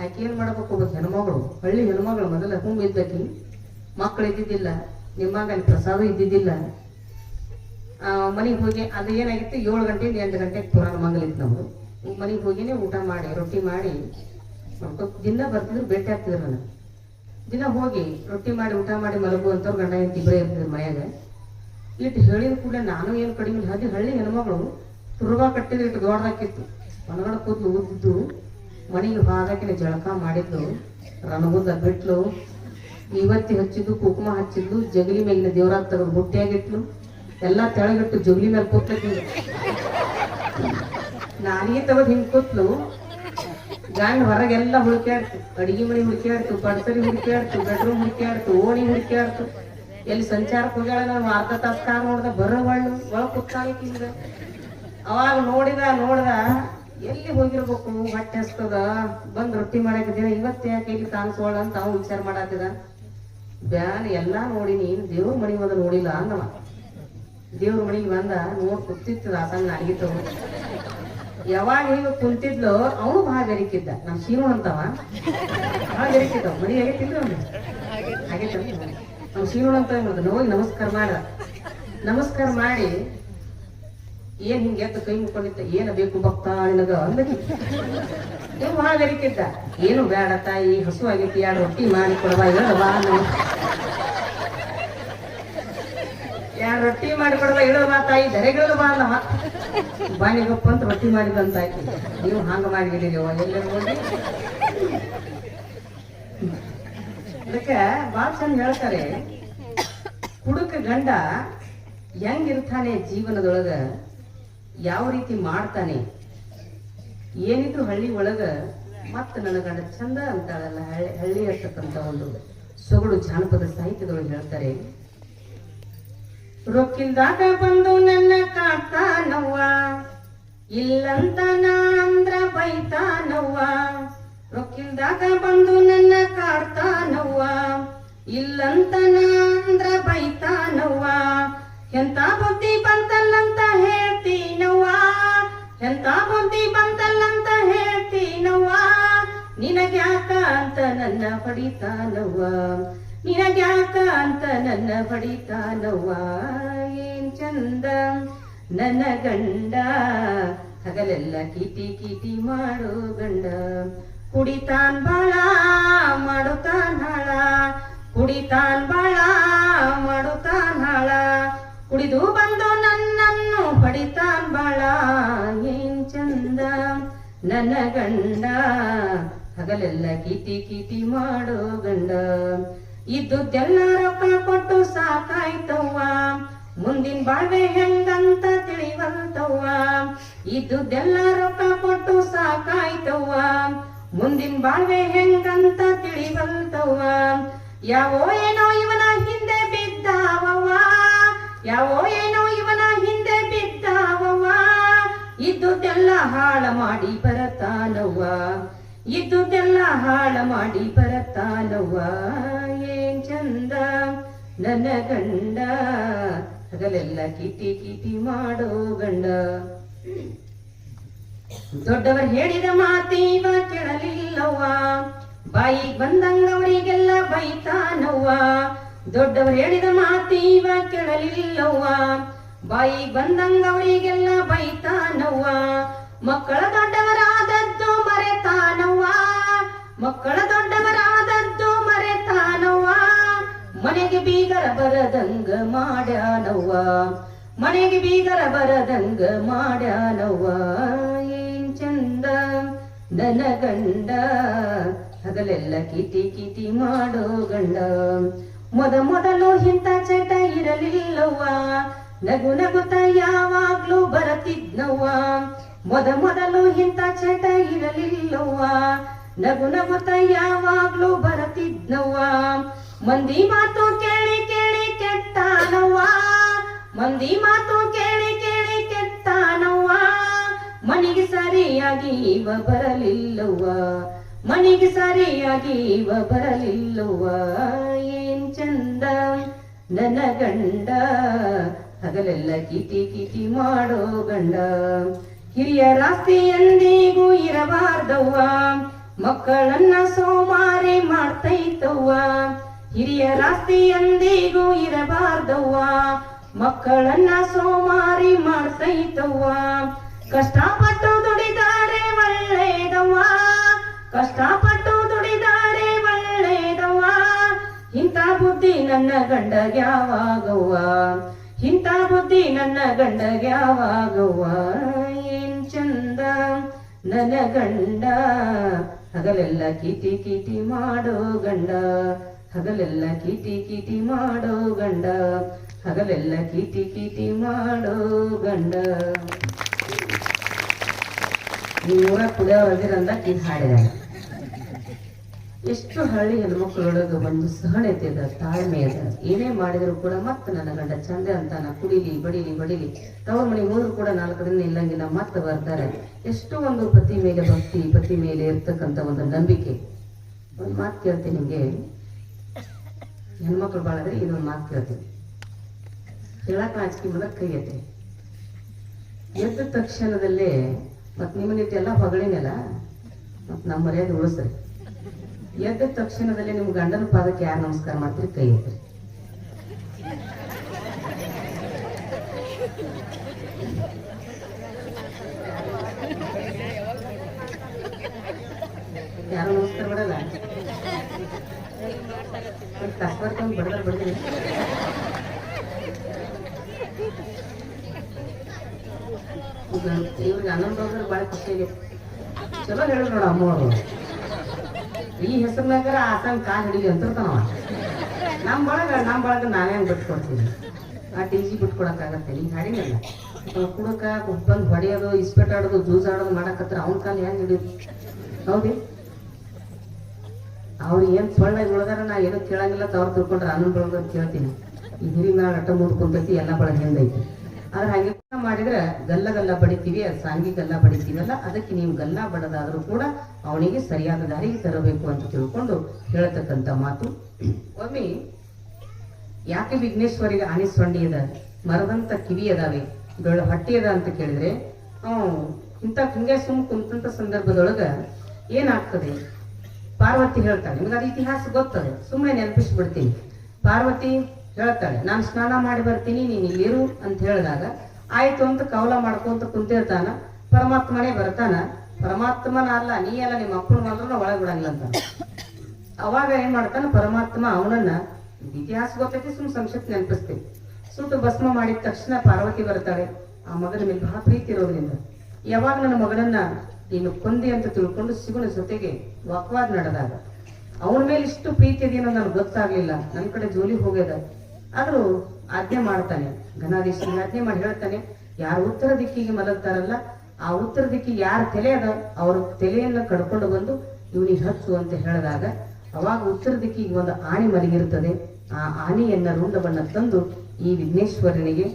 ಆಕೆ ಏನ್ ಮಾಡ್ಬೇಕು, ಒಬ್ಬ ಹೆಣ್ಮಗಳು, ಹಳ್ಳಿ ಹೆಣ್ಮಗಳು ಮೊದಲ ಹುಂಬ ಇದ್ದಕಿ, ಮಕ್ಕಳು ಇದ್ದಿದ್ದಿಲ್ಲ, ನಿಮ್ಮಂಗ ಅಲ್ಲಿ ಪ್ರಸಾದ ಇದ್ದಿದ್ದಿಲ್ಲ. ಮನೆಗೆ ಹೋಗಿ ಅದು ಏನಾಗಿತ್ತು, 7 ಗಂಟೆಯಿಂದ 8 ಗಂಟೆಗೆ ಪುರಾಣ ಮಂಗಲಿತ್ತು ನಮ್ದು. ಮನೆಗೆ ಹೋಗಿನೇ ಊಟ ಮಾಡಿ ರೊಟ್ಟಿ ಮಾಡಿ ದಿನ ಬರ್ತಿದ್ರು, ಭೇಟಿ ಆಗ್ತಿದ್ರು. ನಾನು ದಿನ ಹೋಗಿ ರೊಟ್ಟಿ ಮಾಡಿ ಊಟ ಮಾಡಿ ಮಲಗು ಅಂತವ್ರು ಗಂಡ ಹೆಂಡತಿ ಇಬ್ಬರೇ ಇರ್ತಿದ್ರು ಮನ್ಯಾಗ. ಇಟ್ಟು ಹೇಳಿದ ಕೂಡ ನಾನು ಏನು ಕಡಿಮೆ ಹಾಗೆ ಹಳ್ಳಿ ಹೆಣ್ಮಗಳು ತುರ್ಬಾ ಕಟ್ಟಿದ್ರೆ ಇಟ್ಟು ದೊಡ್ಡದಾಕಿತ್ತು. ಒಳಗಡೆ ಕೂದ್ಲು ಊದಿದ್ದು, ಮನೆಗೆ ಹಾದಾಕಿನ ಜಳಕ ಮಾಡಿದ್ದು, ರಣಗುದ್ದ ಬಿಟ್ಲು, ಇವತ್ತಿ ಹಚ್ಚಿದ್ದು, ಕುಕುಮ ಹಚ್ಚಿದ್ದು, ಜಗಲಿ ಮೇಲಿನ ದೇವರಾಗ ತಗೊಂಡು ಬುಟ್ಟಿಯಾಗಿಟ್ಲು, ಎಲ್ಲ ತೆಳಗಿಟ್ಟು ಜಗಲಿ ಮೇಲೆ ಕೂತ್ಲಕ್ಕೆ ನಾನೇ ತಗದ್ ಹಿಂಗ್ ಕೂತ್ಲು. ಗಂಡ ಹೊರಗೆಲ್ಲ ಹುಡುಕ್ಯಾಡ್ತು, ಅಡಿಗೆ ಮನೆ ಹುಡುಕ್ಯಾಡ್ತು, ಪಡ್ಸರಿ ಹುಡುಕ್ಯಾಡ್ತು, ಬೆಡ್ರೂಮ್ ಹುಡುಕ್ಯಾಡ್ತು, ಓಣಿ ಹುಡುಕ್ಯಾಡ್ತು. ಎಲ್ಲಿ ಸಂಚಾರಕ್ಕೆ ಹೋಗ್ಯಾಳ ನಾನು ಅರ್ಧ ತಾಸು ಕಾರ್ ನೋಡ್ದ, ಬರೋವಳ್ಳು ಒಳಗೆ ಕೂತಾಳಿಕಿಂದ. ಅವಾಗ ನೋಡ್ದ ಎಲ್ಲಿ ಹೋಗಿರ್ಬೇಕು, ಹೊಟ್ಟೆ ಹಸ್ತದ, ಬಂದ್ ರೊಟ್ಟಿ ಮಾಡಾಕಿದ್ದೀನ, ಇವತ್ತು ಯಾಕೆ ಇಲ್ಲಿ ಕಾಣಿಸೋಳ ಅಂತ ಅವ್ನು ವಿಚಾರ ಮಾಡಾತಿದ. ಬ್ಯಾನ್ ಎಲ್ಲಾ ನೋಡಿನಿ, ದೇವ್ರ ಮನೆಗೆ ಬಂದ ನೋಡಿಲ್ಲ ಅಂದವ. ದೇವ್ರ ಮನೆಗೆ ಬಂದ ನೋಡ್ ಕೂತಿತ್ತು ಆತಂಗ ಅಡಿಗೆ ತಗೋ. ಯಾವಾಗ ಹಿಂಗ ಕುಂತಿದ್ಲು ಅವನು ಭಾಳ ಬೆರಿಕಿದ್ದ ನಮ್ ಸೀನು ಅಂತವ ಭಾಳ ಬೆರಿಕಿದ್ದವ ಮನಿ ಆಗೈತಿಲ್ಲ ಅವ್ನು ಆಗೈತ ನಮ್ ಸೀನು ಅಂತ ಹೋಗಿ ನಮಸ್ಕಾರ ಮಾಡಿ ಏನ್ ಹಿಂಗೆ ಎದ್ದು ಕೈ ಮುಕ್ಕೊಂಡಿತ್ತ ಏನ ಬೇಕು ಭಕ್ತ ನಿನಗ ಅಂದಕಿ ನೀವು ಭಾಳ ಬೆರಿಕಿದ್ದ ಏನು ಬೇಡ ತಾಯಿ ಹಸು ಆಗೈತಿ 2 ರೊಟ್ಟಿ ಮಾಡಿ ಕೊಡವಾ ಹೇಳವಾ 2 ರೊಟ್ಟಿ ಮಾಡಿ ಕೊಡವಾ ಹೇಳವಾ ತಾಯಿ ದರೆಗಳು ಬಾ ಅಲ್ಲವ ಬಾಣಿಗಪ್ಪ ಅಂತ ರೊಟ್ಟಿ ಮಾಡಿದಂತ ಆಯ್ತು ನೀವು ಹಂಗ ಮಾಡಿದ್ದೀರಿ ಎಲ್ಲ ನೋಡಿ ಅದಕ್ಕೆ ಬಾಳ ಚಂದ ಹೇಳ್ತಾರೆ ಹುಡುಕ ಗಂಡ ಹೆಂಗಿರ್ತಾನೆ ಜೀವನದೊಳಗ ಯಾವ ರೀತಿ ಮಾಡ್ತಾನೆ ಏನಿದ್ರು ಹಳ್ಳಿ ಒಳಗ ಮತ್ತ ನನ್ನ ಗಂಡ ಚಂದ ಅಂತಾಳಲ್ಲ ಹಳ್ಳಿ ಇರ್ತಕ್ಕಂಥ ಒಂದು ಸೊಗಡು ಜಾನಪದ ಸಾಹಿತ್ಯದೊಳಗೆ ಹೇಳ್ತಾರೆ ರೊಕ್ಕಿಲ್ದಾಗ ಬಂದು ನನ್ನ ಕಾಡ್ತಾನವ್ವ ಇಲ್ಲಂತ ಅಂದ್ರ ಬೈತಾನವ್ವ ರೊಕ್ಕಿಲ್ದಾಗ ಬಂದು ನನ್ನ ಕಾಡ್ತಾನವ್ವ ಇಲ್ಲಂತ ಅಂದ್ರ ಬೈತಾನವ್ವ ಎಂತ ಬುದ್ಧಿ ಬಂತಲ್ಲಂತ ಹೇಳ್ತೀನವ್ವ ಎಂತ ಬುದ್ಧಿ ಬಂತಲ್ಲಂತ ಹೇಳ್ತೀನವ್ವ ನಿನಗ್ಯಾಕ ಅಂತ ನನ್ನ ಹೊಡಿತಾನವ್ವ ನಿನಗ್ಯಾಕ ಅಂತ ನನ್ನ ಹೊಡಿತಾನವ್ವ ಏನ್ ಚಂದ ನನ್ನ ಗಂಡ ಹಗಲೆಲ್ಲ ಕೀಟಿ ಮಾಡೋ ಗಂಡ ಕುಡಿತಾನ್ ಬಾಳ ಮಾಡುತ್ತಾನ್ ಹಾಳ ಕುಡಿತಾನ್ ಬಾಳ ಮಾಡುತ್ತಾನ್ ಹಾಳ ಕುಡಿದು ಬಂದು ನನ್ನನ್ನು ಹೊಡಿತಾನ್ ಬಾಳ ಏನ್ ಚಂದ ನನ್ನ ಗಂಡ ಹಗಲೆಲ್ಲ ಕೀಟಿ ಮಾಡೋ ಗಂಡ ಇದ್ದುದೆಲ್ಲ ರೊಕ್ಕ ಕೊಟ್ಟು ಸಾಕಾಯ್ತವ್ವ ಮುಂದಿನ ಬಾಳ್ವೆ ಹೆಂಗಂತ ತಿಳಿವಲ್ತವ್ವ ಇದ್ದುದೆಲ್ಲ ರೊಕ್ಕ ಕೊಟ್ಟು ಸಾಕಾಯ್ತವ್ವ ಮುಂದಿನ ಬಾಳ್ವೆ ಹೆಂಗಂತ ತಿಳಿವಲ್ತವ್ವ ಯಾವೋ ಏನೋ ಇವನ ಹಿಂದೆ ಬಿದ್ದಾವವ್ವ ಯಾವೋ ಏನೋ ಇವನ ಹಿಂದೆ ಬಿದ್ದಾವವ್ವ ಇದ್ದುದೆಲ್ಲ ಹಾಳ ಮಾಡಿ ಬರತಾನವ್ವ ಇದ್ದುದೆಲ್ಲ ಹಾಳ ಮಾಡಿ ಬರತಾನವ್ವ ಏನ್ ಚಂದ ನನ್ನ ಗಂಡ ಹಗಲೆಲ್ಲ ಕೀಟಿ ಮಾಡೋ ಗಂಡ ದೊಡ್ಡವರು ಹೇಳಿದ ಮಾತೀವ ಕೇಳಲಿಲ್ಲವ್ವ ಬಾಯಿಗೆ ಬಂದಂಗವರಿಗೆಲ್ಲ ಬೈತಾನವ್ವ ದೊಡ್ಡವರು ಹೇಳಿದ ಮಾತೀವ ಕೇಳಲಿಲ್ಲವ್ವ ಬಾಯಿಗೆ ಬಂದಂಗವರಿಗೆಲ್ಲ ಬೈತಾನವ್ವ ಮಕ್ಕಳ ದೊಡ್ಡವರಾದದ್ದು ಮರೆತಾನವ್ವ ಮಕ್ಕಳ ದೊಡ್ಡವರಾದದ್ದು ಮರೆತಾನವ್ವ ಮನೆಗೆ ಬೀಗರ ಬರದಂಗ ಮಾಡ್ಯಾನವ್ವ ಮನೆಗೆ ಬೀಗರ ಬರದಂಗ ಮಾಡ್ಯಾನವ್ವ ಏನ್ ಚಂದ ನನ್ನ ಗಂಡ ಹಗಲೆಲ್ಲ ಕೀಟಿ ಮಾಡೋ ಗಂಡ ಮೊದಲು ಇಂಥ ಚಟ ಇರಲಿಲ್ಲವ್ವ ನಗು ನಗುತ್ತ ಯಾವಾಗ್ಲೂ ಬರತಿದ್ನವ್ವ ಮೊದಲು ಇಂಥ ಚಟ ಇರಲಿಲ್ಲವ್ವ ನಗು ನಗುತ್ತ ಯಾವಾಗ್ಲೂ ಬರತಿದ್ನವ್ವ ಮಂದಿ ಮಾತು ಕೇಳಿ ಕೇಳಿ ಕೆಟ್ಟಾನವ್ವ ಮಂದಿ ಮಾತು ಕೇಳಿ ಕೇಳಿ ಕೆಟ್ಟಾನವ್ವ ಮನಿಗೆ ಸರಿಯಾಗಿ ಇವ ಬರಲಿಲ್ಲವ್ವ ಮನಿಗೆ ಸರಿಯಾಗಿ ಇವ ಬರಲಿಲ್ಲವ್ವ ಏನ್ ಚಂದ ನನ್ನ ಗಂಡ ಹಗಲೆಲ್ಲ ಕೀಟಿ ಮಾಡೋ ಗಂಡ ಹಿರಿಯರಾಸ್ತಿ ಎಂದಿಗೂ ಇರಬಾರ್ದವ್ವ ಮಕ್ಕಳನ್ನ ಸೋಮಾರಿ ಮಾಡ್ತೈತವ್ವ ಹಿರಿಯರಾಸ್ತಿ ಎಂದಿಗೂ ಇರಬಾರ್ದವ್ವ ಮಕ್ಕಳನ್ನ ಸೋಮಾರಿ ಮಾಡ್ತೈತವ್ವ ಕಷ್ಟಪಟ್ಟು ದುಡಿದಾರೆ ಒಳ್ಳೇದವ್ವ ಕಷ್ಟಪಟ್ಟು ದುಡಿದಾರೆ ಒಳ್ಳೇದವ್ವ ಇಂಥ ಬುದ್ಧಿ ನನ್ನ ಗಂಡಗ್ಯಾವಾಗವ್ವ ಇಂಥ ಬುದ್ಧಿ ನನ್ನ ಗಂಡಗ್ಯಾವಾಗವ್ವ ಏನ್ ಚಂದ ನನ್ನ ಗಂಡ ಹಗಲೆಲ್ಲ ಕೀಟಿ ಮಾಡೋ ಗಂಡ ಹಗಲೆಲ್ಲ ಕೀಟಿ ಮಾಡೋ ಗಂಡ ಹಗಲೆಲ್ಲ ಕೀಟಿ ಮಾಡೋ ಗಂಡ ನೀವೂರ ಕುಡಿಯೋದಿರಂದ ಇದು ಹಾಡಿದ ಎಷ್ಟು ಹಳ್ಳಿ ಹೆಣ್ಮಕ್ಳೊಳಗೆ ಒಂದು ಸಹನತೆ ಅದ ತಾಳ್ಮೆ ಅದ ಏನೇ ಮಾಡಿದ್ರು ಕೂಡ ಮತ್ತೆ ನನ್ನ ಗಂಡ ಚಂದ ಅಂತಾನ ಕುಡಿಲಿ ಬಡಿಲಿ ತವ್ರ ಮನೆ ಹೋದ್ರು ಕೂಡ 4 ದಿನ ಇಲ್ಲಂಗಿಲ್ಲ ಮತ್ತೆ ಬರ್ತಾರೆ ಎಷ್ಟು ಒಂದು ಪತಿ ಮೇಲೆ ಭಕ್ತಿ ಪತಿ ಮೇಲೆ ಇರ್ತಕ್ಕಂಥ ಒಂದು ನಂಬಿಕೆ ಒಂದು ಮಾತು ಕೇಳ್ತೀನಿ ನಿಮ್ಗೆ ಹೆಣ್ಮಕ್ಳು ಬಾಳದ್ರೆ ಇದೊಂದು ಮಾತು ಕೇಳ್ತೀನಿ ಹೇಳಕ್ ನಾಚಿಕೆ ಮೂಲಕ ಕೈ ಎತ್ತಿ ಎದ್ದ ತಕ್ಷಣದಲ್ಲೇ ಮತ್ತು ನಿಮ್ಮನ್ನಿಟ್ಟೆಲ್ಲ ಹೊಗಳಿನಲ್ಲ, ಮತ್ತು ನಮ್ಮ ಮರ್ಯಾದೆ ಉಳಿಸ್ರಿ. ಎದ್ದ ತಕ್ಷಣದಲ್ಲಿ ನಿಮ್ಮ ಗಂಡನ ಪಾದಕ್ಕೆ ಯಾರು ನಮಸ್ಕಾರ ಮಾಡ್ತೀರಿ? ಕೈ ಎತ್ತಿರಿ. ಯಾರು ನಮಸ್ಕಾರ ಮಾಡಲ್ಲ. ಕಸ್ಬರ್ಕೊಂಡು ಬಡದ್ರ ಬಡ್ರಿ. ಇವ್ರಿಗೆ ಹನ್ನೊಂದು ಹೋದ್ರೆ ಭಾಳ ಖುಷಿಯಾಗಿ ಚಲೋ ಹೇಳಿ ನೋಡ ಅಮ್ಮವರು. ಈ ಹೆಸರಿನಾಗಾರ ಆತಂಕ ಕಾಲು ಹಿಡಿಲಿ ಅಂತಿರ್ತಾನವ. ನಮ್ಮ ಬಳಗ ನಾವೇನು ಬಿಟ್ಕೊಡ್ತೀವಿ. ಆ ಟಿಜಿ ಬಿಟ್ಕೊಡಕ್ಕಾಗತ್ತೆ. ಈಗ ಹಾಡಿನಲ್ಲ ಕುಡಕ ಬಂದು ಹೊಡೆಯೋದು, ಇಸ್ಪೆಟ್ ಆಡೋದು, ಜೂಸ್ ಆಡೋದು ಮಾಡಕತ್ರ ಅವ್ನ ಕಾಲು ಹೆಂಗೆ ಹಿಡಿಯೋದು? ಹೌದಿ? ಅವ್ರು ಏನು ಸೊಳ್ಳಾಗಿ ಉಳಿದಾರ ನಾ ಏನೋ ಕೇಳಂಗಿಲ್ಲ. ಅವ್ರು ತಿಳ್ಕೊಂಡ್ರೆ ಹನ್ನೊಂದು ಬಳಗ ಕೇಳ್ತೀನಿ. ಈ ಹಿರಿ ಮ್ಯಾಲ ಅಟ್ಟ ಮುಂದ್ಕೊಂತೈತಿ, ಎಲ್ಲ ಬಳಗ ಹಿಂದೈತಿ. ಆದ್ರೆ ಹಾಗೆ ಮಾಡಿದ್ರೆ ಗಲ್ಲ ಬಡಿತೀವಿ, ಅದು ಸಾಂಗಿ ಗಲ್ಲ ಬಡಿತೀವಲ್ಲ, ಅದಕ್ಕೆ ನೀವು ಗಲ್ಲ ಬಡದಾದ್ರೂ ಕೂಡ ಅವನಿಗೆ ಸರಿಯಾದ ದಾರಿಗೆ ತರಬೇಕು ಅಂತ ತಿಳ್ಕೊಂಡು ಹೇಳ್ತಕ್ಕಂಥ ಮಾತು. ಒಮ್ಮೆ ಯಾಕೆ ವಿಘ್ನೇಶ್ವರಿಗೆ ಆನೆ ಸೊಂಡಿ ಅದ, ಮರದಂತ ಕಿವಿ ಅದಾವೆ, ಹೊಟ್ಟಿ ಅದ ಅಂತ ಕೇಳಿದ್ರೆ ಇಂಥ ಹಿಂಗೆ ಕುಂತಂತ ಸಂದರ್ಭದೊಳಗ ಏನಾಗ್ತದೆ? ಪಾರ್ವತಿ ಹೇಳ್ತಾಳೆ, ನಿಮ್ಗೆ ಅದು ಇತಿಹಾಸ ಗೊತ್ತದೆ, ಸುಮ್ಮನೆ ನೆನಪಿಸ್ಬಿಡ್ತೀನಿ. ಪಾರ್ವತಿ ಹೇಳ್ತಾಳೆ, ನಾನು ಸ್ನಾನ ಮಾಡಿ ಬರ್ತೀನಿ, ನೀನು ಇಲ್ಲಿರು ಅಂತ ಹೇಳಿದಾಗ ಆಯ್ತು ಅಂತ ಕವಲ ಮಾಡ್ಕೊಂತ ಕುಂತಿರ್ತಾನ. ಪರಮಾತ್ಮನೇ ಬರ್ತಾನ. ಪರಮಾತ್ಮನ ಅಲ್ಲ, ನೀ ಎಲ್ಲ ನಿಮ್ಮ ಅಪ್ಪನ ಮಾತ್ರ ಒಳಗೆ ಬಿಡಂಗಿಲ್ಲ ಅಂತ. ಅವಾಗ ಏನ್ ಮಾಡ್ತಾನ ಪರಮಾತ್ಮ ಅವನನ್ನ, ಇತಿಹಾಸ ಗೊತ್ತೈತಿ, ಸಂಕ್ಷಿಪ್ತ ನೆನಪಿಸ್ತೀವಿ. ಸುಟ್ಟು ಭಸ್ಮ ಮಾಡಿದ ತಕ್ಷಣ ಪಾರ್ವತಿ ಬರ್ತಾಳೆ. ಆ ಮಗನ ಮೇಲೆ ಬಹಳ ಪ್ರೀತಿ ಇರೋದ್ರಿಂದ ಯಾವಾಗ ನನ್ನ ಮಗನನ್ನ ನೀನು ಕೊಂದಿ ಅಂತ ತಿಳ್ಕೊಂಡು ಶಿವನ ಜೊತೆಗೆ ವಾಕ್ವಾದ ನಡೆದಾಗ ಅವನ ಮೇಲೆ ಇಷ್ಟು ಪ್ರೀತಿ ಇದೆಯೋ ನನಗೆ ಗೊತ್ತಾಗ್ಲಿಲ್ಲ. ನನ್ನ ಕಡೆ ಜೋಲಿ ಹೋಗ್ಯದ. ಆದ್ರೂ ಆಜ್ಞೆ ಮಾಡ್ತಾನೆ, ಘನಾಧೀಶನಿಗೆ ಆಜ್ಞೆ ಮಾಡಿ ಹೇಳ್ತಾನೆ, ಯಾರು ಉತ್ತರ ದಿಕ್ಕಿಗೆ ಮಲಗ್ತಾರಲ್ಲ, ಆ ಉತ್ತರ ದಿಕ್ಕಿಗೆ ಯಾರ ತಲೆ ಅದ ಅವ್ರ ತಲೆಯನ್ನ ಕಡ್ಕೊಂಡು ಬಂದು ಇವನಿಗೆ ಹಚ್ಚು ಅಂತ ಹೇಳಿದಾಗ ಅವಾಗ ಉತ್ತರ ದಿಕ್ಕಿಗೆ ಒಂದು ಆಣಿ ಮಲಗಿರ್ತದೆ. ಆ ಆನೆಯನ್ನ ರುಂಡವನ್ನ ತಂದು ಈ ವಿಘ್ನೇಶ್ವರನಿಗೆ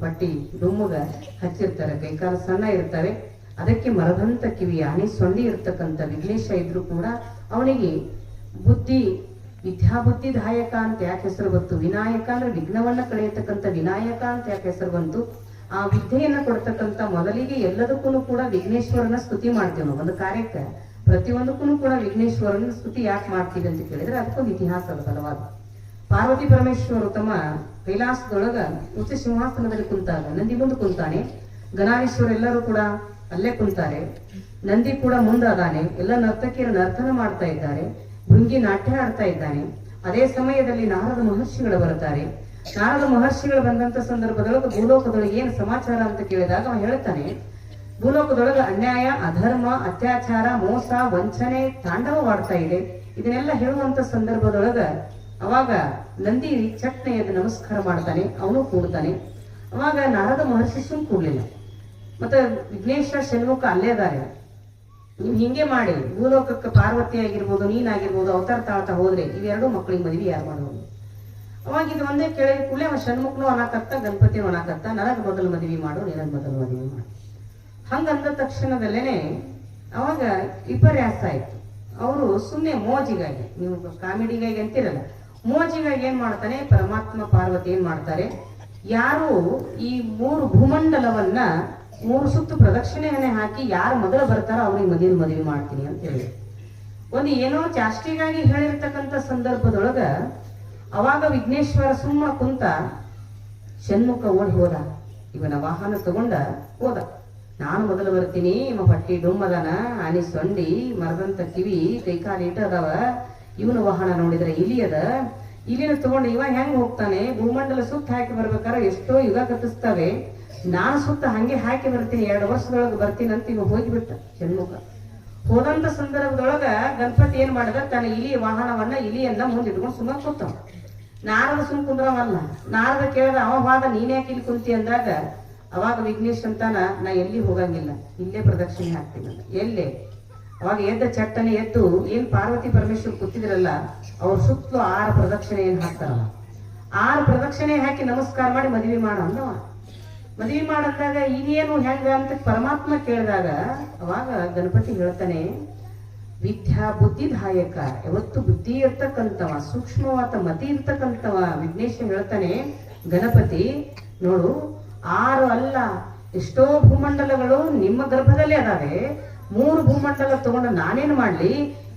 ಪಟ್ಟಿ ಡುಮ್ಮಗ ಹಚ್ಚಿರ್ತಾರೆ. ಕೈಕಾಲ ಸಣ್ಣ ಇರ್ತಾರೆ. ಅದಕ್ಕೆ ಮರದಂತ ಕಿವಿ ಆನೆ ಸೊಂಡಿ ಇರ್ತಕ್ಕಂಥ ವಿಘ್ನೇಶ ಇದ್ರು ಕೂಡ ಅವನಿಗೆ ವಿದ್ಯಾಬುದ್ಧಿದಾಯಕ ಅಂತ ಯಾಕೆ ಹೆಸರು ಬಂತು? ವಿನಾಯಕ ಅಂದ್ರೆ ವಿಘ್ನವನ್ನ ಕಳೆಯತಕ್ಕಂಥ ವಿನಾಯಕ ಅಂತ ಯಾಕೆ ಹೆಸರು ಬಂತು? ಆ ವಿದ್ಯೆಯನ್ನ ಕೊಡ್ತಕ್ಕಂಥ ಮೊದಲಿಗೆ ಎಲ್ಲದಕ್ಕೂ ಕೂಡ ವಿಘ್ನೇಶ್ವರನ ಸ್ತುತಿ ಮಾಡ್ತೀವಿ ನಾವು. ಒಂದು ಕಾರ್ಯಕ್ಕೆ ಪ್ರತಿಯೊಂದಕ್ಕೂ ಕೂಡ ವಿಘ್ನೇಶ್ವರನ ಸ್ತುತಿ ಯಾಕೆ ಮಾಡ್ತೀವಿ ಅಂತ ಕೇಳಿದ್ರೆ ಅದಕ್ಕೊಂದು ಇತಿಹಾಸ ಅದ ಬಲವಾದ. ಪಾರ್ವತಿ ಪರಮೇಶ್ವರು ತಮ್ಮ ಕೈಲಾಸದೊಳಗ ಉಚ್ಚ ಸಿಂಹಾಸನದಲ್ಲಿ ಕುಂತಾಗ ನಂದಿ ಮುಂದೆ ಕುಂತಾನೆ. ಗಣಾಧೀಶ್ವರ ಎಲ್ಲರೂ ಕೂಡ ಅಲ್ಲೇ ಕುಂತಾರೆ. ನಂದಿ ಕೂಡ ಮುಂದಾದಾನೆ. ಎಲ್ಲ ನರ್ತಕಿಯರು ನರ್ತನ ಮಾಡ್ತಾ ಇದ್ದಾರೆ. ಭೃಂಗಿ ನಾಟ್ಯ ಆಡ್ತಾ ಇದ್ದಾನೆ. ಅದೇ ಸಮಯದಲ್ಲಿ ನಾರದ ಮಹರ್ಷಿಗಳು ಬರ್ತಾರೆ. ನಾರದ ಮಹರ್ಷಿಗಳು ಬಂದಂತ ಸಂದರ್ಭದೊಳಗೆ ಭೂಲೋಕದೊಳಗೆ ಏನು ಸಮಾಚಾರ ಅಂತ ಕೇಳಿದಾಗ ಅವನು ಹೇಳ್ತಾನೆ, ಭೂಲೋಕದೊಳಗೆ ಅನ್ಯಾಯ, ಅಧರ್ಮ, ಅತ್ಯಾಚಾರ, ಮೋಸ, ವಂಚನೆ ತಾಂಡವವಾಡ್ತಾ ಇದೆ. ಇದನ್ನೆಲ್ಲ ಹೇಳುವಂತ ಸಂದರ್ಭದೊಳಗ ಅವಾಗ ನಂದಿ ಚಟ್ನೆ ಎದ್ದು ನಮಸ್ಕಾರ ಮಾಡ್ತಾನೆ. ಅವನು ಕೂಡ್ತಾನೆ. ಅವಾಗ ನಾರದ ಮಹರ್ಷಿ ಸುಮ್ ಕೂಡ್ಲಿಲ್ಲ. ಮತ್ತೆ ವಿಘ್ನೇಶ ಷಣ್ಮುಖ ಅಲ್ಲೇ ಅದಾರೆ. ನೀವು ಹಿಂಗೆ ಮಾಡಿ ಭೂಲೋಕಕ್ಕೆ ಪಾರ್ವತಿ ಆಗಿರ್ಬೋದು, ನೀನಾಗಿರ್ಬೋದು, ಅವತಾರ ತಾಳ್ತಾ ಹೋದ್ರೆ ಇವೆರಡು ಮಕ್ಕಳಿಗೆ ಮದುವೆ ಯಾರು ಮಾಡೋದು? ಅವಾಗ ಇದು ಒಂದೇ ಕೇಳಿದ ಕೂಡಲೇ ಅವ ಷಣ್ಮುಖನು ಅನಾಕತ್ತ, ಗಣಪತಿನೂ ಅನಾಕತ್ತ, ನನಗೆ ಮೊದಲು ಮದುವೆ ಮಾಡು, ನಿನಗೆ ಮೊದಲು ಮದುವೆ ಮಾಡು. ಹಂಗಂದ ತಕ್ಷಣದಲ್ಲೇನೆ ಅವಾಗ ವಿಪರ್ಯಾಸ ಆಯ್ತು. ಅವರು ಸುಮ್ಮನೆ ಮೋಜಿಗಾಗಿ, ನೀವು ಕಾಮಿಡಿಗಾಗಿ ಅಂತಿರಲ್ಲ, ಮೋಜಿಗಾಗಿ ಏನ್ ಮಾಡ್ತಾನೆ ಪರಮಾತ್ಮ ಪಾರ್ವತಿ ಏನ್ ಮಾಡ್ತಾರೆ, ಯಾರು ಈ 3 ಭೂಮಂಡಲವನ್ನ 3 ಸುತ್ತು ಪ್ರದಕ್ಷಿಣೆಯನ್ನೇ ಹಾಕಿ ಯಾರು ಮೊದಲು ಬರ್ತಾರೋ ಅವ್ರಿಗೆ ಮದುವೆ ಮಾಡ್ತೀನಿ ಅಂತ ಹೇಳಿ ಒಂದು ಏನೋ ಚಾಷ್ಟಿಗಾಗಿ ಹೇಳಿರ್ತಕ್ಕಂಥ ಸಂದರ್ಭದೊಳಗ ಅವಾಗ ವಿಘ್ನೇಶ್ವರ ಸುಮ್ಮ ಕುಂತ ಷಣ್ಮುಖ ಓಡಿ ಹೋದ. ಇವನ ವಾಹನ ತಗೊಂಡ ಹೋದ. ನಾನು ಮೊದಲು ಬರ್ತೀನಿ, ಇವ ಪಟ್ಟಿ ಡುಮ್ಮದನ, ಆನೆ ಸೊಂಡಿ, ಮರದಂತ ಕಿವಿ, ಕೈಕಾಲು ಇಟ್ಟ ಅದಾವ. ಇವನ ವಾಹನ ನೋಡಿದ್ರೆ ಇಲಿ ಅದ. ಇಲಿನ ತಗೊಂಡು ಇವ ಹೆಂಗ್ ಹೋಗ್ತಾನೆ? ಭೂಮಂಡಲ ಸುತ್ತ ಹಾಕಿ ಬರ್ಬೇಕಾದ್ರೆ ಎಷ್ಟೋ ಯುಗ ಕಟ್ಟಿಸ್ತವೆ. ನಾನು ಸುತ್ತ ಹಂಗೆ ಹಾಕಿ ಬರ್ತೀನಿ, 2 ವರ್ಷದೊಳಗೆ ಬರ್ತೀನಿ ಅಂತ ಇವ ಹೋಗಿಬಿಟ್ಟ ಷಣ್ಮುಖ. ಹೋದಂತ ಸಂದರ್ಭದೊಳಗ ಗಣಪತಿ ಏನ್ ಮಾಡಿದ, ತನ್ನ ವಾಹನವನ್ನ ಇಲಿಯನ್ನ ಮುಂದಿಟ್ಕೊಂಡು ಸುಮ್ಮ ಕೂತ. ನಾರದ ಸುಮ್ ಕುಂದ್ರವಲ್ಲ. ನಾರದ ಕೇಳಿದ, ಅವ ಹೋದ, ನೀನ್ಯಾಕೆ ಇಲ್ಲಿ ಕುಂತಿ ಅಂದಾಗ ಅವಾಗ ವಿಘ್ನೇಶ್ ಅಂತಾನ, ನಾ ಎಲ್ಲಿ ಹೋಗಂಗಿಲ್ಲ, ಇಲ್ಲೇ ಪ್ರದಕ್ಷಿಣೆ ಹಾಕ್ತೀನಿ ಅಂತ. ಎಲ್ಲೇ ಅವಾಗ ಎದ್ದ ಚಟ್ಟನೆ ಎದ್ದು ಏನ್ ಪಾರ್ವತಿ ಪರಮೇಶ್ವರ್ ಕೂತಿದ್ರಲ್ಲ ಅವ್ರ ಸುತ್ತಲೂ 6 ಪ್ರದಕ್ಷಿಣೆ ಏನ್ ಹಾಕ್ತಾರಲ್ಲ, 6 ಪ್ರದಕ್ಷಿಣೆ ಹಾಕಿ ನಮಸ್ಕಾರ ಮಾಡಿ ಮದುವೆ ಮಾಡ ಅಂದವ. ಮದುವೆ ಮಾಡಂದಾಗ ಇದೇನು ಹೆಂಗ ಅಂತ ಪರಮಾತ್ಮ ಕೇಳಿದಾಗ ಅವಾಗ ಗಣಪತಿ ಹೇಳ್ತಾನೆ, ವಿದ್ಯಾ ಬುದ್ಧಿದಾಯಕ, ಯಾವತ್ತು ಬುದ್ಧಿ ಇರ್ತಕ್ಕಂಥವ, ಸೂಕ್ಷ್ಮವಾದ ಮತಿ ಇರ್ತಕ್ಕಂಥವ ವಿಘ್ನೇಶ ಹೇಳ್ತಾನೆ, ಗಣಪತಿ ನೋಡು 6 ಅಲ್ಲ ಎಷ್ಟೋ ಭೂಮಂಡಲಗಳು ನಿಮ್ಮ ಗರ್ಭದಲ್ಲೇ ಅದಾವೆ. 3 ಭೂಮಂಡಲ ತಗೊಂಡು ನಾನೇನು ಮಾಡ್ಲಿ?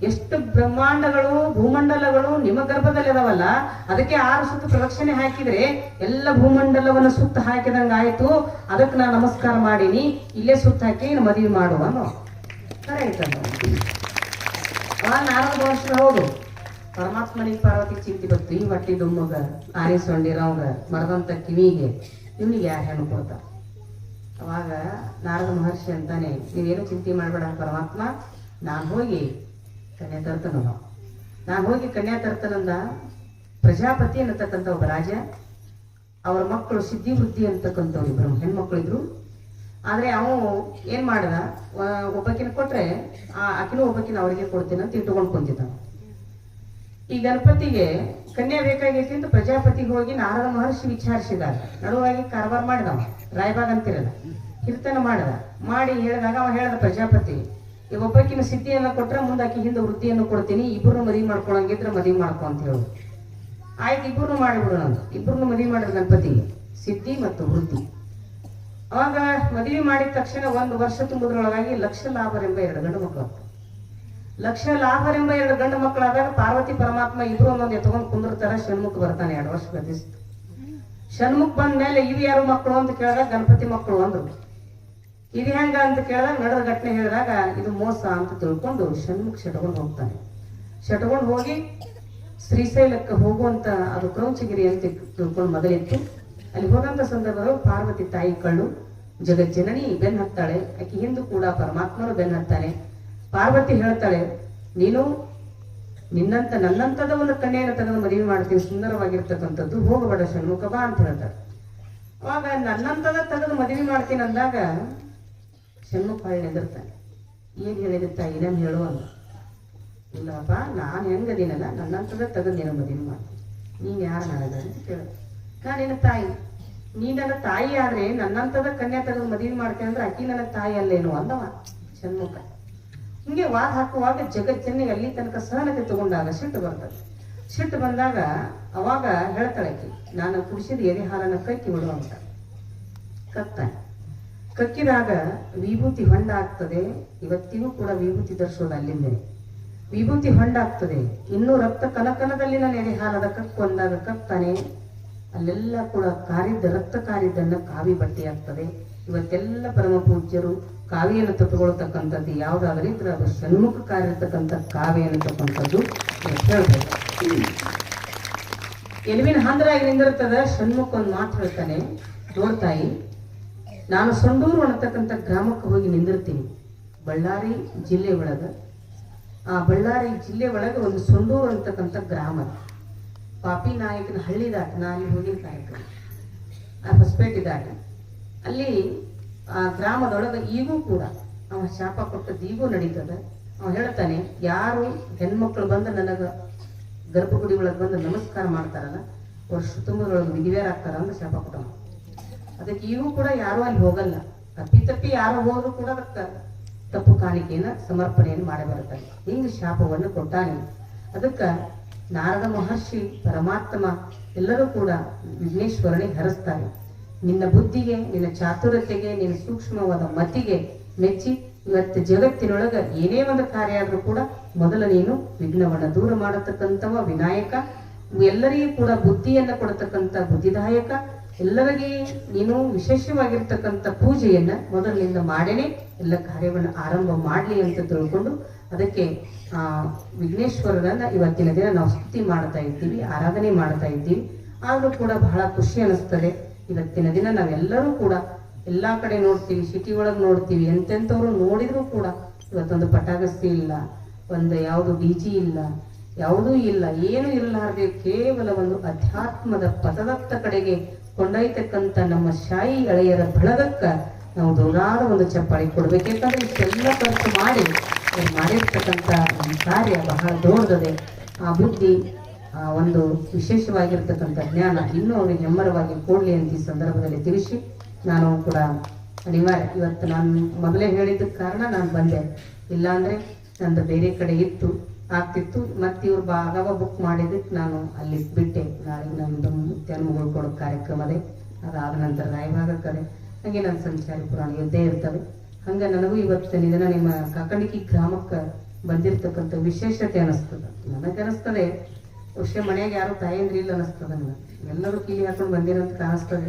ಎಷ್ಟು ಬ್ರಹ್ಮಾಂಡಗಳು ಭೂಮಂಡಲಗಳು ನಿಮ್ಮ ಗರ್ಭದಲ್ಲಿ ಅದಾವಲ್ಲ, ಅದಕ್ಕೆ 6 ಸುತ್ತು ಪ್ರದಕ್ಷಿಣೆ ಹಾಕಿದ್ರೆ ಎಲ್ಲ ಭೂಮಂಡಲವನ್ನು ಸುತ್ತ ಹಾಕಿದಂಗ ಆಯ್ತು. ಅದಕ್ಕೆ ನಾನು ನಮಸ್ಕಾರ ಮಾಡೀನಿ, ಇಲ್ಲೇ ಸುತ್ತ ಹಾಕಿ ಮದುವೆ ಮಾಡುವ ಕರೆ ಆಯ್ತದ. ನಾರದ ವರ್ಷ ಹೌದು, ಪರಮಾತ್ಮನಿಗೆ ಪಾರ್ವತಿ ಚಿಂತೆ ಬತ್ತು. ಈ ಹೊಟ್ಟಿ ದುಮ್ಮಗ ಆರಿಸೊಂಡಿರೋಂಗ ಮರದಂತ ಕಿವಿಗೆ ಇವನಿಗೆ ಯಾರು ಹೆಣ್ಣು ಕೊಡ್ತಾರ? ಅವಾಗ ನಾರದ ಮಹರ್ಷಿ ಅಂತಾನೆ, ನೀವೇನು ಚಿಂತೆ ಮಾಡಬೇಡ ಪರಮಾತ್ಮ, ನಾನು ಹೋಗಿ ಕನ್ಯಾ ತರ್ತನ. ನಾನು ಹೋಗಿ ಕನ್ಯಾ ತರ್ತನಂದ ಪ್ರಜಾಪತಿ ಅನ್ನತಕ್ಕಂಥ ಒಬ್ಬ ರಾಜ, ಅವರ ಮಕ್ಕಳು ಸಿದ್ಧಿ ವೃದ್ಧಿ ಅಂತಕ್ಕಂಥವ್ರು ಇಬ್ರು ಹೆಣ್ಮಕ್ಳು ಇದ್ರು. ಆದ್ರೆ ಅವ ಏನ್ ಮಾಡ್ದ, ಒಬ್ಬಕಿನ ಕೊಟ್ರೆ ಆಕಿನೂ ಒಬ್ಬಕಿನ ಅವ್ರಿಗೆ ಕೊಡ್ತೀನಿ ಅಂತ ಇಟ್ಟುಕೊಂಡು ಕುಂತಿದ್ದ. ಈ ಗಣಪತಿಗೆ ಕನ್ಯಾ ಬೇಕಾಗೈತಿ ಅಂತ ಪ್ರಜಾಪತಿಗೆ ಹೋಗಿ ನಾರದ ಮಹರ್ಷಿ ವಿಚಾರಿಸಿದ್ದಾರೆ. ನಡುವಾಗಿ ಕಾರವಾರ ಮಾಡಿದವ, ರಾಯಬಾಗ್ ಅಂತಿರಲ್ಲ, ಕೀರ್ತನ ಮಾಡಿದ. ಮಾಡಿ ಹೇಳಿದಾಗ ಅವ ಹೇಳ್ದ ಪ್ರಜಾಪತಿ, ಈ ಒಬ್ಬಕಿನ ಸಿದ್ಧಿಯನ್ನ ಕೊಟ್ರೆ ಮುಂದೆ ಆಕಿ ಹಿಂದೆ ವೃದ್ಧಿಯನ್ನು ಕೊಡ್ತೀನಿ, ಇಬ್ಬರನ್ನು ಮದುವೆ ಮಾಡ್ಕೊಳಂಗಿದ್ರೆ ಮದುವೆ ಮಾಡ್ಕೊ ಅಂತ ಹೇಳುದು. ಆಯ್ತು, ಇಬ್ಬರನ್ನು ಮಾಡಿಬಿಡು ನಂದು. ಇಬ್ಬರನ್ನು ಮದುವೆ ಮಾಡಿದ ಗಣಪತಿಗೆ ಸಿದ್ಧಿ ಮತ್ತು ವೃದ್ಧಿ. ಅವಾಗ ಮದುವೆ ಮಾಡಿದ ತಕ್ಷಣ 1 ವರ್ಷ ತುಂಬುದ್ರೊಳಗಾಗಿ ಲಕ್ಷ ಲಾಭರೆಂಬ 2 ಗಂಡು ಮಕ್ಕಳು. ಲಕ್ಷ ಲಾಭರೆಂಬ 2 ಗಂಡು ಮಕ್ಕಳಾದಾಗ ಪಾರ್ವತಿ ಪರಮಾತ್ಮ ಇಬ್ರು ಒಂದೊಂದು ಎತ್ಕೊಂಡು ಕುಂದಿರ್ತಾರ. ಷಣ್ಮುಖ ಬರ್ತಾನೆ 2 ವರ್ಷ ಗತಿಸ್ತು. ಷಣ್ಮುಖ ಬಂದ ಮೇಲೆ ಇವು ಯಾರು ಮಕ್ಕಳು ಅಂತ ಕೇಳಿದಾಗ ಗಣಪತಿ ಮಕ್ಕಳು ಅಂದ್ರು. ಇದು ಹೆಂಗ ಅಂತ ಕೇಳಿದಾಗ ನಡೆದ ಘಟನೆ ಹೇಳಿದಾಗ ಇದು ಮೋಸ ಅಂತ ತಿಳ್ಕೊಂಡು ಷಣ್ಮುಖ ಶಟಕೊಂಡು ಹೋಗ್ತಾನೆ. ಶಟಕೊಂಡು ಹೋಗಿ ಶ್ರೀಶೈಲಕ್ಕೆ ಹೋಗುವಂತ, ಅದು ಕ್ರೌಂಚಗಿರಿ ಅಂತ ತಿಳ್ಕೊಂಡು ಮೊದಲಿತ್ತು. ಅಲ್ಲಿ ಹೋದಂತ ಸಂದರ್ಭದಲ್ಲಿ ಪಾರ್ವತಿ ತಾಯಿ ಕಳ್ಳು ಜಗಜ್ಜನನಿ ಬೆನ್ ಹತ್ತಾಳೆ. ಆಕೆ ಹಿಂದೂ ಕೂಡ ಪರಮಾತ್ಮನು ಬೆನ್ ಹತ್ತಾನೆ. ಪಾರ್ವತಿ ಹೇಳ್ತಾಳೆ, ನೀನು ನನ್ನಂತದ ಒಂದು ಕನ್ಯೆಯನ್ನು ತೆಗೆದು ಮದುವೆ ಮಾಡ್ತೀನಿ, ಸುಂದರವಾಗಿರ್ತಕ್ಕಂಥದ್ದು, ಹೋಗಬೇಡ ಷಣ್ಮುಖ ಬಾ ಅಂತ ಹೇಳ್ತಾರೆ. ಅವಾಗ ನನ್ನಂತದ ತೆಗೆದು ಮದುವೆ ಮಾಡ್ತೀನಿ ಅಂದಾಗ ಷಣ್ಮುಖ ಹೊಳ್ಳಿ ಎದಿರ್ತಾನೆ. ಏನ್ ಹೇಳಿದ ತಾಯಿ ಇನ್ನೇನು ಹೇಳು ಅಂದ. ಇಲ್ಲಪ್ಪ, ನಾನು ಹೆಂಗದೀನಲ್ಲ, ನನ್ನಂತದ ತೆಗೆದು ನೀನು ಮದುವೆ ಮಾಡ್ತೀನಿ, ನೀನ್ ಯಾರು ನನಗ ಅಂತ ಕೇಳ. ನಾನೇನ ತಾಯಿ, ನೀ ನನ್ನ ತಾಯಿ ಆದ್ರೆ ನನ್ನಂತದ ಕನ್ಯಾ ತೆಗೆದು ಮದುವೆ ಮಾಡ್ತೇನೆ ಅಂದ್ರೆ ಅಕ್ಕಿ ನನ್ನ ತಾಯಿ ಅಲ್ಲೇನು ಅಂದವ ಷಣ್ಮುಖ. ಹಿಂಗೆ ವಾದ ಹಾಕುವಾಗ ಜಗಜ್ಜನಿಗೆ ಅಲ್ಲಿ ತನಕ ಸಹನತೆ ತಗೊಂಡಾಗ ಸಿಟ್ಟು ಬರ್ತದೆ. ಸಿಟ್ಟು ಬಂದಾಗ ಅವಾಗ ಹೇಳ್ತಾಳೆ ಆಕಿ, ನಾನು ಕುಡಿಸಿದ ಎದೆ ಹಾಲನ್ನ ಕಕ್ಕಿ ಬಿಡು ಅಂತ. ಕಕ್ತಾನೆ. ಕಕ್ಕಿದಾಗ ವಿಭೂತಿ ಹೊಂಡ ಆಗ್ತದೆ. ಇವತ್ತಿಗೂ ಕೂಡ ವಿಭೂತಿ ಧರಿಸೋದು ಅಲ್ಲಿಂದೇ. ವಿಭೂತಿ ಹೊಂಡ ಆಗ್ತದೆ. ಇನ್ನೂ ರಕ್ತ ಕನಕನದಲ್ಲಿ ನನ್ನ ಎದೆ ಹಾಲದ ಕಕ್ಕು ಅಂದಾಗ ಕಕ್ತಾನೆ. ಅಲ್ಲೆಲ್ಲ ಕೂಡ ಕಾರಿದ್ದ ರಕ್ತ ಕಾರಿದ್ದನ್ನ ಕಾವಿ ಬಟ್ಟೆ ಆಗ್ತದೆ. ಇವತ್ತೆಲ್ಲ ಪರಮ ಪೂಜ್ಯರು ಕಾವಿಯನ್ನು ತೊಟ್ಟುಕೊಳ್ತಕ್ಕಂಥದ್ದು ಯಾವ್ದಾದ್ರೂ ಇದ್ರೆ ಅದು ಷಣ್ಮುಖ ಕಾರಿರ್ತಕ್ಕಂಥ ಕಾವಿ ಅನ್ನತಕ್ಕಂಥದ್ದು ಹೇಳ್ಬೇಕು. ಎಲುವಿನ ಹಾಂದ್ರಾಗಿ ನಿಂದಿರ್ತದ. ಷಣ್ಮುಖ ಒಂದು ಮಾತು ಹೇಳ್ತಾನೆ, ನೋಡ್ತಾಯಿ, ನಾನು ಸೊಂಡೂರು ಅನ್ನತಕ್ಕಂಥ ಗ್ರಾಮಕ್ಕೆ ಹೋಗಿ ನಿಂದಿರ್ತೀನಿ. ಬಳ್ಳಾರಿ ಜಿಲ್ಲೆ ಒಳಗ, ಆ ಬಳ್ಳಾರಿ ಜಿಲ್ಲೆ ಒಳಗೆ ಒಂದು ಸೊಂಡೂರು ಅಂತಕ್ಕಂಥ ಗ್ರಾಮ, ಪಾಪಿ ನಾಯಕನ ಹಳ್ಳಿ ದಾಟ. ನಾ ಅಲ್ಲಿ ಹೋಗಿನ ಕಾರ್ಯಕ್ರಮ, ಆ ಹೊಸಪೇಟೆ ದಾಟಿ ಅಲ್ಲಿ ಆ ಗ್ರಾಮದೊಳಗೆ ಈಗೂ ಕೂಡ ಅವ ಶಾಪ ಕೊಟ್ಟದ್ದು ಈಗೂ ನಡೀತದ. ಅವ ಹೇಳ್ತಾನೆ, ಯಾರು ಹೆಣ್ಮಕ್ಳು ಬಂದು ನನಗ ಗರ್ಭಗುಡಿ ಒಳಗೆ ಬಂದು ನಮಸ್ಕಾರ ಮಾಡ್ತಾರಲ್ಲ, ವರ್ಷ ತುಂಬದೊಳಗೆ ವಿಧಿವೇರಾಗ್ತಾರ ಅಂತ ಶಾಪ ಕೊಟ್ಟವ. ಅದಕ್ಕೆ ಈಗೂ ಕೂಡ ಯಾರು ಅಲ್ಲಿ ಹೋಗಲ್ಲ. ತಪ್ಪಿ ಯಾರು ಹೋದ್ರು ಕೂಡ ಅದಕ್ಕೆ ತಪ್ಪು ಕಾಣಿಕೆಯನ್ನ ಸಮರ್ಪಣೆಯನ್ನು ಮಾಡಿ ಬರ್ತಾನೆ. ಹಿಂಗೆ ಶಾಪವನ್ನು ಕೊಟ್ಟಾನೆ. ಅದಕ್ಕೆ ನಾರದ ಮಹರ್ಷಿ ಪರಮಾತ್ಮ ಎಲ್ಲರೂ ಕೂಡ ವಿಘ್ನೇಶ್ವರನಿಗೆ ಹರಿಸ್ತಾರೆ. ನಿನ್ನ ಬುದ್ಧಿಗೆ, ನಿನ್ನ ಚಾತುರ್ಯತೆಗೆ, ನಿನ್ನ ಸೂಕ್ಷ್ಮವಾದ ಮತಿಗೆ ಮೆಚ್ಚಿ ಇವತ್ತು ಜಗತ್ತಿನೊಳಗ ಏನೇ ಒಂದು ಕಾರ್ಯ ಆದ್ರೂ ಕೂಡ ಮೊದಲ ನೀನು ವಿಘ್ನವನ್ನ ದೂರ ಮಾಡತಕ್ಕಂಥವ ವಿನಾಯಕ. ಎಲ್ಲರಿಗೂ ಕೂಡ ಬುದ್ಧಿಯನ್ನ ಕೊಡತಕ್ಕಂಥ ಬುದ್ಧಿದಾಯಕ. ಎಲ್ಲರಿಗೆ ನೀನು ವಿಶೇಷವಾಗಿರ್ತಕ್ಕಂಥ ಪೂಜೆಯನ್ನ ಮೊದಲಿನಿಂದ ಮಾಡೇನೆ ಎಲ್ಲ ಕಾರ್ಯವನ್ನು ಆರಂಭ ಮಾಡಲಿ ಅಂತ ತಿಳ್ಕೊಂಡು ಅದಕ್ಕೆ ವಿಘ್ನೇಶ್ವರರನ್ನ ಇವತ್ತಿನ ದಿನ ನಾವು ಸ್ತುತಿ ಮಾಡ್ತಾ ಇದ್ದೀವಿ, ಆರಾಧನೆ ಮಾಡ್ತಾ ಇದ್ದೀವಿ. ಆದ್ರೂ ಕೂಡ ಬಹಳ ಖುಷಿ ಅನಿಸ್ತದೆ. ಇವತ್ತಿನ ದಿನ ನಾವೆಲ್ಲರೂ ಕೂಡ ಎಲ್ಲಾ ಕಡೆ ನೋಡ್ತೀವಿ, ಸಿಟಿ ಒಳಗೆ ನೋಡ್ತೀವಿ, ಎಂತೆಂಥವ್ರು ನೋಡಿದ್ರು ಕೂಡ ಇವತ್ತೊಂದು ಪಟಾಕಸ್ತಿ ಇಲ್ಲ, ಒಂದು ಯಾವುದು ಡಿಜಿ ಇಲ್ಲ, ಯಾವುದೂ ಇಲ್ಲ, ಏನು ಇರಲಾರದೆ ಕೇವಲ ಒಂದು ಅಧ್ಯಾತ್ಮದ ಪಥದತ್ತ ಕಡೆಗೆ ಕೊಂಡೊಯ್ತಕ್ಕಂಥ ನಮ್ಮ ಶಾಯಿ ಎಳೆಯರ ಬಳಗಕ್ಕ ನಾವು ದೂರಾದ ಒಂದು ಚಪ್ಪಾಳಿ ಕೊಡ್ಬೇಕು. ಯಾಕಂದ್ರೆ ಇಷ್ಟೆಲ್ಲ ಖರ್ಚು ಮಾಡಿ ಮಾಡಿರ್ತಕ್ಕಂಥ ಕಾರ್ಯ ಬಹಳ ದೊಡ್ಡದೆ. ಆ ಬುದ್ಧಿ, ಒಂದು ವಿಶೇಷವಾಗಿರ್ತಕ್ಕಂಥ ಜ್ಞಾನ ಇನ್ನೂ ಅವರಿಗೆ ಹೆಮ್ಮರವಾಗಿ ಕೊಡ್ಲಿ ಅಂತ ಈ ಸಂದರ್ಭದಲ್ಲಿ ತಿಳಿಸಿ ನಾನು ಕೂಡ ಅನಿವಾರ್ಯ. ಇವತ್ತು ನಾನು ಮೊದಲೇ ಹೇಳಿದ್ದಕ್ಕೆ ಕಾರಣ ನಾನು ಬಂದೆ, ಇಲ್ಲಾಂದ್ರೆ ನಂದು ಬೇರೆ ಕಡೆ ಇತ್ತು ಆಗ್ತಿತ್ತು. ಮತ್ತೆ ಇವ್ರು ಭಾಗವ ಬುಕ್ ಮಾಡಿದ್ದಕ್ಕೆ ನಾನು ಅಲ್ಲಿ ಬಿಟ್ಟೆ. ನಾಳೆ ನಮ್ದು ಮುತ್ಯಾನುಗಳು ಕೊಡೋ ಕಾರ್ಯಕ್ರಮದೇ, ಅದಾದ ನಂತರ ರಾಯಭಾಗಕ್ಕದೆ ಹಾಗೆ ನನ್ನ ಸಂಚಾರಿ ಪುರಾಣ ಇದ್ದೇ ಇರ್ತವೆ. ಹಂಗೆ ನನಗೂ ಇವತ್ತು ನಿಧನ ನಿಮ್ಮ ಕಾಕಣಿಕಿ ಗ್ರಾಮಕ್ಕೆ ಬಂದಿರತಕ್ಕಂಥ ವಿಶೇಷತೆ ಅನಿಸ್ತದೆ. ನನಗೆ ಅನಿಸ್ತದೆ ಬಹುಶಃ ಮನೆಯಾಗ ಯಾರು ತಾಯಂದ್ರಿ ಇಲ್ಲ ಅನಿಸ್ತದೆ. ನನಗೆ ಎಲ್ಲರೂ ಕೀಲಿ ಹಾಕೊಂಡು ಬಂದಿರಂತ ಕಾಣಿಸ್ತದೆ.